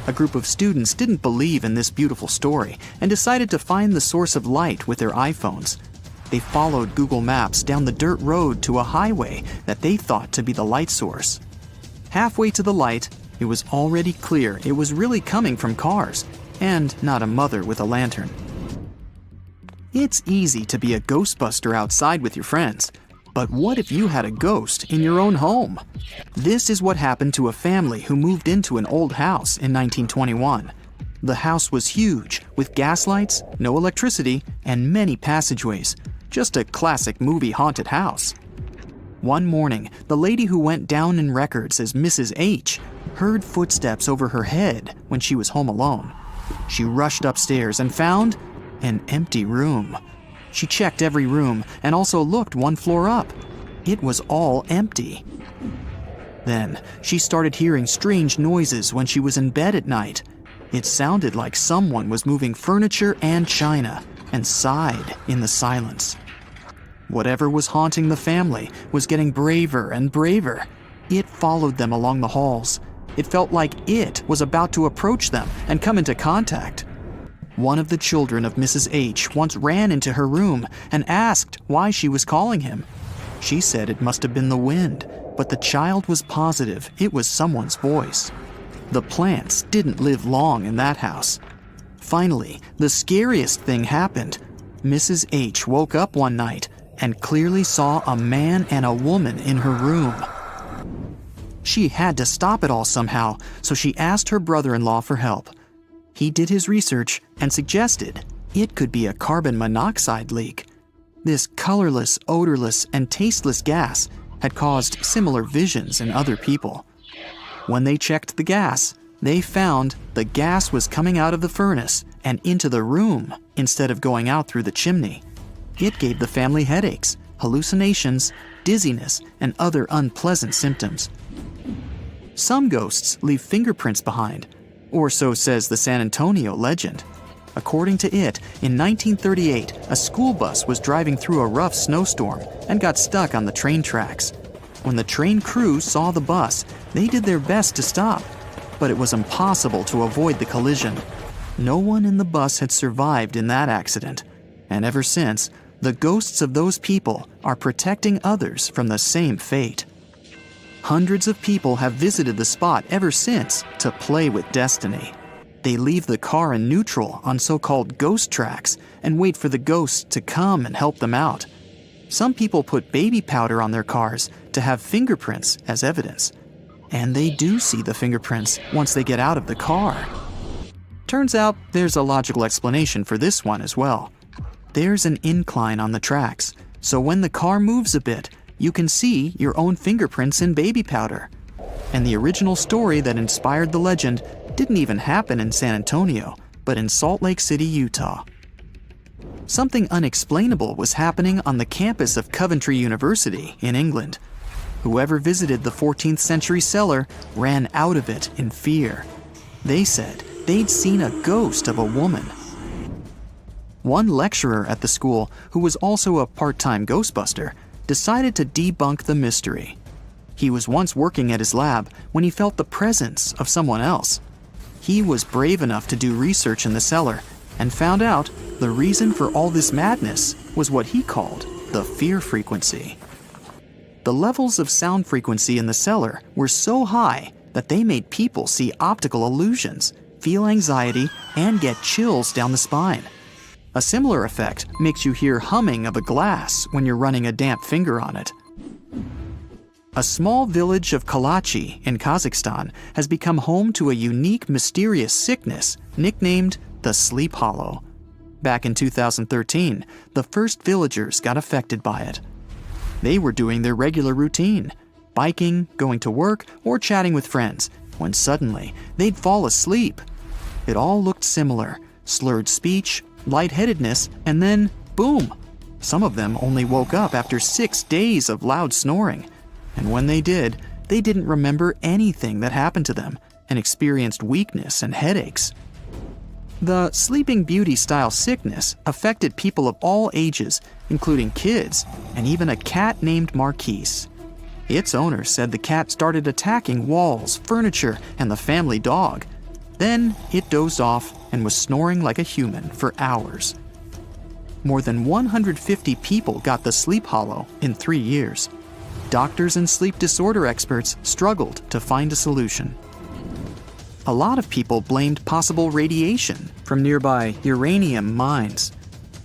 A group of students didn't believe in this beautiful story and decided to find the source of light with their iPhones. They followed Google Maps down the dirt road to a highway that they thought to be the light source. Halfway to the light, it was already clear it was really coming from cars, and not a mother with a lantern. It's easy to be a ghostbuster outside with your friends, but what if you had a ghost in your own home? This is what happened to a family who moved into an old house in 1921. The house was huge, with gas lights, no electricity, and many passageways. Just a classic movie haunted house. One morning, the lady who went down in records as Mrs. H heard footsteps over her head when she was home alone. She rushed upstairs and found an empty room. She checked every room and also looked one floor up. It was all empty. Then, she started hearing strange noises when she was in bed at night. It sounded like someone was moving furniture and china and sighed in the silence. Whatever was haunting the family was getting braver and braver. It followed them along the halls. It felt like it was about to approach them and come into contact. One of the children of Mrs. H once ran into her room and asked why she was calling him. She said it must have been the wind, but the child was positive it was someone's voice. The plants didn't live long in that house. Finally, the scariest thing happened. Mrs. H woke up one night and clearly saw a man and a woman in her room. She had to stop it all somehow, so she asked her brother-in-law for help. He did his research and suggested it could be a carbon monoxide leak. This colorless, odorless, and tasteless gas had caused similar visions in other people. When they checked the gas, they found the gas was coming out of the furnace and into the room instead of going out through the chimney. It gave the family headaches, hallucinations, dizziness, and other unpleasant symptoms. Some ghosts leave fingerprints behind, or so says the San Antonio legend. According to it, in 1938, a school bus was driving through a rough snowstorm and got stuck on the train tracks. When the train crew saw the bus, they did their best to stop, but it was impossible to avoid the collision. No one in the bus had survived in that accident, and ever since, the ghosts of those people are protecting others from the same fate. Hundreds of people have visited the spot ever since to play with destiny. They leave the car in neutral on so-called ghost tracks and wait for the ghosts to come and help them out. Some people put baby powder on their cars to have fingerprints as evidence. And they do see the fingerprints once they get out of the car. Turns out there's a logical explanation for this one as well. There's an incline on the tracks, so when the car moves a bit, you can see your own fingerprints in baby powder. And the original story that inspired the legend didn't even happen in San Antonio, but in Salt Lake City, Utah. Something unexplainable was happening on the campus of Coventry University in England. Whoever visited the 14th century cellar ran out of it in fear. They said they'd seen a ghost of a woman. One lecturer at the school, who was also a part-time ghostbuster, decided to debunk the mystery. He was once working at his lab when he felt the presence of someone else. He was brave enough to do research in the cellar and found out the reason for all this madness was what he called the fear frequency. The levels of sound frequency in the cellar were so high that they made people see optical illusions, feel anxiety and get chills down the spine. A similar effect makes you hear humming of a glass when you're running a damp finger on it. A small village of Kalachi in Kazakhstan has become home to a unique, mysterious sickness nicknamed the Sleep Hollow. Back in 2013, the first villagers got affected by it. They were doing their regular routine, biking, going to work, or chatting with friends, when suddenly they'd fall asleep. It all looked similar: slurred speech, lightheadedness, and then boom! Some of them only woke up after 6 days of loud snoring. And when they did, they didn't remember anything that happened to them and experienced weakness and headaches. The Sleeping Beauty style sickness affected people of all ages, including kids, and even a cat named Marquise. Its owner said the cat started attacking walls, furniture, and the family dog. Then it dozed off and was snoring like a human for hours. More than 150 people got the Sleep Hollow in 3 years. Doctors and sleep disorder experts struggled to find a solution. A lot of people blamed possible radiation from nearby uranium mines.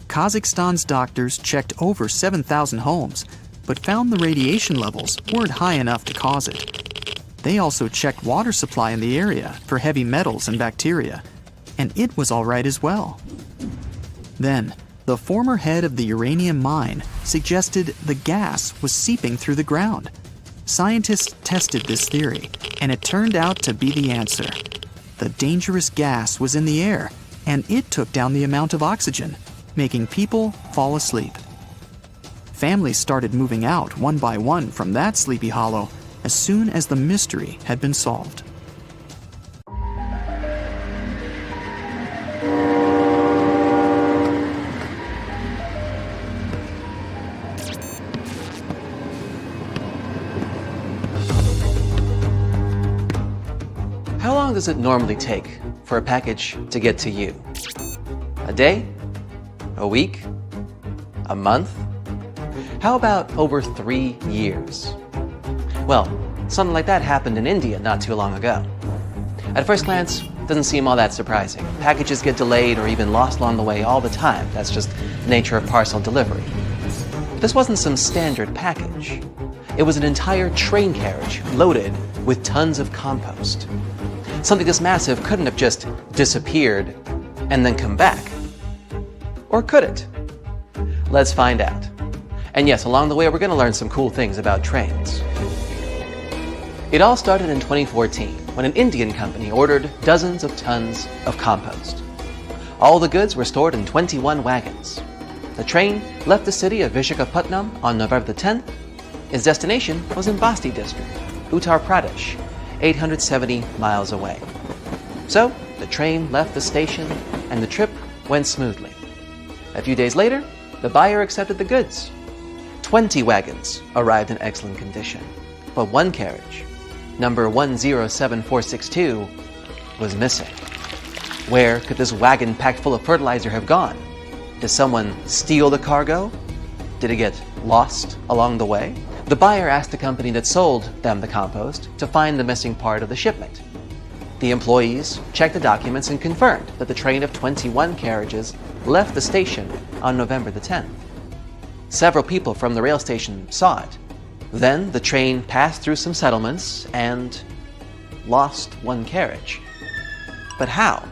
Kazakhstan's doctors checked over 7,000 homes, but found the radiation levels weren't high enough to cause it. They also checked water supply in the area for heavy metals and bacteria, and it was all right as well. Then, the former head of the uranium mine suggested the gas was seeping through the ground. Scientists tested this theory, and it turned out to be the answer. The dangerous gas was in the air, and it took down the amount of oxygen, making people fall asleep. Families started moving out one by one from that Sleepy Hollow as soon as the mystery had been solved. How long does it normally take for a package to get to you? A day? A week? A month? How about over 3 years? Well, something like that happened in India not too long ago. At first glance, it doesn't seem all that surprising. Packages get delayed or even lost along the way all the time. That's just the nature of parcel delivery. This wasn't some standard package. It was an entire train carriage loaded with tons of compost. Something this massive couldn't have just disappeared and then come back. Or could it? Let's find out. And yes, along the way we're going to learn some cool things about trains. It all started in 2014 when an Indian company ordered dozens of tons of compost. All the goods were stored in 21 wagons. The train left the city of Visakhapatnam on November the 10th. Its destination was in Basti district, Uttar Pradesh, 870 miles away. So, the train left the station and the trip went smoothly. A few days later, the buyer accepted the goods. 20 wagons arrived in excellent condition, but one carriage, number 107462, was missing. Where could this wagon packed full of fertilizer have gone? Did someone steal the cargo? Did it get lost along the way? The buyer asked the company that sold them the compost to find the missing part of the shipment. The employees checked the documents and confirmed that the train of 21 carriages left the station on November the 10th. Several people from the rail station saw it. Then the train passed through some settlements and lost one carriage. But how?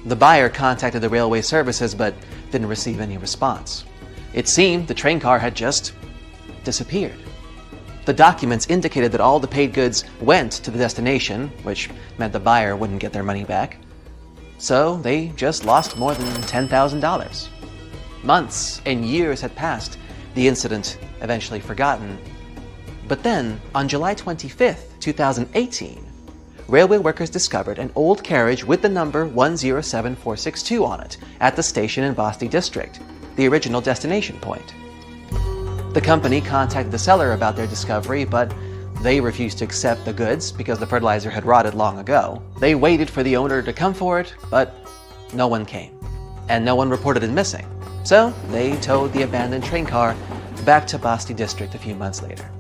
The buyer contacted the railway services but didn't receive any response. It seemed the train car had just disappeared. The documents indicated that all the paid goods went to the destination, which meant the buyer wouldn't get their money back. So they just lost more than $10,000. Months and years had passed, the incident eventually forgotten. But then, on July 25th, 2018, railway workers discovered an old carriage with the number 107462 on it at the station in Basti district, the original destination point. The company contacted the seller about their discovery, but they refused to accept the goods because the fertilizer had rotted long ago. They waited for the owner to come for it, but no one came, and no one reported it missing. So they towed the abandoned train car back to Basti district a few months later.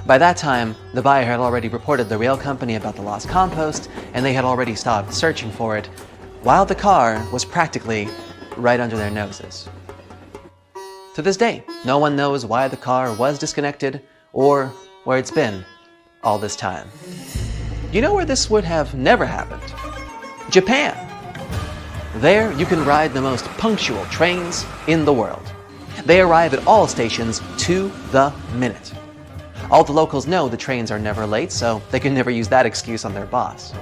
By that time, the buyer had already reported the rail company about the lost compost, and they had already stopped searching for it, while the car was practically right under their noses. To this day, no one knows why the car was disconnected or where it's been all this time. You know where this would have never happened? Japan. There, you can ride the most punctual trains in the world. They arrive at all stations to the minute. All the locals know the trains are never late, so they can never use that excuse on their boss.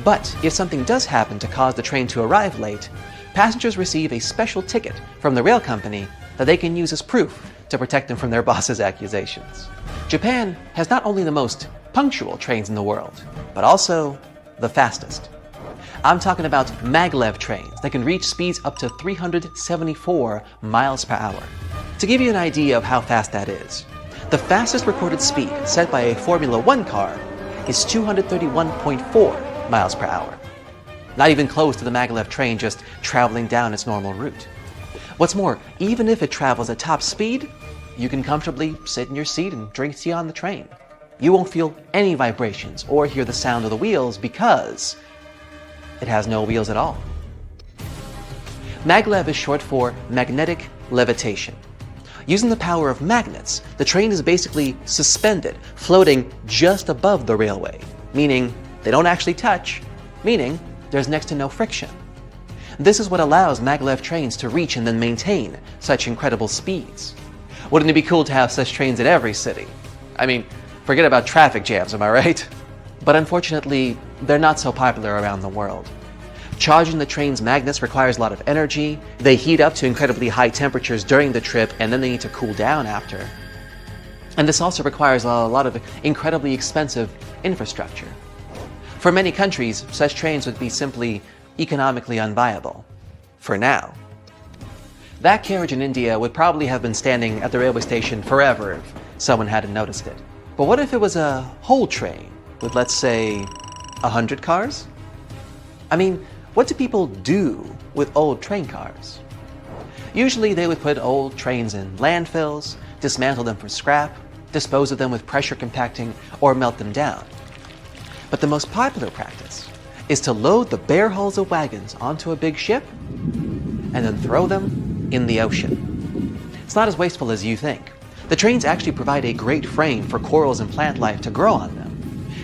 But if something does happen to cause the train to arrive late, passengers receive a special ticket from the rail company that they can use as proof to protect them from their boss's accusations. Japan has not only the most punctual trains in the world, but also the fastest. I'm talking about maglev trains that can reach speeds up to 374 miles per hour. To give you an idea of how fast that is, the fastest recorded speed set by a Formula One car is 231.4 miles per hour. Not even close to the maglev train just traveling down its normal route. What's more, even if it travels at top speed, you can comfortably sit in your seat and drink tea on the train. You won't feel any vibrations or hear the sound of the wheels because it has no wheels at all. Maglev is short for magnetic levitation. Using the power of magnets, the train is basically suspended, floating just above the railway, meaning they don't actually touch, meaning there's next to no friction. This is what allows maglev trains to reach and then maintain such incredible speeds. Wouldn't it be cool to have such trains in every city? I mean, forget about traffic jams, am I right? But unfortunately, they're not so popular around the world. Charging the train's magnets requires a lot of energy. They heat up to incredibly high temperatures during the trip, and then they need to cool down after. And this also requires a lot of incredibly expensive infrastructure. For many countries, such trains would be simply economically unviable. For now. That carriage in India would probably have been standing at the railway station forever if someone hadn't noticed it. But what if it was a whole train with, let's say, 100 cars? I mean, what do people do with old train cars? Usually they would put old trains in landfills, dismantle them for scrap, dispose of them with pressure compacting, or melt them down. But the most popular practice is to load the bare hulls of wagons onto a big ship and then throw them in the ocean. It's not as wasteful as you think. The trains actually provide a great frame for corals and plant life to grow on them.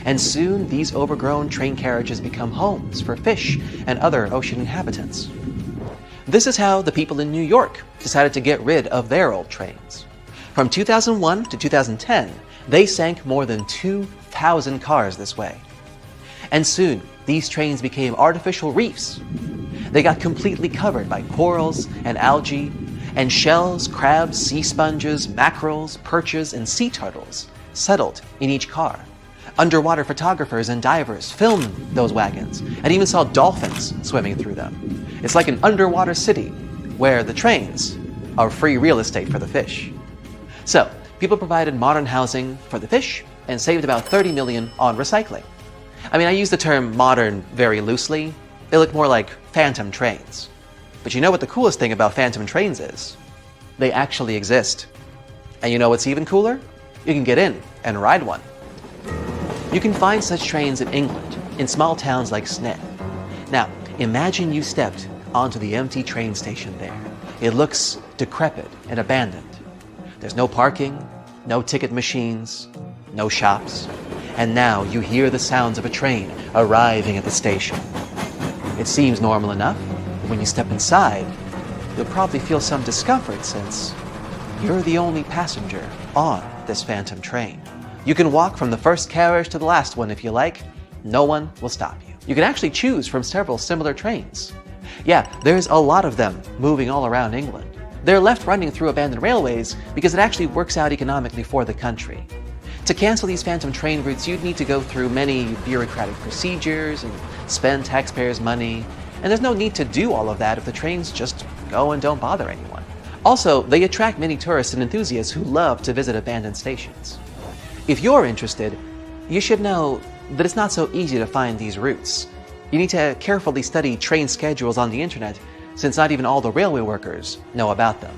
And soon these overgrown train carriages become homes for fish and other ocean inhabitants. This is how the people in New York decided to get rid of their old trains. From 2001 to 2010, they sank more than 2,000 cars this way. And soon, these trains became artificial reefs. They got completely covered by corals and algae, and shells, crabs, sea sponges, mackerels, perches, and sea turtles settled in each car. Underwater photographers and divers filmed those wagons and even saw dolphins swimming through them. It's like an underwater city where the trains are free real estate for the fish. So, people provided modern housing for the fish and saved about $30 million on recycling. I mean, I use the term modern very loosely. They look more like phantom trains. But you know what the coolest thing about phantom trains is? They actually exist. And you know what's even cooler? You can get in and ride one. You can find such trains in England, in small towns like Sneyd. Now, imagine you stepped onto the empty train station there. It looks decrepit and abandoned. There's no parking, no ticket machines, no shops. And now you hear the sounds of a train arriving at the station. It seems normal enough, but when you step inside, you'll probably feel some discomfort since you're the only passenger on this phantom train. You can walk from the first carriage to the last one if you like. No one will stop you. You can actually choose from several similar trains. Yeah, there's a lot of them moving all around England. They're left running through abandoned railways because it actually works out economically for the country. To cancel these phantom train routes, you'd need to go through many bureaucratic procedures and spend taxpayers' money. And there's no need to do all of that if the trains just go and don't bother anyone. Also, they attract many tourists and enthusiasts who love to visit abandoned stations. If you're interested, you should know that it's not so easy to find these routes. You need to carefully study train schedules on the internet, since not even all the railway workers know about them.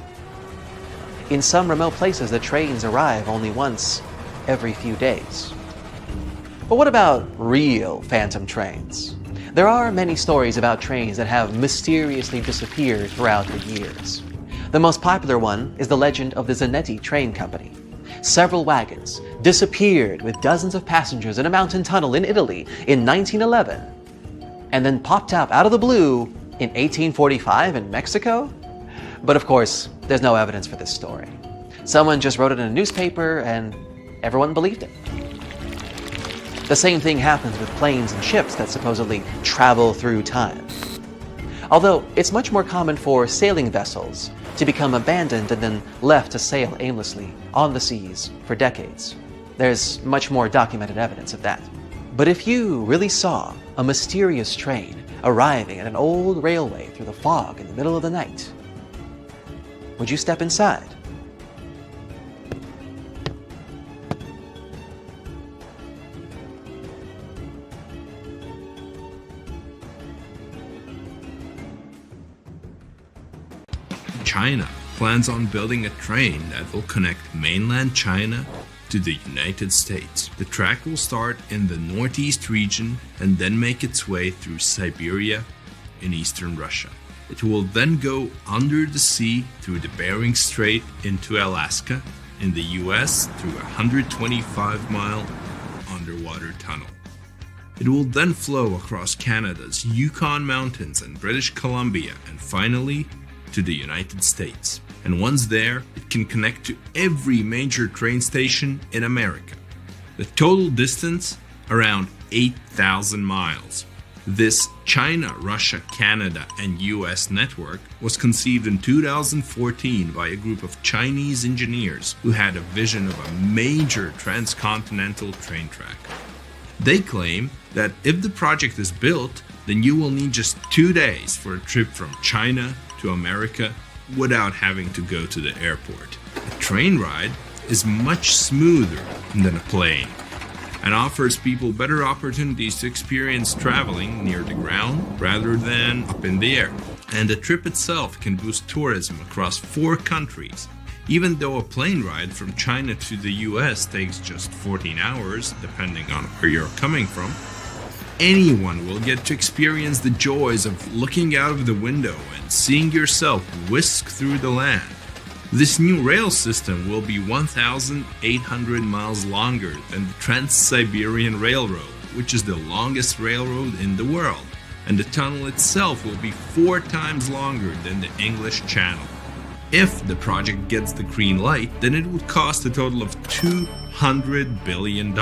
In some remote places, the trains arrive only once every few days. But what about real phantom trains? There are many stories about trains that have mysteriously disappeared throughout the years. The most popular one is the legend of the Zanetti Train Company. Several wagons disappeared with dozens of passengers in a mountain tunnel in Italy in 1911, and then popped up out of the blue in 1845 in Mexico? But of course, there's no evidence for this story. Someone just wrote it in a newspaper and everyone believed it. The same thing happens with planes and ships that supposedly travel through time. Although it's much more common for sailing vessels to become abandoned and then left to sail aimlessly on the seas for decades. There's much more documented evidence of that. But if you really saw a mysterious train arriving at an old railway through the fog in the middle of the night, would you step inside? China plans on building a train that will connect mainland China to the United States. The track will start in the northeast region and then make its way through Siberia in eastern Russia. It will then go under the sea through the Bering Strait into Alaska in the US through a 125-mile underwater tunnel. It will then flow across Canada's Yukon Mountains and British Columbia and finally to the United States. And once there, it can connect to every major train station in America. The total distance, around 8,000 miles. This China, Russia, Canada, and US network was conceived in 2014 by a group of Chinese engineers who had a vision of a major transcontinental train track. They claim that if the project is built, then you will need just 2 days for a trip from China to America without having to go to the airport. A train ride is much smoother than a plane and offers people better opportunities to experience traveling near the ground rather than up in the air. And the trip itself can boost tourism across 4 countries. Even though a plane ride from China to the US takes just 14 hours, depending on where you're coming from, anyone will get to experience the joys of looking out of the window and seeing yourself whisk through the land. This new rail system will be 1,800 miles longer than the Trans-Siberian Railroad, which is the longest railroad in the world, and the tunnel itself will be 4 times longer than the English Channel. If the project gets the green light, then it would cost a total of $200 billion.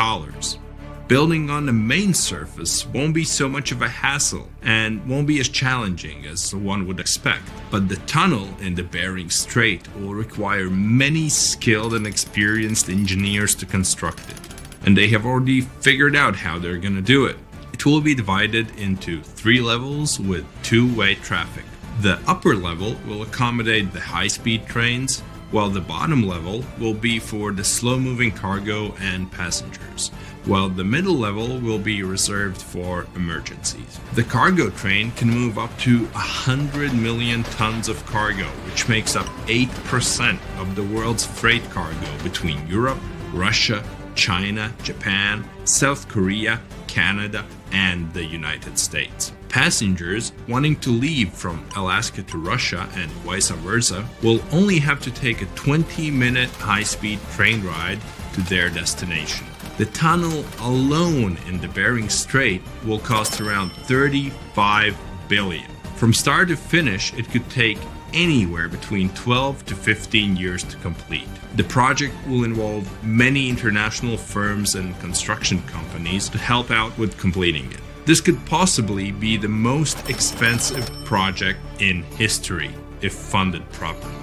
Building on the main surface won't be so much of a hassle and won't be as challenging as one would expect. But the tunnel in the Bering Strait will require many skilled and experienced engineers to construct it. And they have already figured out how they're gonna do it. It will be divided into 3 levels with 2-way traffic. The upper level will accommodate the high-speed trains, while the bottom level will be for the slow-moving cargo and passengers, while the middle level will be reserved for emergencies. The cargo train can move up to 100 million tons of cargo, which makes up 8% of the world's freight cargo between Europe, Russia, China, Japan, South Korea, Canada, and the United States. Passengers wanting to leave from Alaska to Russia and vice versa will only have to take a 20-minute high-speed train ride to their destination. The tunnel alone in the Bering Strait will cost around $35 billion. From start to finish, it could take anywhere between 12 to 15 years to complete. The project will involve many international firms and construction companies to help out with completing it. This could possibly be the most expensive project in history if funded properly.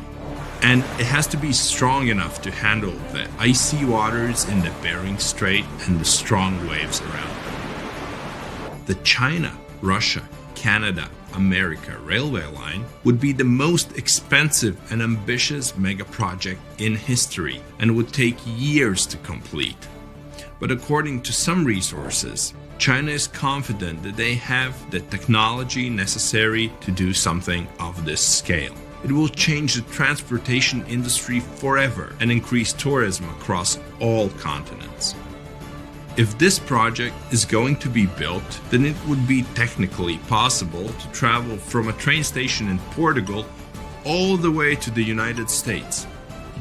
And it has to be strong enough to handle the icy waters in the Bering Strait and the strong waves around it. The China, Russia, Canada, America railway line would be the most expensive and ambitious mega project in history and would take years to complete. But according to some resources, China is confident that they have the technology necessary to do something of this scale. It will change the transportation industry forever and increase tourism across all continents. If this project is going to be built, then it would be technically possible to travel from a train station in Portugal all the way to the United States.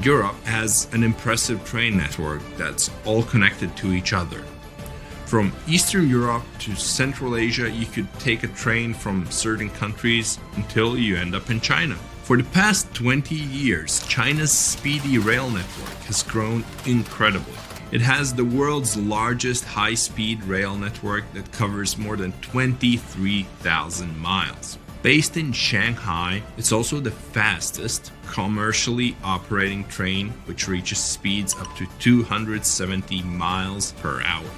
Europe has an impressive train network that's all connected to each other. From Eastern Europe to Central Asia, you could take a train from certain countries until you end up in China. For the past 20 years, China's speedy rail network has grown incredibly. It has the world's largest high-speed rail network that covers more than 23,000 miles. Based in Shanghai, it's also the fastest commercially operating train, which reaches speeds up to 270 miles per hour.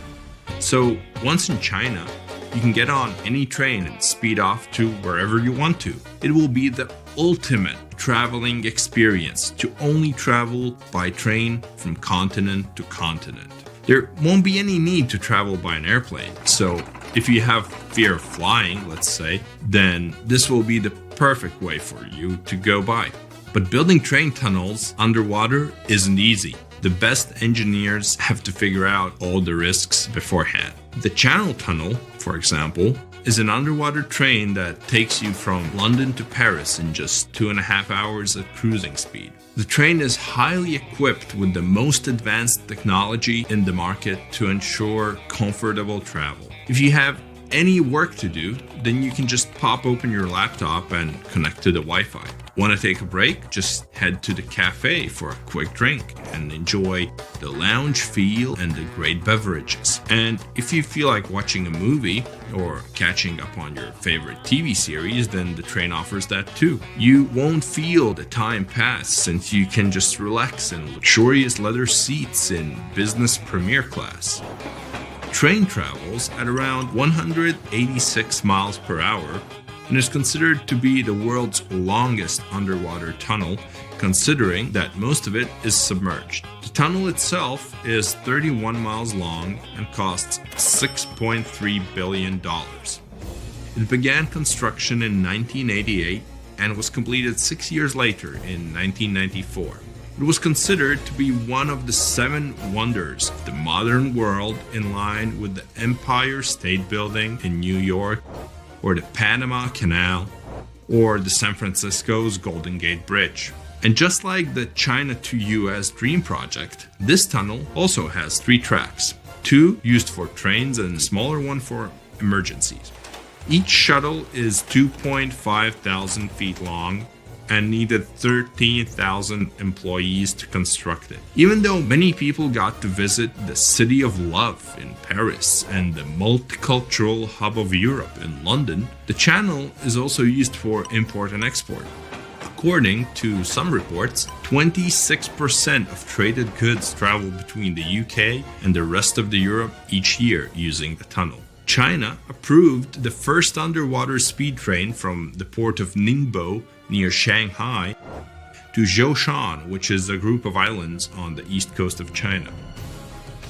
So once in China, you can get on any train and speed off to wherever you want to. It will be the ultimate traveling experience to only travel by train from continent to continent. There won't be any need to travel by an airplane, so if you have fear of flying, let's say, then this will be the perfect way for you to go by. But building train tunnels underwater isn't easy. The best engineers have to figure out all the risks beforehand. The Channel Tunnel, for example, is an underwater train that takes you from London to Paris in just 2.5 hours at cruising speed. The train is highly equipped with the most advanced technology in the market to ensure comfortable travel. If you have any work to do, then you can just pop open your laptop and connect to the Wi-Fi. Want to take a break? Just head to the cafe for a quick drink and enjoy the lounge feel and the great beverages. And if you feel like watching a movie or catching up on your favorite TV series, then the train offers that too. You won't feel the time pass since you can just relax in luxurious leather seats in business premier class. Train travels at around 186 miles per hour and is considered to be the world's longest underwater tunnel, considering that most of it is submerged. The tunnel itself is 31 miles long and costs $6.3 billion. It began construction in 1988 and was completed 6 years later in 1994. It was considered to be one of the 7 wonders of the modern world, in line with the Empire State Building in New York, or the Panama Canal, or the San Francisco's Golden Gate Bridge. And just like the China to US Dream Project, this tunnel also has 3 tracks, 2 used for trains and a smaller one for emergencies. Each shuttle is 2.5 thousand feet long and needed 13,000 employees to construct it. Even though many people got to visit the City of Love in Paris and the multicultural hub of Europe in London, the channel is also used for import and export. According to some reports, 26% of traded goods travel between the UK and the rest of Europe each year using the tunnel. China approved the first underwater speed train from the port of Ningbo near Shanghai to Zhoushan, which is a group of islands on the east coast of China.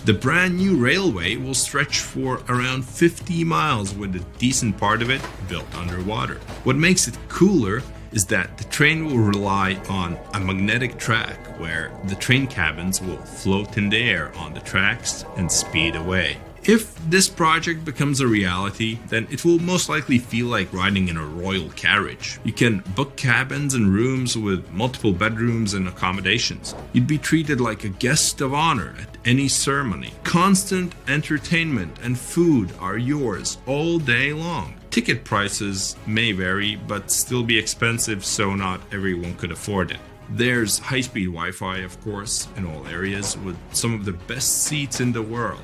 The brand new railway will stretch for around 50 miles, with a decent part of it built underwater. What makes it cooler is that the train will rely on a magnetic track where the train cabins will float in the air on the tracks and speed away. If this project becomes a reality, then it will most likely feel like riding in a royal carriage. You can book cabins and rooms with multiple bedrooms and accommodations. You'd be treated like a guest of honor at any ceremony. Constant entertainment and food are yours all day long. Ticket prices may vary, but still be expensive, so not everyone could afford it. There's high-speed Wi-Fi, of course, in all areas, with some of the best seats in the world.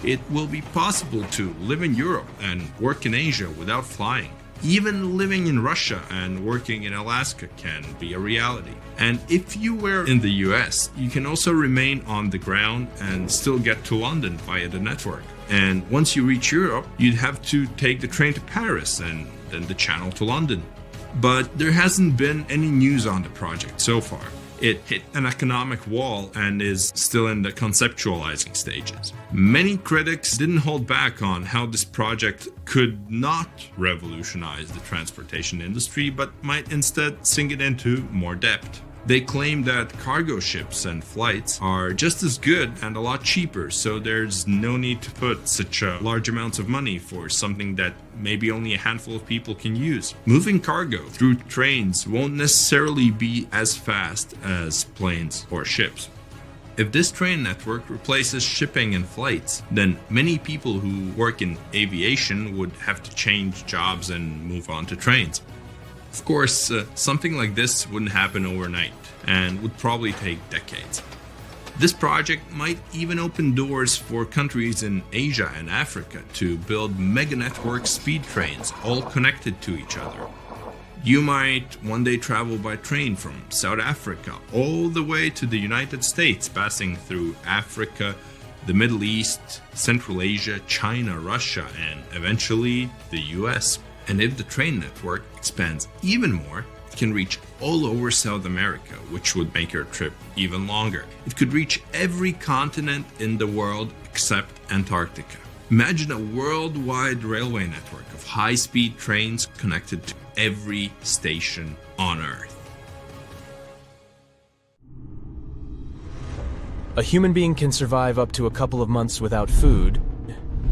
It will be possible to live in Europe and work in Asia without flying. Even living in Russia and working in Alaska can be a reality. And if you were in the US, you can also remain on the ground and still get to London via the network. And once you reach Europe, you'd have to take the train to Paris and then the channel to London. But there hasn't been any news on the project so far. It hit an economic wall and is still in the conceptualizing stages. Many critics didn't hold back on how this project could not revolutionize the transportation industry, but might instead sink it into more depth. They claim that cargo ships and flights are just as good and a lot cheaper, so there's no need to put such large amounts of money for something that maybe only a handful of people can use. Moving cargo through trains won't necessarily be as fast as planes or ships. If this train network replaces shipping and flights, then many people who work in aviation would have to change jobs and move on to trains. Of course, something like this wouldn't happen overnight and would probably take decades. This project might even open doors for countries in Asia and Africa to build mega network speed trains all connected to each other. You might one day travel by train from South Africa all the way to the United States, passing through Africa, the Middle East, Central Asia, China, Russia, and eventually the US. And if the train network expands even more, it can reach all over South America, which would make your trip even longer. It could reach every continent in the world except Antarctica. Imagine a worldwide railway network of high-speed trains connected to every station on Earth. A human being can survive up to a couple of months without food,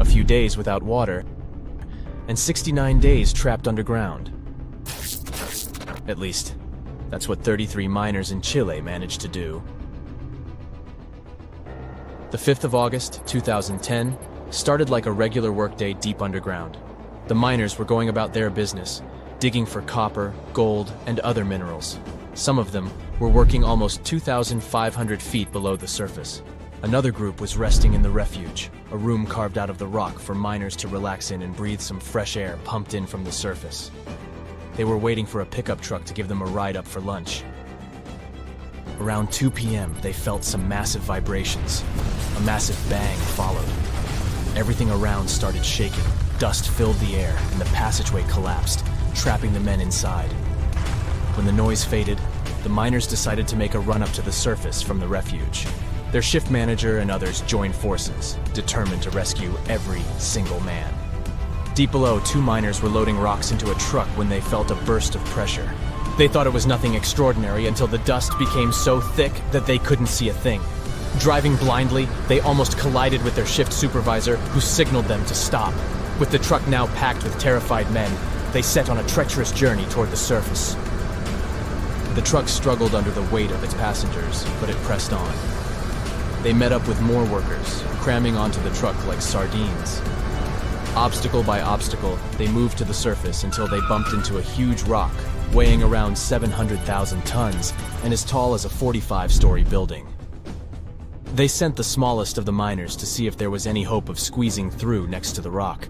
a few days without water, and 69 days trapped underground. At least, that's what 33 miners in Chile managed to do. The 5th of August, 2010, started like a regular workday deep underground. The miners were going about their business, digging for copper, gold, and other minerals. Some of them were working almost 2,500 feet below the surface. Another group was resting in the refuge, a room carved out of the rock for miners to relax in and breathe some fresh air pumped in from the surface. They were waiting for a pickup truck to give them a ride up for lunch. Around 2 p.m., they felt some massive vibrations. A massive bang followed. Everything around started shaking. Dust filled the air, and the passageway collapsed, trapping the men inside. When the noise faded, the miners decided to make a run up to the surface from the refuge. Their shift manager and others joined forces, determined to rescue every single man. Deep below, 2 miners were loading rocks into a truck when they felt a burst of pressure. They thought it was nothing extraordinary until the dust became so thick that they couldn't see a thing. Driving blindly, they almost collided with their shift supervisor, who signaled them to stop. With the truck now packed with terrified men, they set on a treacherous journey toward the surface. The truck struggled under the weight of its passengers, but it pressed on. They met up with more workers, cramming onto the truck like sardines. Obstacle by obstacle, they moved to the surface until they bumped into a huge rock, weighing around 700,000 tons and as tall as a 45-story building. They sent the smallest of the miners to see if there was any hope of squeezing through next to the rock.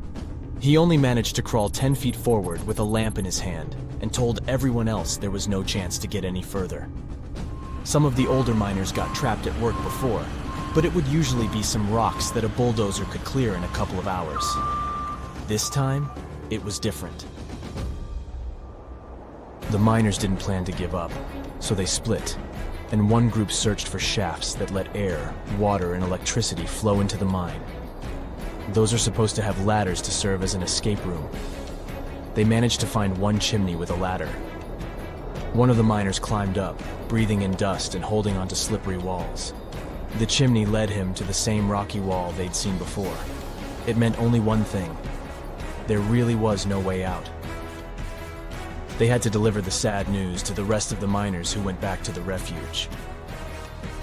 He only managed to crawl 10 feet forward with a lamp in his hand and told everyone else there was no chance to get any further. Some of the older miners got trapped at work before, but it would usually be some rocks that a bulldozer could clear in a couple of hours. This time, it was different. The miners didn't plan to give up, so they split, and one group searched for shafts that let air, water, and electricity flow into the mine. Those are supposed to have ladders to serve as an escape room. They managed to find one chimney with a ladder. One of the miners climbed up, breathing in dust and holding onto slippery walls. The chimney led him to the same rocky wall they'd seen before. It meant only one thing. There really was no way out. They had to deliver the sad news to the rest of the miners who went back to the refuge.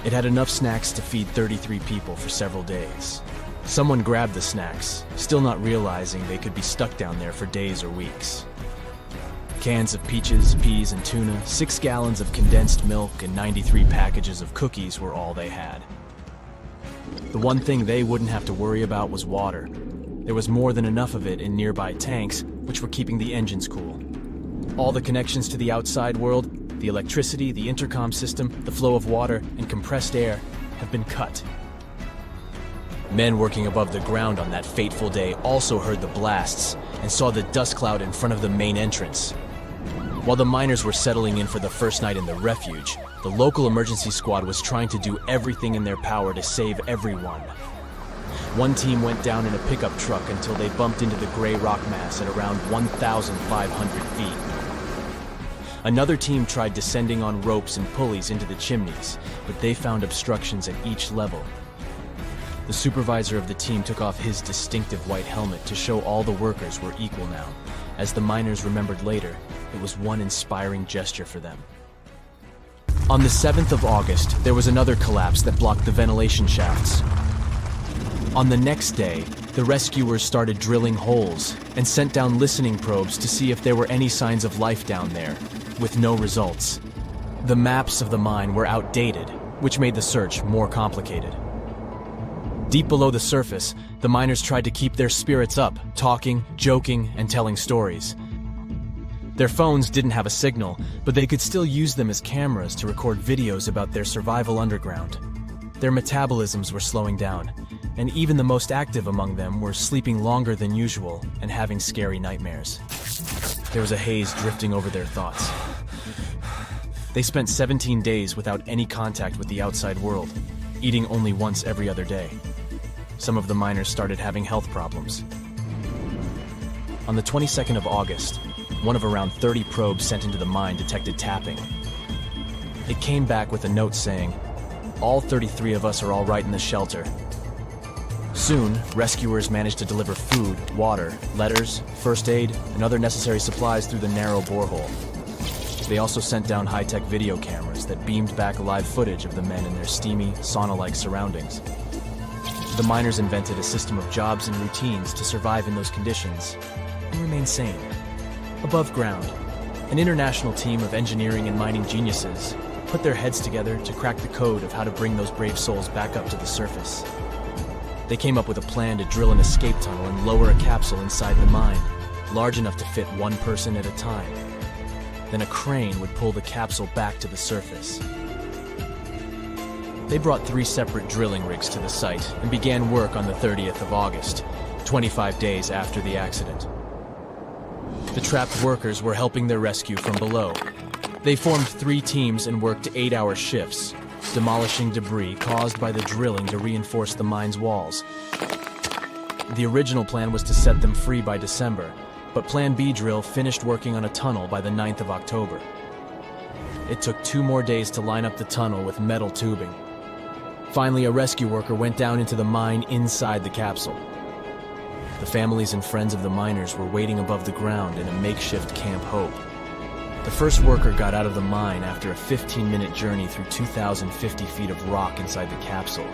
It had enough snacks to feed 33 people for several days. Someone grabbed the snacks, still not realizing they could be stuck down there for days or weeks. Cans of peaches, peas, and tuna, 6 gallons of condensed milk, and 93 packages of cookies were all they had. The one thing they wouldn't have to worry about was water. There was more than enough of it in nearby tanks, which were keeping the engines cool. All the connections to the outside world, the electricity, the intercom system, the flow of water, and compressed air have been cut. Men working above the ground on that fateful day also heard the blasts and saw the dust cloud in front of the main entrance. While the miners were settling in for the first night in the refuge, The local emergency squad was trying to do everything in their power to save everyone. One team went down in a pickup truck until they bumped into the gray rock mass at around 1,500 feet. Another team tried descending on ropes and pulleys into the chimneys, but they found obstructions at each level. The supervisor of the team took off his distinctive white helmet to show all the workers were equal now. As the miners remembered later, it was one inspiring gesture for them. On the 7th of August, there was another collapse that blocked the ventilation shafts. On the next day, the rescuers started drilling holes and sent down listening probes to see if there were any signs of life down there, with no results. The maps of the mine were outdated, which made the search more complicated. Deep below the surface, the miners tried to keep their spirits up, talking, joking, and telling stories. Their phones didn't have a signal, but they could still use them as cameras to record videos about their survival underground. Their metabolisms were slowing down, and even the most active among them were sleeping longer than usual and having scary nightmares. There was a haze drifting over their thoughts. They spent 17 days without any contact with the outside world, eating only once every other day. Some of the miners started having health problems. On the 22nd of August, one of around 30 probes sent into the mine detected tapping. It came back with a note saying, "All 33 of us are all right in the shelter." Soon, rescuers managed to deliver food, water, letters, first aid, and other necessary supplies through the narrow borehole. They also sent down high-tech video cameras that beamed back live footage of the men in their steamy, sauna-like surroundings. The miners invented a system of jobs and routines to survive in those conditions and remain sane. Above ground, an international team of engineering and mining geniuses put their heads together to crack the code of how to bring those brave souls back up to the surface. They came up with a plan to drill an escape tunnel and lower a capsule inside the mine, large enough to fit one person at a time. Then a crane would pull the capsule back to the surface. They brought 3 separate drilling rigs to the site and began work on the 30th of August, 25 days after the accident. The trapped workers were helping their rescue from below. They formed 3 teams and worked 8-hour shifts, demolishing debris caused by the drilling to reinforce the mine's walls. The original plan was to set them free by December, but Plan B drill finished working on a tunnel by the 9th of October. It took 2 more days to line up the tunnel with metal tubing. Finally, a rescue worker went down into the mine inside the capsule. The families and friends of the miners were waiting above the ground in a makeshift Camp Hope. The first worker got out of the mine after a 15-minute journey through 2,050 feet of rock inside the capsule.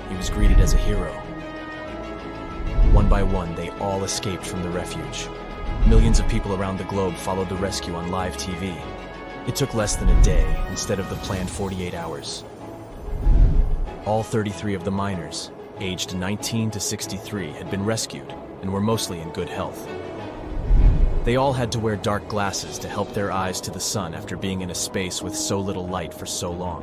He was greeted as a hero. One by one, they all escaped from the refuge. Millions of people around the globe followed the rescue on live TV. It took less than a day instead of the planned 48 hours. All 33 of the miners, aged 19 to 63, had been rescued and were mostly in good health. They all had to wear dark glasses to help their eyes to the sun after being in a space with so little light for so long.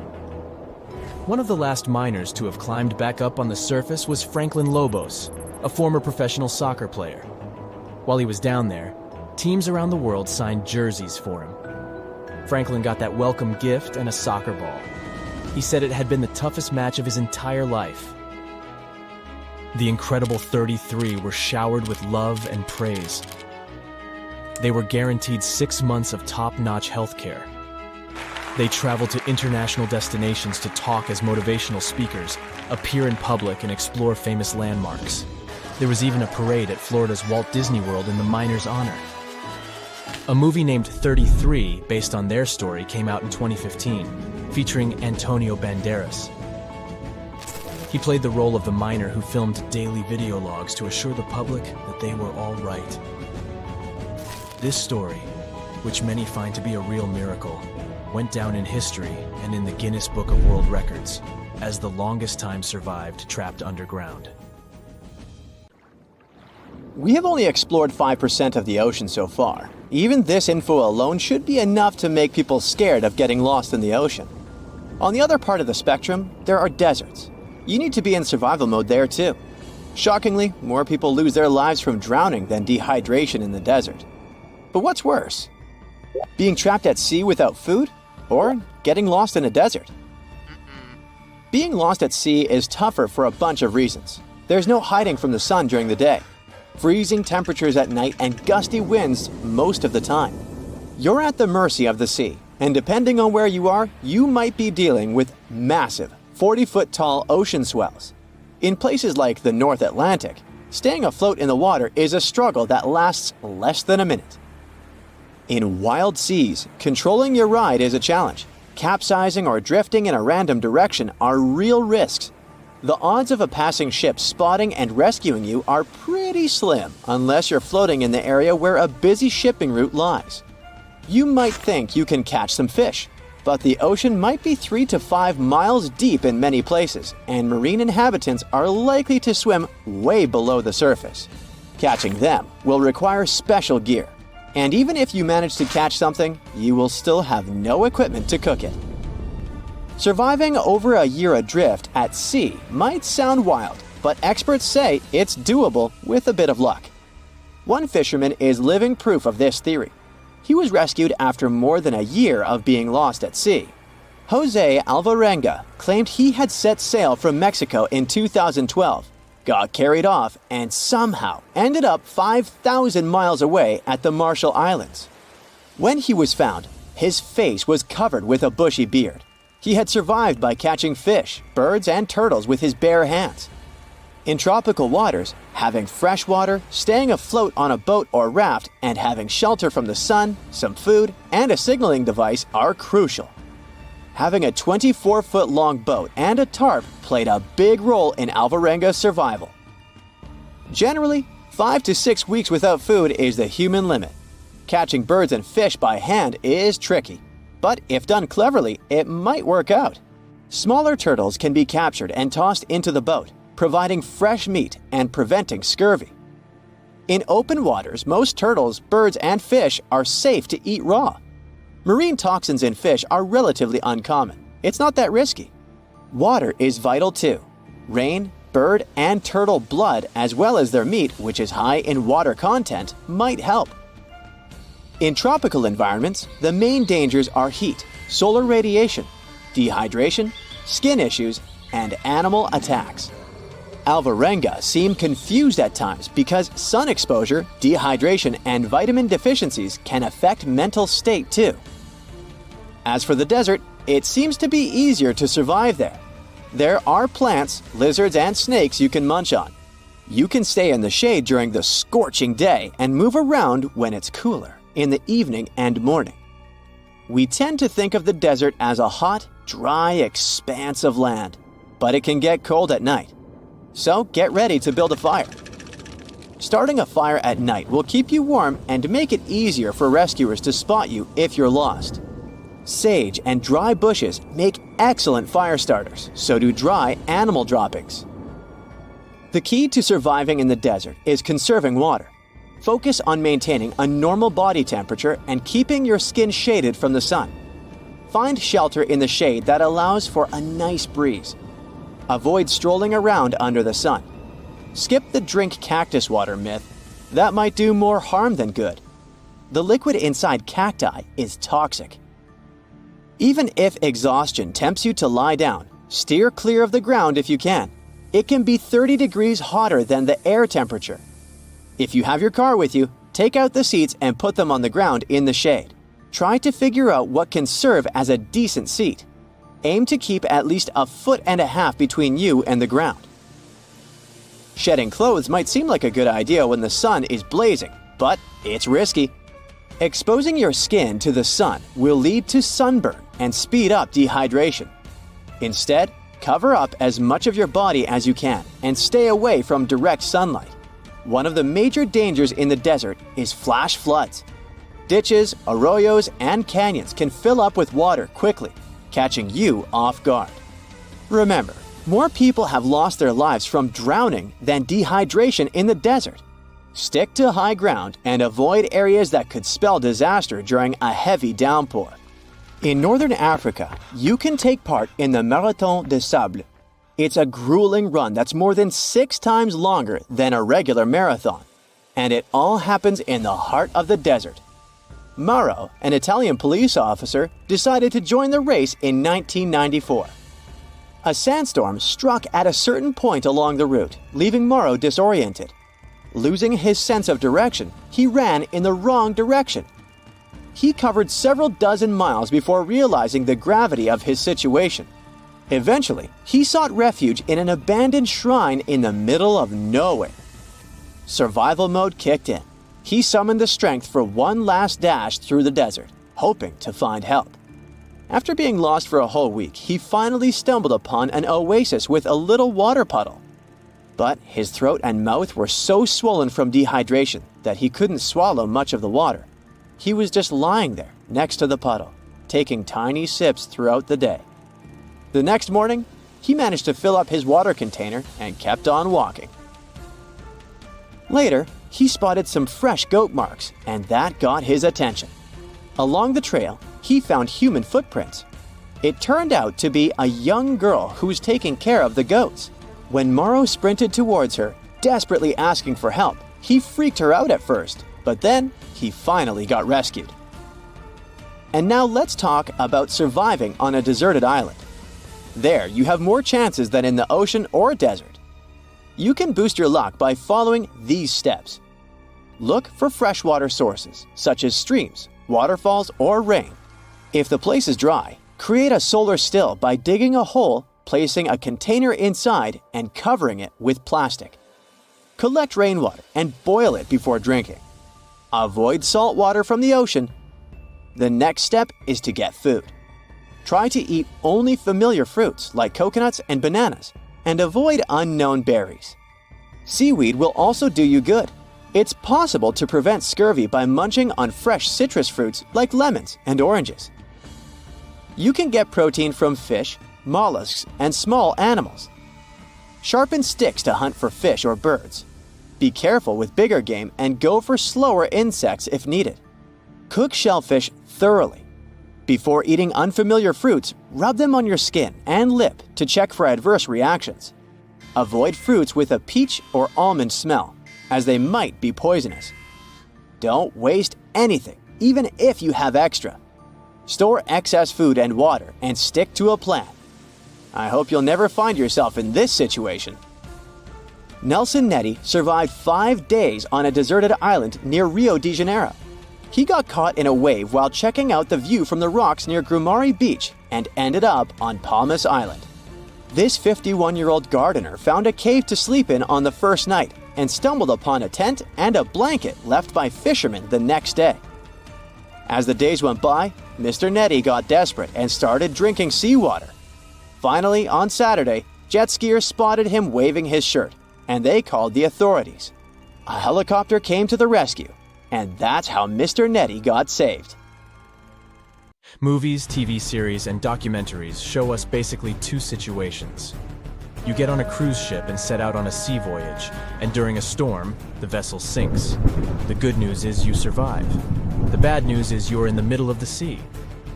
One of the last miners to have climbed back up on the surface was Franklin Lobos, a former professional soccer player. While he was down there, teams around the world signed jerseys for him. Franklin got that welcome gift and a soccer ball. He said it had been the toughest match of his entire life. The incredible 33 were showered with love and praise. They were guaranteed 6 months of top-notch health care. They traveled to international destinations to talk as motivational speakers, appear in public, and explore famous landmarks. There was even a parade at Florida's Walt Disney World in the miners' honor. A movie named 33, based on their story, came out in 2015, featuring Antonio Banderas. He played the role of the miner who filmed daily video logs to assure the public that they were all right. This story, which many find to be a real miracle, went down in history and in the Guinness Book of World Records as the longest time survived trapped underground. We have only explored 5% of the ocean so far. Even this info alone should be enough to make people scared of getting lost in the ocean. On the other part of the spectrum, there are deserts. You need to be in survival mode there too. Shockingly, more people lose their lives from drowning than dehydration in the desert. But what's worse? Being trapped at sea without food? or getting lost in a desert. Being lost at sea is tougher for a bunch of reasons. There's no hiding from the sun during the day, freezing temperatures at night, and gusty winds most of the time. You're at the mercy of the sea, and depending on where you are, you might be dealing with massive 40-foot tall ocean swells. In places like the North Atlantic, staying afloat in the water is a struggle that lasts less than a minute. In wild seas, controlling your ride is a challenge. Capsizing or drifting in a random direction are real risks. The odds of a passing ship spotting and rescuing you are pretty slim unless you're floating in the area where a busy shipping route lies. You might think you can catch some fish, but the ocean might be 3 to 5 miles deep in many places, and marine inhabitants are likely to swim way below the surface. Catching them will require special gear, and even if you manage to catch something, you will still have no equipment to cook it. Surviving over a year adrift at sea might sound wild, but experts say it's doable with a bit of luck. One fisherman is living proof of this theory. He was rescued after more than a year of being lost at sea. Jose Alvarenga claimed he had set sail from Mexico in 2012, got carried off, and somehow ended up 5,000 miles away at the Marshall Islands. When he was found, his face was covered with a bushy beard. He had survived by catching fish, birds, and turtles with his bare hands. In tropical waters, having fresh water, staying afloat on a boat or raft, and having shelter from the sun, some food, and a signaling device are crucial. Having a 24-foot-long boat and a tarp played a big role in Alvarenga's survival. Generally, 5 to 6 weeks without food is the human limit. Catching birds and fish by hand is tricky, but if done cleverly, it might work out. Smaller turtles can be captured and tossed into the boat, providing fresh meat and preventing scurvy. In open waters, most turtles, birds, and fish are safe to eat raw. Marine toxins in fish are relatively uncommon. It's not that risky. Water is vital too. Rain, bird, and turtle blood, as well as their meat, which is high in water content, might help. In tropical environments, the main dangers are heat, solar radiation, dehydration, skin issues, and animal attacks. Alvarenga seemed confused at times because sun exposure, dehydration, and vitamin deficiencies can affect mental state too. As for the desert, it seems to be easier to survive there. There are plants, lizards, and snakes you can munch on. You can stay in the shade during the scorching day and move around when it's cooler in the evening and morning. We tend to think of the desert as a hot, dry expanse of land, but it can get cold at night. So get ready to build a fire. Starting a fire at night will keep you warm and make it easier for rescuers to spot you if you're lost. Sage and dry bushes make excellent fire starters, so do dry animal droppings. The key to surviving in the desert is conserving water. Focus on maintaining a normal body temperature and keeping your skin shaded from the sun. Find shelter in the shade that allows for a nice breeze. Avoid strolling around under the sun. Skip the drink cactus water myth. That might do more harm than good. The liquid inside cacti is toxic. Even if exhaustion tempts you to lie down, steer clear of the ground if you can. It can be 30 degrees hotter than the air temperature. If you have your car with you, take out the seats and put them on the ground in the shade. Try to figure out what can serve as a decent seat. Aim to keep at least 1.5 feet between you and the ground. Shedding clothes might seem like a good idea when the sun is blazing, but it's risky. Exposing your skin to the sun will lead to sunburn and speed up dehydration. Instead, cover up as much of your body as you can and stay away from direct sunlight. One of the major dangers in the desert is flash floods. Ditches, arroyos, and canyons can fill up with water quickly, catching you off guard. Remember, more people have lost their lives from drowning than dehydration in the desert. Stick to high ground and avoid areas that could spell disaster during a heavy downpour. In northern Africa, you can take part in the Maritime des Sables. It's a grueling run that's more than 6 times longer than a regular marathon, and it all happens in the heart of the desert. Mauro, an Italian police officer, decided to join the race in 1994. A sandstorm struck at a certain point along the route, leaving Mauro disoriented. Losing his sense of direction, he ran in the wrong direction. He covered several dozen miles before realizing the gravity of his situation. Eventually, he sought refuge in an abandoned shrine in the middle of nowhere. Survival mode kicked in. He summoned the strength for one last dash through the desert, hoping to find help. After being lost for a whole week, he finally stumbled upon an oasis with a little water puddle. But his throat and mouth were so swollen from dehydration that he couldn't swallow much of the water. He was just lying there next to the puddle, taking tiny sips throughout the day. The next morning, he managed to fill up his water container and kept on walking. Later, he spotted some fresh goat marks, and that got his attention. Along the trail, he found human footprints. It turned out to be a young girl who was taking care of the goats. When Mauro sprinted towards her, desperately asking for help, he freaked her out at first, but then he finally got rescued. And now let's talk about surviving on a deserted island. There, you have more chances than in the ocean or desert. You can boost your luck by following these steps. Look for freshwater sources, such as streams, waterfalls, or rain. If the place is dry, create a solar still by digging a hole, placing a container inside, and covering it with plastic. Collect rainwater and boil it before drinking. Avoid salt water from the ocean. The next step is to get food. Try to eat only familiar fruits like coconuts and bananas, and avoid unknown berries. Seaweed will also do you good. It's possible to prevent scurvy by munching on fresh citrus fruits like lemons and oranges. You can get protein from fish, mollusks, and small animals. Sharpen sticks to hunt for fish or birds. Be careful with bigger game and go for slower insects if needed. Cook shellfish thoroughly. Before eating unfamiliar fruits, rub them on your skin and lip to check for adverse reactions. Avoid fruits with a peach or almond smell, as they might be poisonous. Don't waste anything, even if you have extra. Store excess food and water and stick to a plan. I hope you'll never find yourself in this situation. Nelson Netty survived 5 days on a deserted island near Rio de Janeiro. He got caught in a wave while checking out the view from the rocks near Grumari Beach and ended up on Palmas Island. This 51-year-old gardener found a cave to sleep in on the first night and stumbled upon a tent and a blanket left by fishermen the next day. As the days went by, Mr. Netty got desperate and started drinking seawater. Finally, on Saturday, jet skiers spotted him waving his shirt, and they called the authorities. A helicopter came to the rescue, and that's how Mr. Netty got saved. Movies, TV series, and documentaries show us basically two situations. You get on a cruise ship and set out on a sea voyage, and during a storm, the vessel sinks. The good news is you survive. The bad news is you're in the middle of the sea.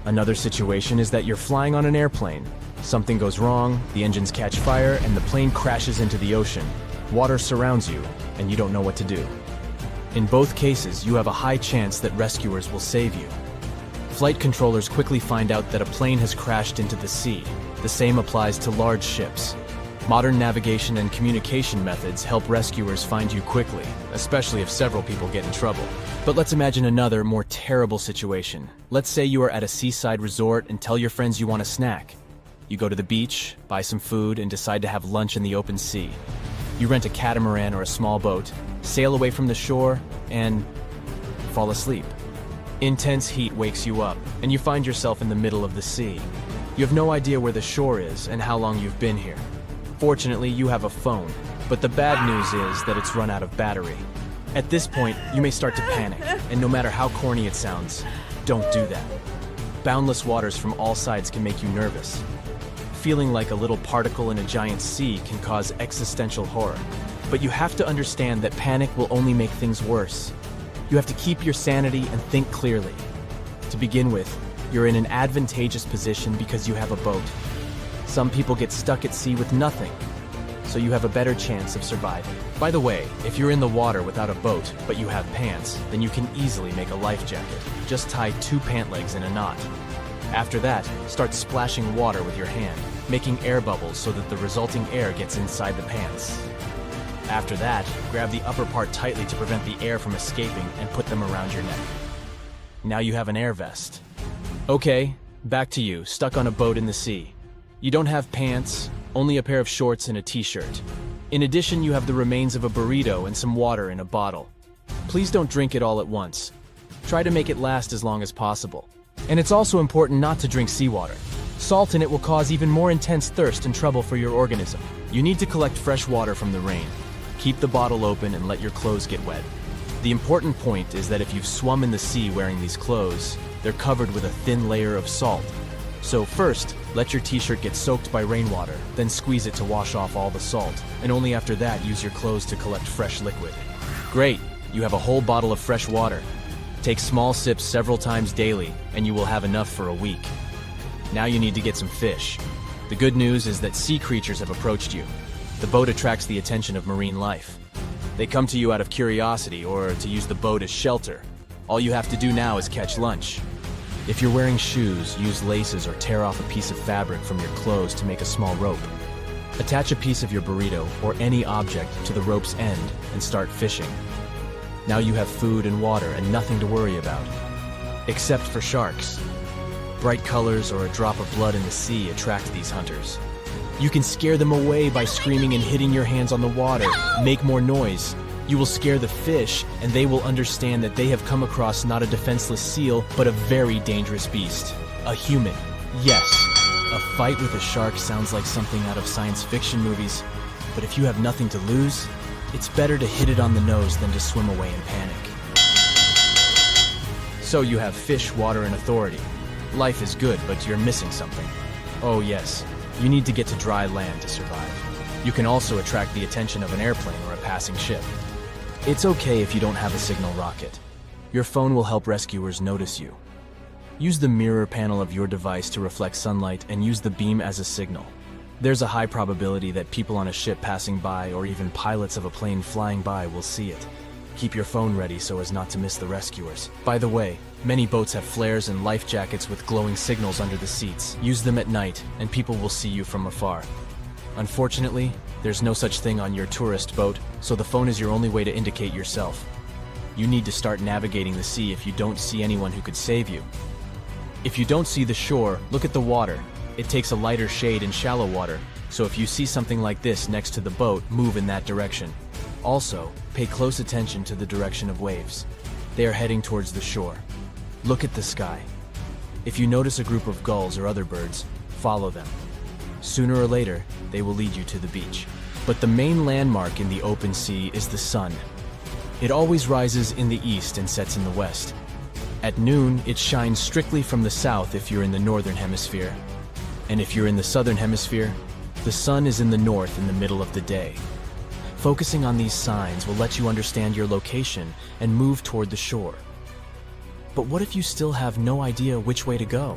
Another situation is that you're flying on an airplane. Something goes wrong, the engines catch fire, and the plane crashes into the ocean. Water surrounds you, and you don't know what to do. In both cases, you have a high chance that rescuers will save you. Flight controllers quickly find out that a plane has crashed into the sea. The same applies to large ships. Modern navigation and communication methods help rescuers find you quickly, especially if several people get in trouble. But let's imagine another, more terrible situation. Let's say you are at a seaside resort and tell your friends you want a snack. You go to the beach, buy some food, and decide to have lunch in the open sea. You rent a catamaran or a small boat, sail away from the shore, and fall asleep. Intense heat wakes you up, and you find yourself in the middle of the sea. You have no idea where the shore is and how long you've been here. Fortunately, you have a phone, but the bad news is that it's run out of battery. At this point, you may start to panic, and no matter how corny it sounds, don't do that. Boundless waters from all sides can make you nervous. Feeling like a little particle in a giant sea can cause existential horror. But you have to understand that panic will only make things worse. You have to keep your sanity and think clearly. To begin with, you're in an advantageous position because you have a boat. Some people get stuck at sea with nothing. so you have a better chance of surviving. By the way, if you're in the water without a boat, but you have pants, then you can easily make a life jacket. Just tie 2 pant legs in a knot. After that, start splashing water with your hand, making air bubbles so that the resulting air gets inside the pants. After that, grab the upper part tightly to prevent the air from escaping and put them around your neck. Now you have an air vest. Okay, back to you, stuck on a boat in the sea. You don't have pants, only a pair of shorts and a t-shirt. In addition, you have the remains of a burrito and some water in a bottle. Please don't drink it all at once. Try to make it last as long as possible. And it's also important not to drink seawater. Salt in it will cause even more intense thirst and trouble for your organism. You need to collect fresh water from the rain. Keep the bottle open and let your clothes get wet. The important point is that if you've swum in the sea wearing these clothes, they're covered with a thin layer of salt. So first, let your t-shirt get soaked by rainwater, then squeeze it to wash off all the salt, and only after that use your clothes to collect fresh liquid. Great, you have a whole bottle of fresh water. Take small sips several times daily, and you will have enough for a week. Now you need to get some fish. The good news is that sea creatures have approached you. The boat attracts the attention of marine life. They come to you out of curiosity or to use the boat as shelter. All you have to do now is catch lunch. If you're wearing shoes, use laces or tear off a piece of fabric from your clothes to make a small rope. Attach a piece of your burrito or any object to the rope's end and start fishing. Now you have food and water and nothing to worry about. Except for sharks. Bright colors or a drop of blood in the sea attract these hunters. You can scare them away by screaming and hitting your hands on the water. Make more noise. You will scare the fish, and they will understand that they have come across not a defenseless seal, but a very dangerous beast. A human. Yes, a fight with a shark sounds like something out of science fiction movies, but if you have nothing to lose, it's better to hit it on the nose than to swim away in panic. So you have fish, water, and authority. Life is good, but you're missing something. Oh yes. You need to get to dry land to survive. You can also attract the attention of an airplane or a passing ship. It's okay if you don't have a signal rocket. Your phone will help rescuers notice you. Use the mirror panel of your device to reflect sunlight and use the beam as a signal. There's a high probability that people on a ship passing by or even pilots of a plane flying by will see it. Keep your phone ready so as not to miss the rescuers. By the way, many boats have flares and life jackets with glowing signals under the seats. Use them at night, and people will see you from afar. Unfortunately, there's no such thing on your tourist boat, so the phone is your only way to indicate yourself. You need to start navigating the sea if you don't see anyone who could save you. If you don't see the shore, look at the water. It takes a lighter shade in shallow water, so if you see something like this next to the boat, move in that direction. Also, pay close attention to the direction of waves. They are heading towards the shore. Look at the sky. If you notice a group of gulls or other birds, follow them. Sooner or later, they will lead you to the beach. But the main landmark in the open sea is the sun. It always rises in the east and sets in the west. At noon, it shines strictly from the south if you're in the northern hemisphere. And if you're in the southern hemisphere, the sun is in the north in the middle of the day. Focusing on these signs will let you understand your location and move toward the shore. But what if you still have no idea which way to go?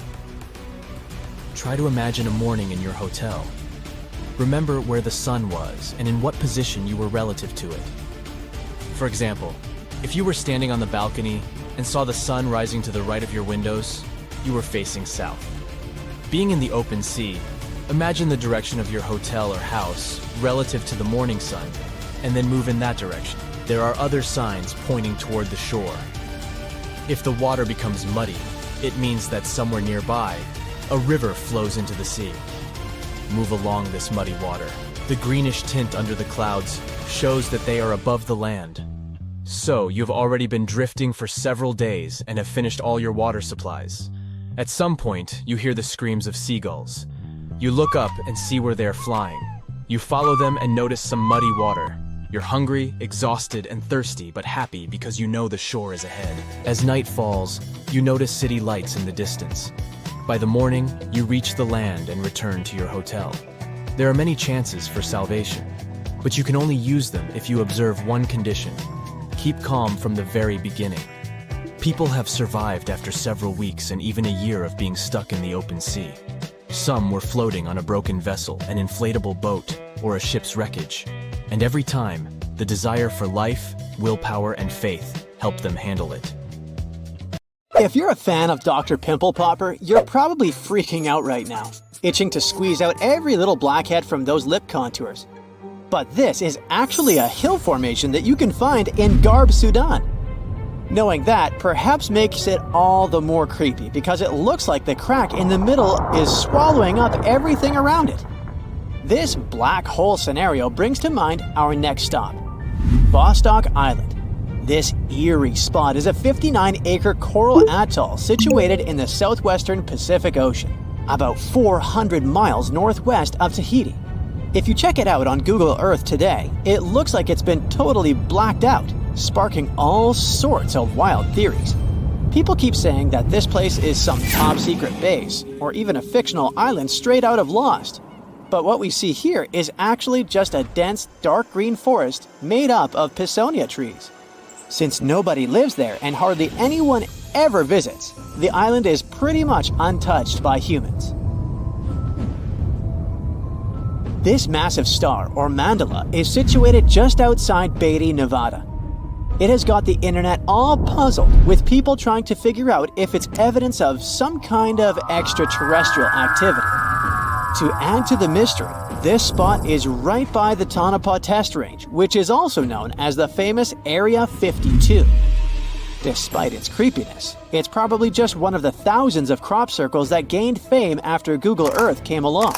Try to imagine a morning in your hotel. Remember where the sun was and in what position you were relative to it. For example, if you were standing on the balcony and saw the sun rising to the right of your windows, you were facing south. Being in the open sea, imagine the direction of your hotel or house relative to the morning sun, and then move in that direction. There are other signs pointing toward the shore. If the water becomes muddy, it means that somewhere nearby, a river flows into the sea. Move along this muddy water. The greenish tint under the clouds shows that they are above the land. So, you've already been drifting for several days and have finished all your water supplies. At some point, you hear the screams of seagulls. You look up and see where they are flying. You follow them and notice some muddy water. You're hungry, exhausted, and thirsty, but happy because you know the shore is ahead. As night falls, you notice city lights in the distance. By the morning, you reach the land and return to your hotel. There are many chances for salvation, but you can only use them if you observe one condition. Keep calm from the very beginning. People have survived after several weeks and even a year of being stuck in the open sea. Some were floating on a broken vessel, an inflatable boat, or a ship's wreckage. And every time, the desire for life, willpower, and faith helped them handle it. If you're a fan of Dr. Pimple Popper, you're probably freaking out right now, itching to squeeze out every little blackhead from those lip contours. But this is actually a hill formation that you can find in Garb, Sudan. Knowing that perhaps makes it all the more creepy because it looks like the crack in the middle is swallowing up everything around it. This black hole scenario brings to mind our next stop, Vostok Island. This eerie spot is a 59-acre coral atoll situated in the southwestern Pacific Ocean, about 400 miles northwest of Tahiti. If you check it out on Google Earth today, it looks like it's been totally blacked out, sparking all sorts of wild theories. People keep saying that this place is some top-secret base, or even a fictional island straight out of Lost. But what we see here is actually just a dense, dark green forest made up of Pisonia trees. Since nobody lives there and hardly anyone ever visits, the island is pretty much untouched by humans. This massive star, or mandala, is situated just outside Beatty, Nevada. It has got the internet all puzzled, with people trying to figure out if it's evidence of some kind of extraterrestrial activity. To add to the mystery, this spot is right by the Tonopah Test Range, which is also known as the famous Area 52. Despite its creepiness, it's probably just one of the thousands of crop circles that gained fame after Google Earth came along.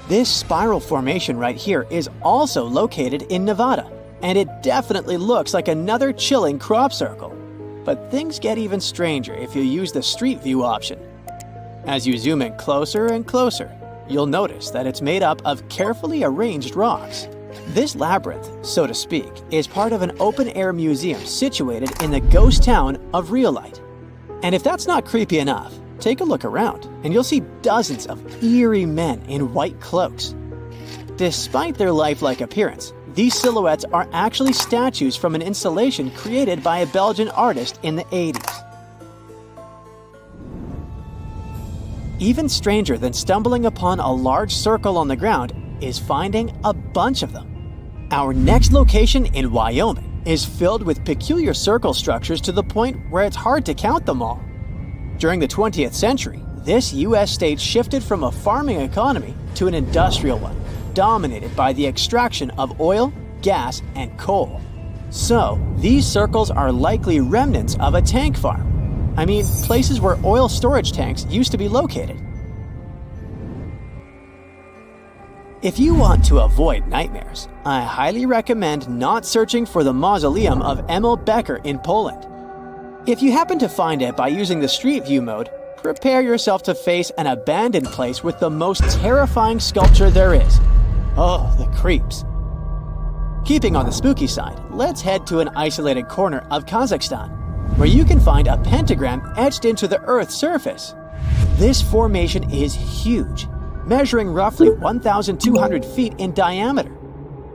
This spiral formation right here is also located in Nevada, and it definitely looks like another chilling crop circle. But things get even stranger if you use the street view option. As you zoom in closer and closer, you'll notice that it's made up of carefully arranged rocks. This labyrinth, so to speak, is part of an open-air museum situated in the ghost town of Rhyolite. And if that's not creepy enough, take a look around, and you'll see dozens of eerie men in white cloaks. Despite their lifelike appearance, these silhouettes are actually statues from an installation created by a Belgian artist in the 80s. Even stranger than stumbling upon a large circle on the ground is finding a bunch of them. Our next location in Wyoming is filled with peculiar circle structures to the point where it's hard to count them all. During the 20th century, this U.S. state shifted from a farming economy to an industrial one, dominated by the extraction of oil, gas, and coal. So, these circles are likely remnants of a tank farm. I mean, places where oil storage tanks used to be located. If you want to avoid nightmares, I highly recommend not searching for the mausoleum of Emil Becker in Poland. If you happen to find it by using the Street View mode, prepare yourself to face an abandoned place with the most terrifying sculpture there is. Oh, the creeps. Keeping on the spooky side, let's head to an isolated corner of Kazakhstan, where you can find a pentagram etched into the Earth's surface. This formation is huge, measuring roughly 1,200 feet in diameter.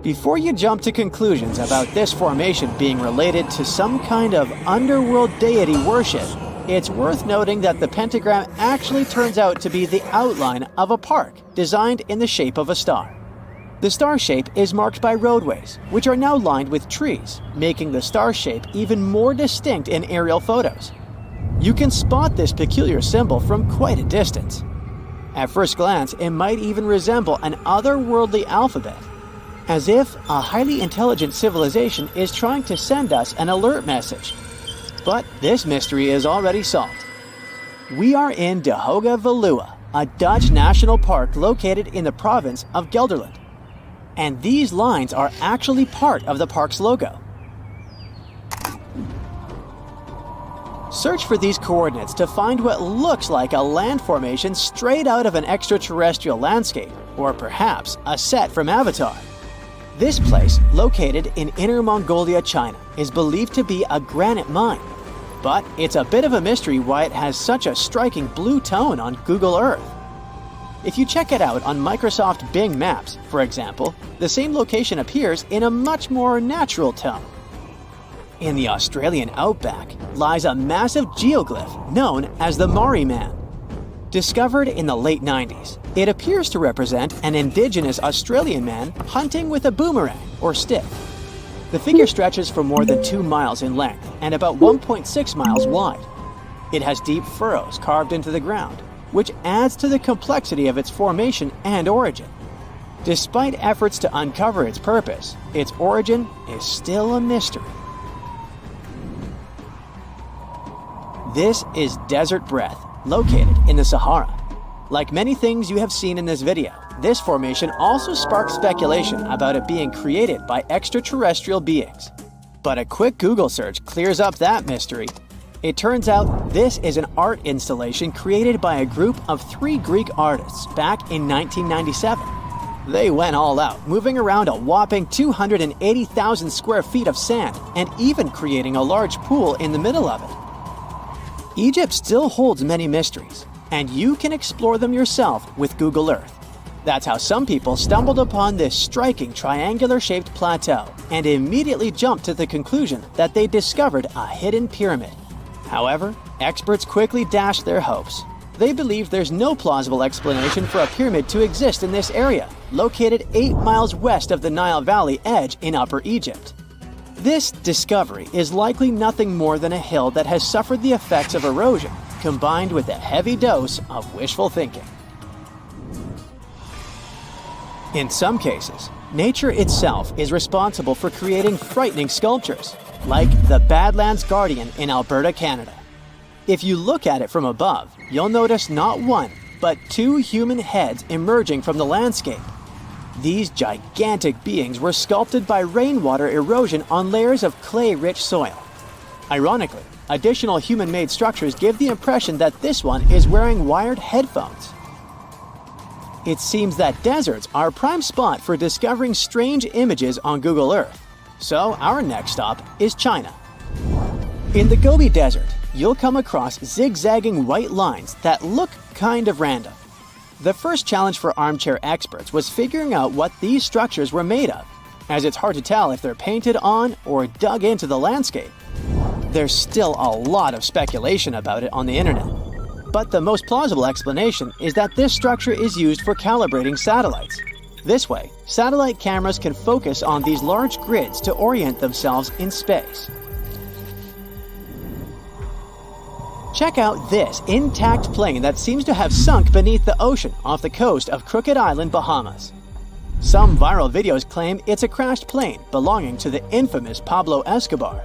Before you jump to conclusions about this formation being related to some kind of underworld deity worship, it's worth noting that the pentagram actually turns out to be the outline of a park designed in the shape of a star. The star shape is marked by roadways, which are now lined with trees, making the star shape even more distinct in aerial photos. You can spot this peculiar symbol from quite a distance. At first glance, it might even resemble an otherworldly alphabet, as if a highly intelligent civilization is trying to send us an alert message. But this mystery is already solved. We are in De Hoge Veluwe, a Dutch national park located in the province of Gelderland. And these lines are actually part of the park's logo. Search for these coordinates to find what looks like a land formation straight out of an extraterrestrial landscape, or perhaps a set from Avatar. This place, located in Inner Mongolia, China, is believed to be a granite mine. But it's a bit of a mystery why it has such a striking blue tone on Google Earth. If you check it out on Microsoft Bing Maps, for example, the same location appears in a much more natural tone. In the Australian outback lies a massive geoglyph known as the Maori Man. Discovered in the late 90s, It appears to represent an indigenous Australian man hunting with a boomerang or stick. The figure stretches for more than 2 miles in length and about 1.6 miles wide. It has deep furrows carved into the ground, which adds to the complexity of its formation and origin. Despite efforts to uncover its purpose, its origin is still a mystery. This is desert breath, located in the Sahara. Like many things you have seen in this video, this formation also sparks speculation about it being created by extraterrestrial beings. But a quick Google search clears up that mystery. It turns out this is an art installation created by a group of 3 Greek artists back in 1997. They went all out, moving around a whopping 280,000 square feet of sand and even creating a large pool in the middle of it. Egypt still holds many mysteries, and you can explore them yourself with Google Earth. That's how some people stumbled upon this striking triangular-shaped plateau and immediately jumped to the conclusion that they discovered a hidden pyramid. However, experts quickly dashed their hopes. They believe there's no plausible explanation for a pyramid to exist in this area, located 8 miles west of the Nile Valley edge in Upper Egypt. This discovery is likely nothing more than a hill that has suffered the effects of erosion, combined with a heavy dose of wishful thinking. In some cases, nature itself is responsible for creating frightening sculptures, like the Badlands Guardian in Alberta, Canada. If you look at it from above, you'll notice not 1, but 2 human heads emerging from the landscape. These gigantic beings were sculpted by rainwater erosion on layers of clay-rich soil. Ironically, additional human-made structures give the impression that this one is wearing wired headphones. It seems that deserts are a prime spot for discovering strange images on Google Earth. So our next stop is China. In the Gobi Desert, you'll come across zigzagging white lines that look kind of random. The first challenge for armchair experts was figuring out what these structures were made of, as it's hard to tell if they're painted on or dug into the landscape. There's still a lot of speculation about it on the internet. But the most plausible explanation is that this structure is used for calibrating satellites. This way, satellite cameras can focus on these large grids to orient themselves in space. Check out this intact plane that seems to have sunk beneath the ocean off the coast of Crooked Island, Bahamas. Some viral videos claim it's a crashed plane belonging to the infamous Pablo Escobar.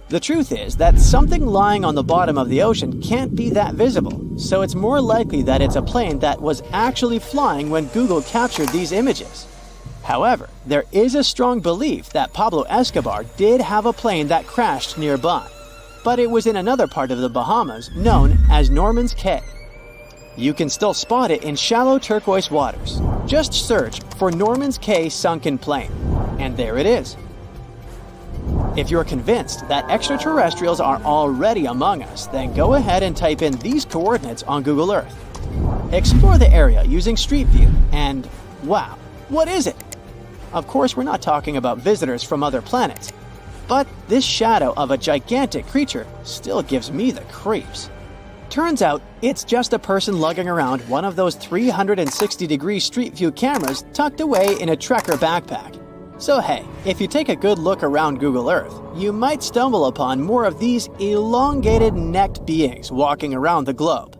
The truth is that something lying on the bottom of the ocean can't be that visible, so it's more likely that it's a plane that was actually flying when Google captured these images. However, there is a strong belief that Pablo Escobar did have a plane that crashed nearby, but it was in another part of the Bahamas known as Norman's Cay. You can still spot it in shallow turquoise waters. Just search for Norman's Cay sunken plane, and there it is. If you're convinced that extraterrestrials are already among us, then go ahead and type in these coordinates on Google Earth. Explore the area using Street View, and wow, what is it? Of course, we're not talking about visitors from other planets, but this shadow of a gigantic creature still gives me the creeps. Turns out, it's just a person lugging around one of those 360-degree Street View cameras tucked away in a trekker backpack. So hey, if you take a good look around Google Earth, you might stumble upon more of these elongated necked beings walking around the globe.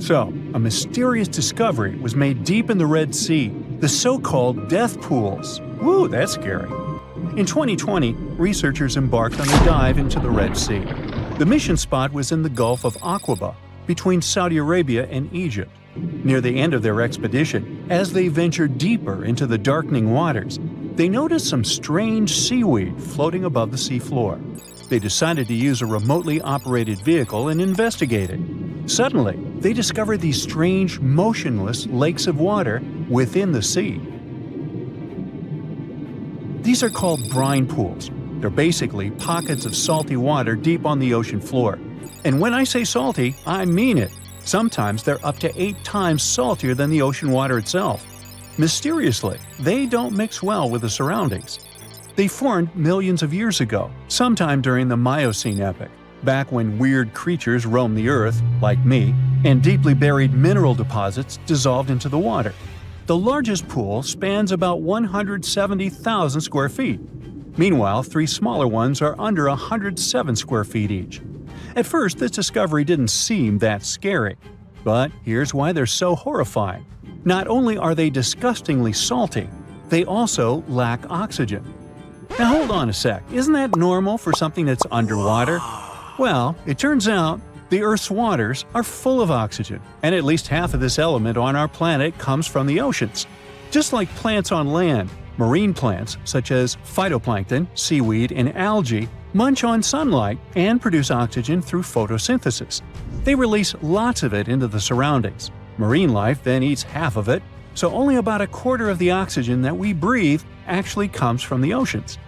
So, a mysterious discovery was made deep in the Red Sea, the so-called death pools. Woo, that's scary. In 2020, researchers embarked on a dive into the Red Sea. The mission spot was in the Gulf of Aqaba, between Saudi Arabia and Egypt. Near the end of their expedition, as they ventured deeper into the darkening waters, they noticed some strange seaweed floating above the seafloor. They decided to use a remotely operated vehicle and investigate it. Suddenly, they discovered these strange, motionless lakes of water within the sea. These are called brine pools. They're basically pockets of salty water deep on the ocean floor. And when I say salty, I mean it. Sometimes they're up to 8 times saltier than the ocean water itself. Mysteriously, they don't mix well with the surroundings. They formed millions of years ago, sometime during the Miocene epoch. back when weird creatures roamed the earth, like me, and deeply buried mineral deposits dissolved into the water. The largest pool spans about 170,000 square feet. Meanwhile, 3 smaller ones are under 107 square feet each. At first, this discovery didn't seem that scary. But here's why they're so horrifying. Not only are they disgustingly salty, they also lack oxygen. Now hold on a sec, isn't that normal for something that's underwater? Well, it turns out the Earth's waters are full of oxygen, and at least half of this element on our planet comes from the oceans. Just like plants on land, marine plants such as phytoplankton, seaweed, and algae munch on sunlight and produce oxygen through photosynthesis. They release lots of it into the surroundings. Marine life then eats half of it, so only about a quarter of the oxygen that we breathe actually comes from the oceans.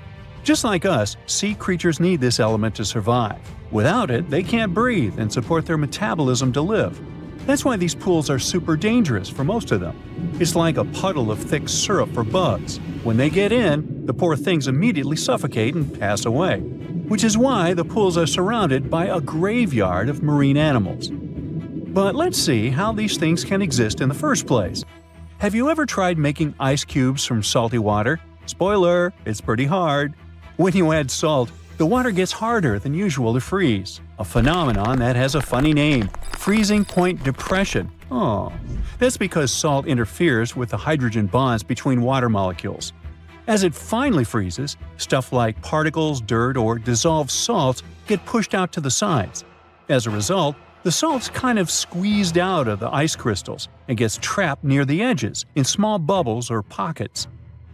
Just like us, sea creatures need this element to survive. Without it, they can't breathe and support their metabolism to live. That's why these pools are super dangerous for most of them. It's like a puddle of thick syrup for bugs. When they get in, the poor things immediately suffocate and pass away. Which is why the pools are surrounded by a graveyard of marine animals. But let's see how these things can exist in the first place. Have you ever tried making ice cubes from salty water? Spoiler, it's pretty hard. When you add salt, the water gets harder than usual to freeze, a phenomenon that has a funny name, freezing point depression. Oh, that's because salt interferes with the hydrogen bonds between water molecules. As it finally freezes, stuff like particles, dirt, or dissolved salts get pushed out to the sides. As a result, the salt's kind of squeezed out of the ice crystals and gets trapped near the edges in small bubbles or pockets.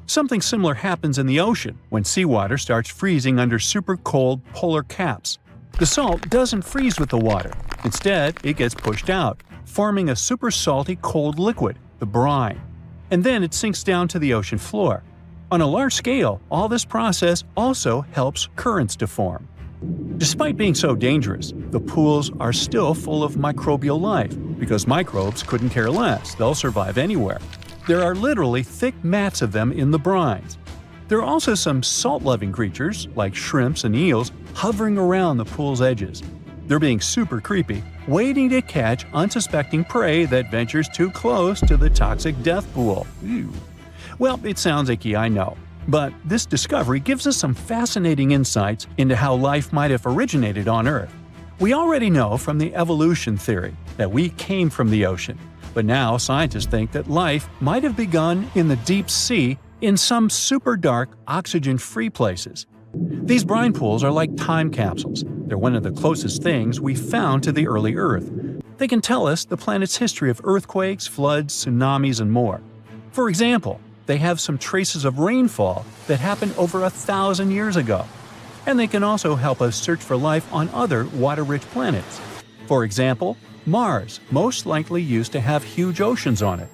Something similar happens in the ocean when seawater starts freezing under super cold polar caps. The salt doesn't freeze with the water. Instead, it gets pushed out, forming a super salty cold liquid, the brine. And then it sinks down to the ocean floor. On a large scale, all this process also helps currents to form. Despite being so dangerous, the pools are still full of microbial life, because microbes couldn't care less, they'll survive anywhere. There are literally thick mats of them in the brines. There are also some salt-loving creatures, like shrimps and eels, hovering around the pool's edges. They're being super creepy, waiting to catch unsuspecting prey that ventures too close to the toxic death pool. Ew. Well, it sounds icky, I know. But this discovery gives us some fascinating insights into how life might have originated on Earth. We already know from the evolution theory that we came from the ocean, but now scientists think that life might have begun in the deep sea in some super dark, oxygen-free places. These brine pools are like time capsules. They're one of the closest things we found to the early Earth. They can tell us the planet's history of earthquakes, floods, tsunamis, and more. For example, they have some traces of rainfall that happened over 1,000 years ago. And they can also help us search for life on other water-rich planets. For example, Mars most likely used to have huge oceans on it.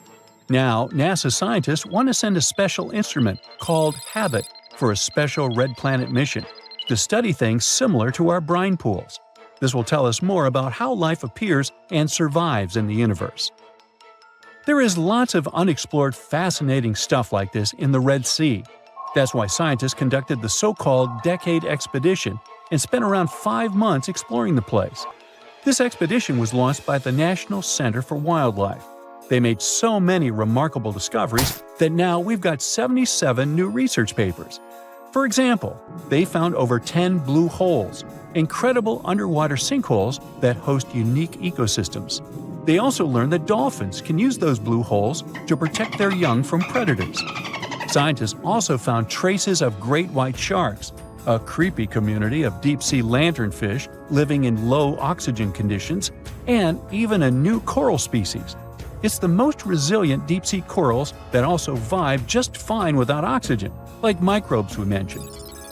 Now, NASA scientists want to send a special instrument called HABIT for a special red planet mission to study things similar to our brine pools. This will tell us more about how life appears and survives in the universe. There is lots of unexplored fascinating stuff like this in the Red Sea. That's why scientists conducted the so-called Decade Expedition and spent around 5 months exploring the place. This expedition was launched by the National Center for Wildlife. They made so many remarkable discoveries that now we've got 77 new research papers. For example, they found over 10 blue holes, incredible underwater sinkholes that host unique ecosystems. They also learned that dolphins can use those blue holes to protect their young from predators. Scientists also found traces of great white sharks, a creepy community of deep-sea lanternfish living in low oxygen conditions, and even a new coral species. It's the most resilient deep-sea corals that also vibe just fine without oxygen, like microbes we mentioned.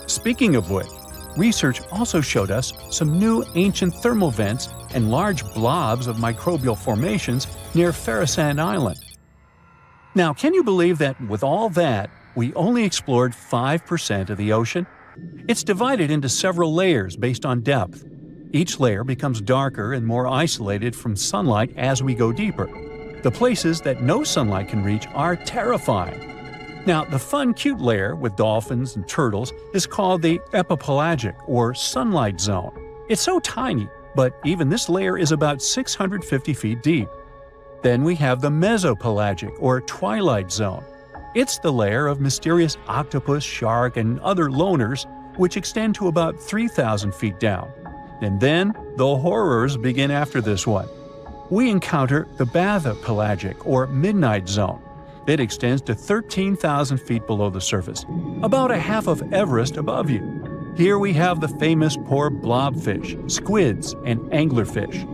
Speaking of which, research also showed us some new ancient thermal vents and large blobs of microbial formations near Farasand Island. Now, can you believe that with all that, we only explored 5% of the ocean? It's divided into several layers based on depth. Each layer becomes darker and more isolated from sunlight as we go deeper. The places that no sunlight can reach are terrifying. Now, the fun, cute layer with dolphins and turtles is called the epipelagic or sunlight zone. It's so tiny, but even this layer is about 650 feet deep. Then we have the mesopelagic or twilight zone. It's the layer of mysterious octopus, shark, and other loners which extend to about 3,000 feet down. And then the horrors begin after this one. We encounter the bathypelagic or midnight zone. It extends to 13,000 feet below the surface, about a half of Everest above you. Here we have the famous poor blobfish, squids, and anglerfish.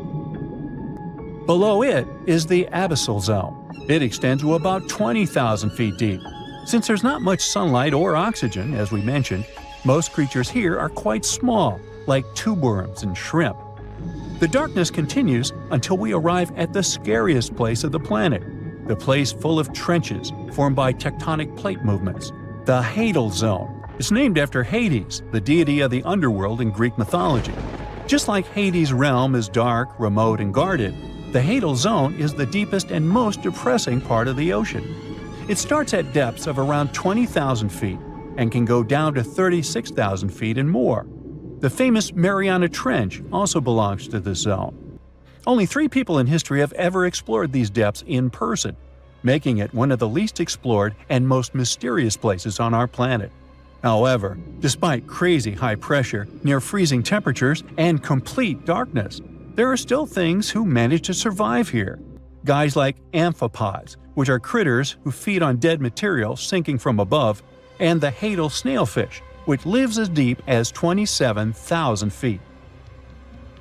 Below it is the abyssal zone. It extends to about 20,000 feet deep. Since there's not much sunlight or oxygen, as we mentioned, most creatures here are quite small, like tube worms and shrimp. The darkness continues until we arrive at the scariest place of the planet, the place full of trenches formed by tectonic plate movements, the Hadal Zone. It's named after Hades, the deity of the underworld in Greek mythology. Just like Hades' realm is dark, remote, and guarded, the Hadal Zone is the deepest and most depressing part of the ocean. It starts at depths of around 20,000 feet and can go down to 36,000 feet and more. The famous Mariana Trench also belongs to this zone. Only 3 people in history have ever explored these depths in person, making it one of the least explored and most mysterious places on our planet. However, despite crazy high pressure, near freezing temperatures, and complete darkness, there are still things who manage to survive here. Guys like amphipods, which are critters who feed on dead material sinking from above, and the Hadal snailfish, which lives as deep as 27,000 feet.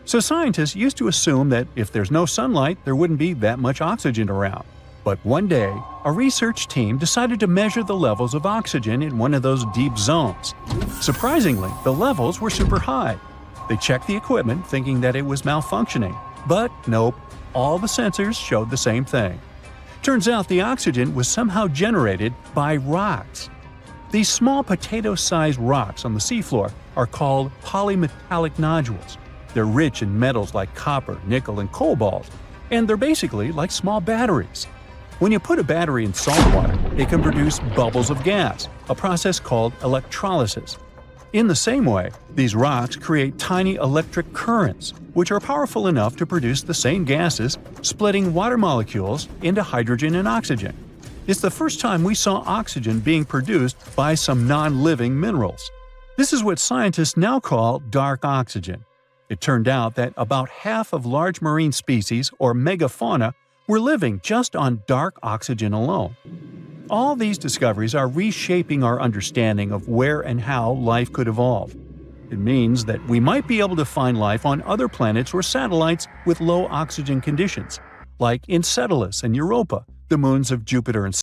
So scientists used to assume that if there's no sunlight, there wouldn't be that much oxygen around. But one day, a research team decided to measure the levels of oxygen in one of those deep zones. Surprisingly, the levels were super high. They checked the equipment thinking that it was malfunctioning, but nope, all the sensors showed the same thing. Turns out the oxygen was somehow generated by rocks. These small potato-sized rocks on the seafloor are called polymetallic nodules. They're rich in metals like copper, nickel, and cobalt, and they're basically like small batteries. When you put a battery in salt water, it can produce bubbles of gas, a process called electrolysis. In the same way, these rocks create tiny electric currents, which are powerful enough to produce the same gases, splitting water molecules into hydrogen and oxygen. It's the first time we saw oxygen being produced by some non-living minerals. This is what scientists now call dark oxygen. It turned out that about half of large marine species, or megafauna, were living just on dark oxygen alone. All these discoveries are reshaping our understanding of where and how life could evolve. It means that we might be able to find life on other planets or satellites with low oxygen conditions, like Enceladus and Europa, the moons of Jupiter and